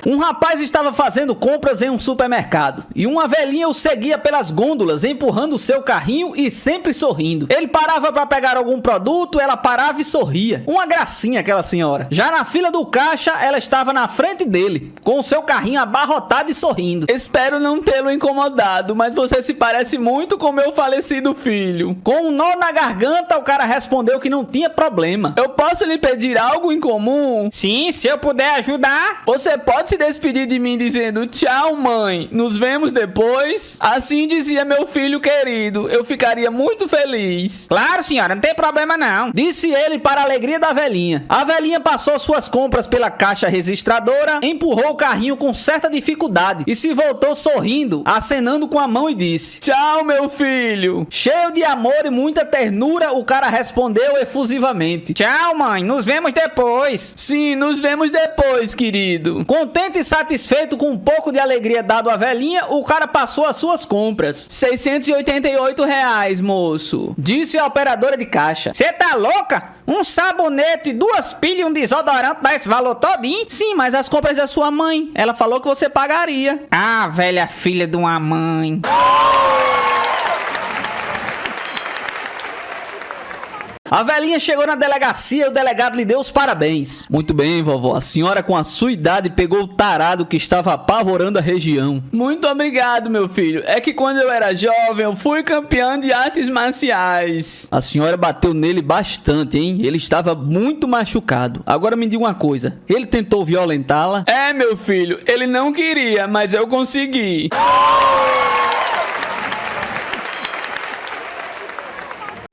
Um rapaz estava fazendo compras em um supermercado e uma velhinha o seguia pelas gôndolas, empurrando o seu carrinho e sempre sorrindo. Ele parava para pegar algum produto, ela parava e sorria. Uma gracinha aquela senhora. Já na fila do caixa, ela estava na frente dele, com o seu carrinho abarrotado e sorrindo. Espero não tê-lo incomodado, mas você se parece muito com meu falecido filho. Com um nó na garganta, o cara respondeu que não tinha problema. Eu posso lhe pedir algo em comum? Sim, se eu puder ajudar. Você pode se despedir de mim dizendo tchau, mãe, nos vemos depois? Assim dizia meu filho querido, eu ficaria muito feliz. Claro, senhora, não tem problema não. Disse ele para a alegria da velhinha. A velhinha passou suas compras pela caixa registradora, empurrou o carrinho com certa dificuldade e se voltou sorrindo, acenando com a mão e disse: Tchau, meu filho. Cheio de amor e muita ternura, o cara respondeu efusivamente: Tchau, mãe, nos vemos depois. Sim, nos vemos depois, querido. Contente e satisfeito com um pouco de alegria dado à velhinha, o cara passou as suas compras. R$688, moço. Disse a operadora de caixa. Você tá louca? Um sabonete, 2 pilhas e um desodorante dá esse valor todinho? Sim, mas as compras da sua mãe. Ela falou que você pagaria. Ah, velha filha de uma mãe. A velhinha chegou na delegacia e o delegado lhe deu os parabéns. Muito bem, vovó. A senhora com a sua idade pegou o tarado que estava apavorando a região. Muito obrigado, meu filho. É que quando eu era jovem, eu fui campeão de artes marciais. A senhora bateu nele bastante, hein? Ele estava muito machucado. Agora me diga uma coisa. Ele tentou violentá-la? É, meu filho. Ele não queria, mas eu consegui.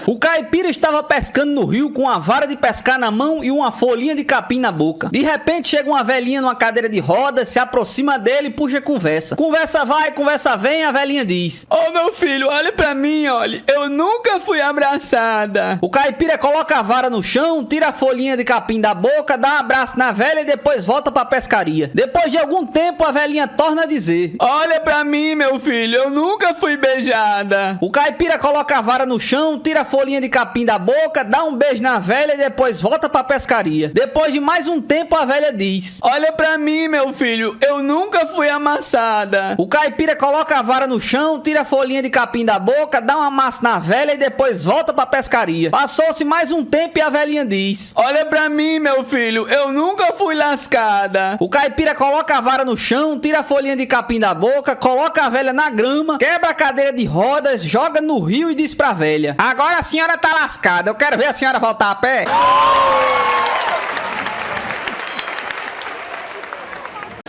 O caipira estava pescando no rio com uma vara de pescar na mão e uma folhinha de capim na boca. De repente chega uma velhinha numa cadeira de rodas, se aproxima dele e puxa conversa. Conversa vai, conversa vem, a velhinha diz: Ô meu filho, olha pra mim, olha. Eu nunca fui abraçada. O caipira coloca a vara no chão, tira a folhinha de capim da boca, dá um abraço na velha e depois volta pra pescaria. Depois de algum tempo a velhinha torna a dizer: Olha pra mim, meu filho, eu nunca fui beijada. O caipira coloca a vara no chão, tira a folhinha de capim da boca, dá um beijo na velha e depois volta pra pescaria. Depois de mais um tempo a velha diz: Olha pra mim, meu filho, eu nunca fui amassada. O caipira coloca a vara no chão, tira a folhinha de capim da boca, dá um amasso na velha e depois volta pra pescaria. Passou-se mais um tempo e a velhinha diz: Olha pra mim, meu filho, eu nunca fui lascada. O caipira coloca a vara no chão, tira a folhinha de capim da boca, coloca a velha na grama, quebra a cadeira de rodas, joga no rio e diz pra velha: Agora a senhora tá lascada, eu quero ver a senhora voltar a pé.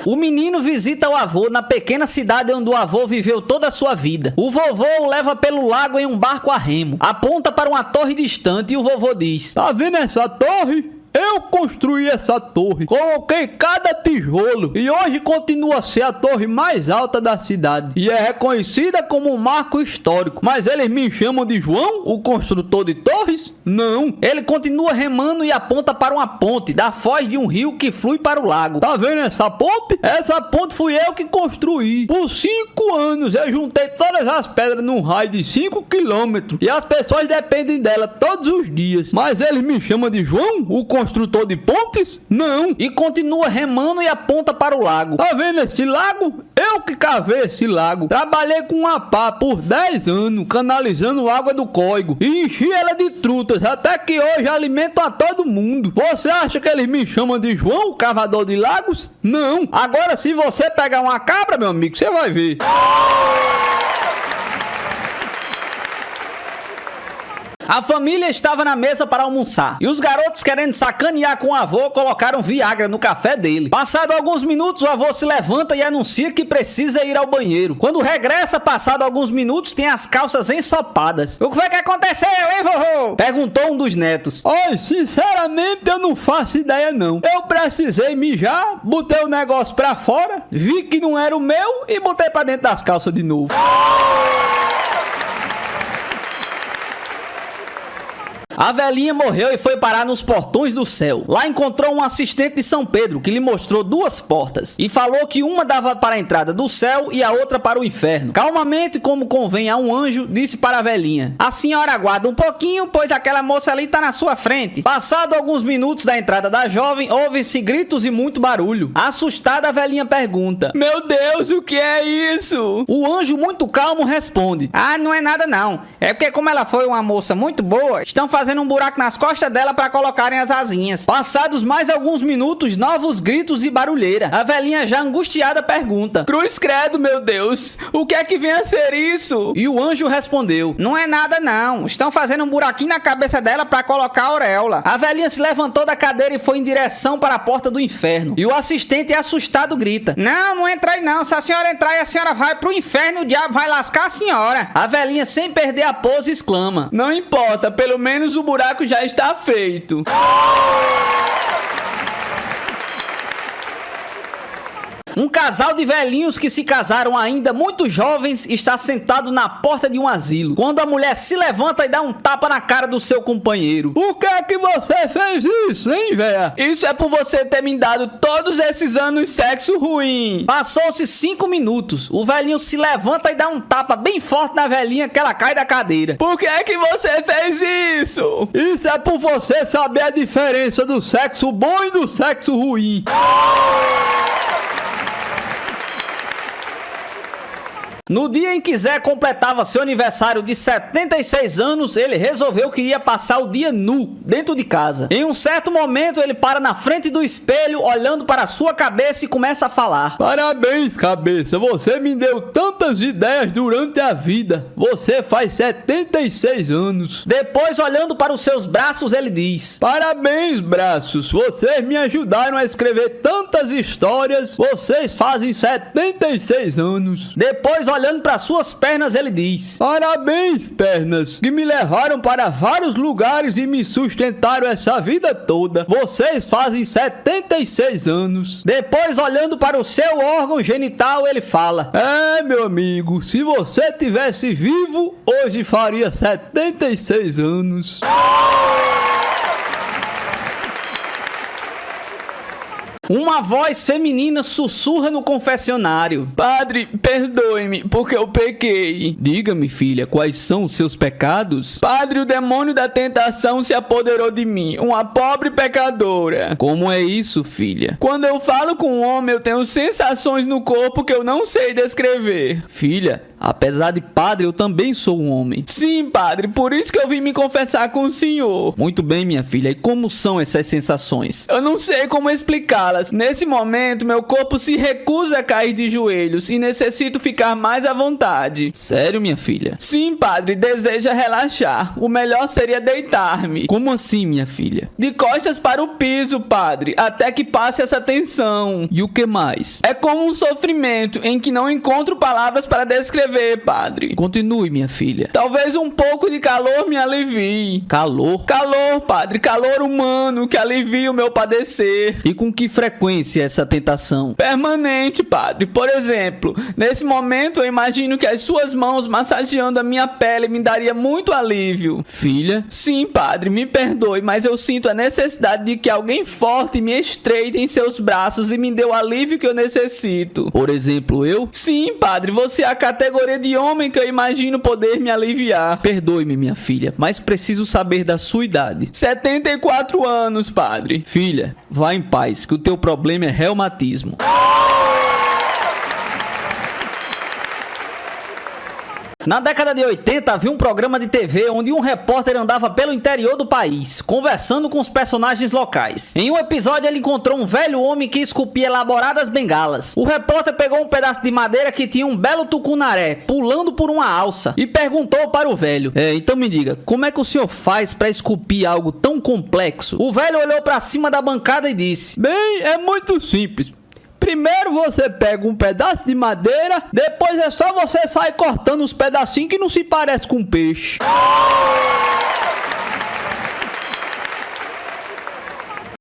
O menino visita o avô na pequena cidade onde o avô viveu toda a sua vida. O vovô o leva pelo lago em um barco a remo. Aponta para uma torre distante e o vovô diz: Tá vendo essa torre? Eu construí essa torre, coloquei cada tijolo e hoje continua a ser a torre mais alta da cidade e é reconhecida como um marco histórico. Mas eles me chamam de João, o construtor de torres? Não. Ele continua remando e aponta para uma ponte da foz de um rio que flui para o lago. Tá vendo essa ponte? Essa ponte fui eu que construí. Por 5 anos eu juntei todas as pedras num raio de 5 quilômetros e as pessoas dependem dela todos os dias. Mas eles me chamam de João, o construtor de pontes? Não. E continua remando e aponta para o lago. Tá vendo esse lago? Eu que cavei esse lago. Trabalhei com uma pá por 10 anos, canalizando água do córrego e enchi ela de trutas, até que hoje alimento a todo mundo. Você acha que eles me chamam de João, o cavador de lagos? Não. Agora se você pegar uma cabra, meu amigo, você vai ver. A família estava na mesa para almoçar e os garotos, querendo sacanear com o avô, colocaram Viagra no café dele. Passado alguns minutos, o avô se levanta e anuncia que precisa ir ao banheiro. Quando regressa, passado alguns minutos, tem as calças ensopadas. O que foi que aconteceu, hein, vovô? Perguntou um dos netos. Oi, sinceramente eu não faço ideia não. Eu precisei mijar, botei o negócio pra fora, vi que não era o meu e botei pra dentro das calças de novo. A velhinha morreu e foi parar nos portões do céu. Lá encontrou um assistente de São Pedro que lhe mostrou duas portas e falou que uma dava para a entrada do céu e a outra para o inferno. Calmamente, como convém a um anjo, disse para a velhinha: a senhora aguarda um pouquinho, pois aquela moça ali tá na sua frente. Passado alguns minutos da entrada da jovem, ouvem-se gritos e muito barulho. Assustada, a velhinha pergunta: Meu Deus, o que é isso? O anjo, muito calmo, responde: Ah, não é nada não. É porque como ela foi uma moça muito boa, estão fazendo um buraco nas costas dela para colocarem as asinhas. Passados mais alguns minutos, novos gritos e barulheira. A velhinha, já angustiada, pergunta: Cruz credo, meu Deus, o que é que vem a ser isso? E o anjo respondeu: Não é nada não. Estão fazendo um buraquinho na cabeça dela para colocar a auréola. A velhinha se levantou da cadeira e foi em direção para a porta do inferno. E o assistente, assustado, grita: Não entra aí não. Se a senhora entrar aí, a senhora vai pro inferno, o diabo vai lascar a senhora. A velhinha, sem perder a pose, exclama: Não importa, pelo menos o buraco já está feito. Um casal de velhinhos que se casaram ainda muito jovens está sentado na porta de um asilo, quando a mulher se levanta e dá um tapa na cara do seu companheiro. Por que é que você fez isso, hein, véia? Isso é por você ter me dado todos esses anos sexo ruim. Passou-se 5 minutos. O velhinho se levanta e dá um tapa bem forte na velhinha, que ela cai da cadeira. Por que é que você fez isso? Isso é por você saber a diferença do sexo bom e do sexo ruim. No dia em que Zé completava seu aniversário de 76 anos, ele resolveu que iria passar o dia nu, dentro de casa. Em um certo momento, ele para na frente do espelho, olhando para sua cabeça e começa a falar: Parabéns, cabeça, você me deu tantas ideias durante a vida. Você faz 76 anos. Depois, olhando para os seus braços, ele diz: Parabéns, braços, vocês me ajudaram a escrever tantas histórias. Vocês fazem 76 anos. Depois, olhando para suas pernas, ele diz: Parabéns, pernas, que me levaram para vários lugares e me sustentaram essa vida toda. Vocês fazem 76 anos. Depois, olhando para o seu órgão genital, ele fala: meu amigo, se você tivesse vivo, hoje faria 76 anos. Uma voz feminina sussurra no confessionário: Padre, perdoe-me, porque eu pequei. Diga-me, filha, quais são os seus pecados? Padre, o demônio da tentação se apoderou de mim, uma pobre pecadora. Como é isso, filha? Quando eu falo com um homem, eu tenho sensações no corpo que eu não sei descrever. Filha, apesar de padre, eu também sou um homem. Sim, padre, por isso que eu vim me confessar com o senhor. Muito bem, minha filha, e como são essas sensações? Eu não sei como explicá-las. Nesse momento, meu corpo se recusa a cair de joelhos e necessito ficar mais à vontade. Sério, minha filha? Sim, padre, deseja relaxar. O melhor seria deitar-me. Como assim, minha filha? De costas para o piso, padre, até que passe essa tensão. E o que mais? É como um sofrimento em que não encontro palavras para descrever, padre. Continue, minha filha. Talvez um pouco de calor me alivie. Calor? Calor, padre, calor humano que alivia o meu padecer. E com que frequência essa tentação? Permanente, padre. Por exemplo, nesse momento eu imagino que as suas mãos massageando a minha pele me daria muito alívio. Filha? Sim, padre, me perdoe, mas eu sinto a necessidade de que alguém forte me estreite em seus braços e me dê o alívio que eu necessito. Por exemplo, eu? Sim, padre, você é a categoria de homem que eu imagino poder me aliviar. Perdoe-me, minha filha, mas preciso saber da sua idade. 74 anos, padre. Filha, vá em paz, que o teu problema é reumatismo. Na década de 80, havia um programa de TV onde um repórter andava pelo interior do país, conversando com os personagens locais. Em um episódio, ele encontrou um velho homem que esculpia elaboradas bengalas. O repórter pegou um pedaço de madeira que tinha um belo tucunaré, pulando por uma alça, e perguntou para o velho: então me diga, como é que o senhor faz para esculpir algo tão complexo? O velho olhou para cima da bancada e disse: Bem, é muito simples. Primeiro você pega um pedaço de madeira, depois é só você sair cortando os pedacinhos que não se parece com peixe.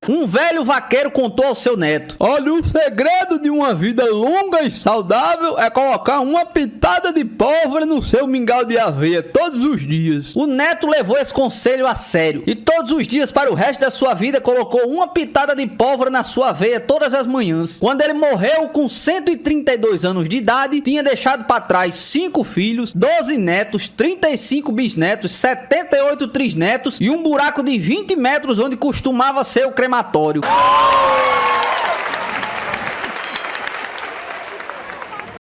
Um velho vaqueiro contou ao seu neto: olha, o segredo de uma vida longa e saudável é colocar uma pitada de pólvora no seu mingau de aveia todos os dias. O neto levou esse conselho a sério e todos os dias para o resto da sua vida colocou uma pitada de pólvora na sua aveia todas as manhãs. Quando ele morreu com 132 anos de idade, tinha deixado para trás 5 filhos, 12 netos, 35 bisnetos, 78 trisnetos e um buraco de 20 metros onde costumava ser o crematório.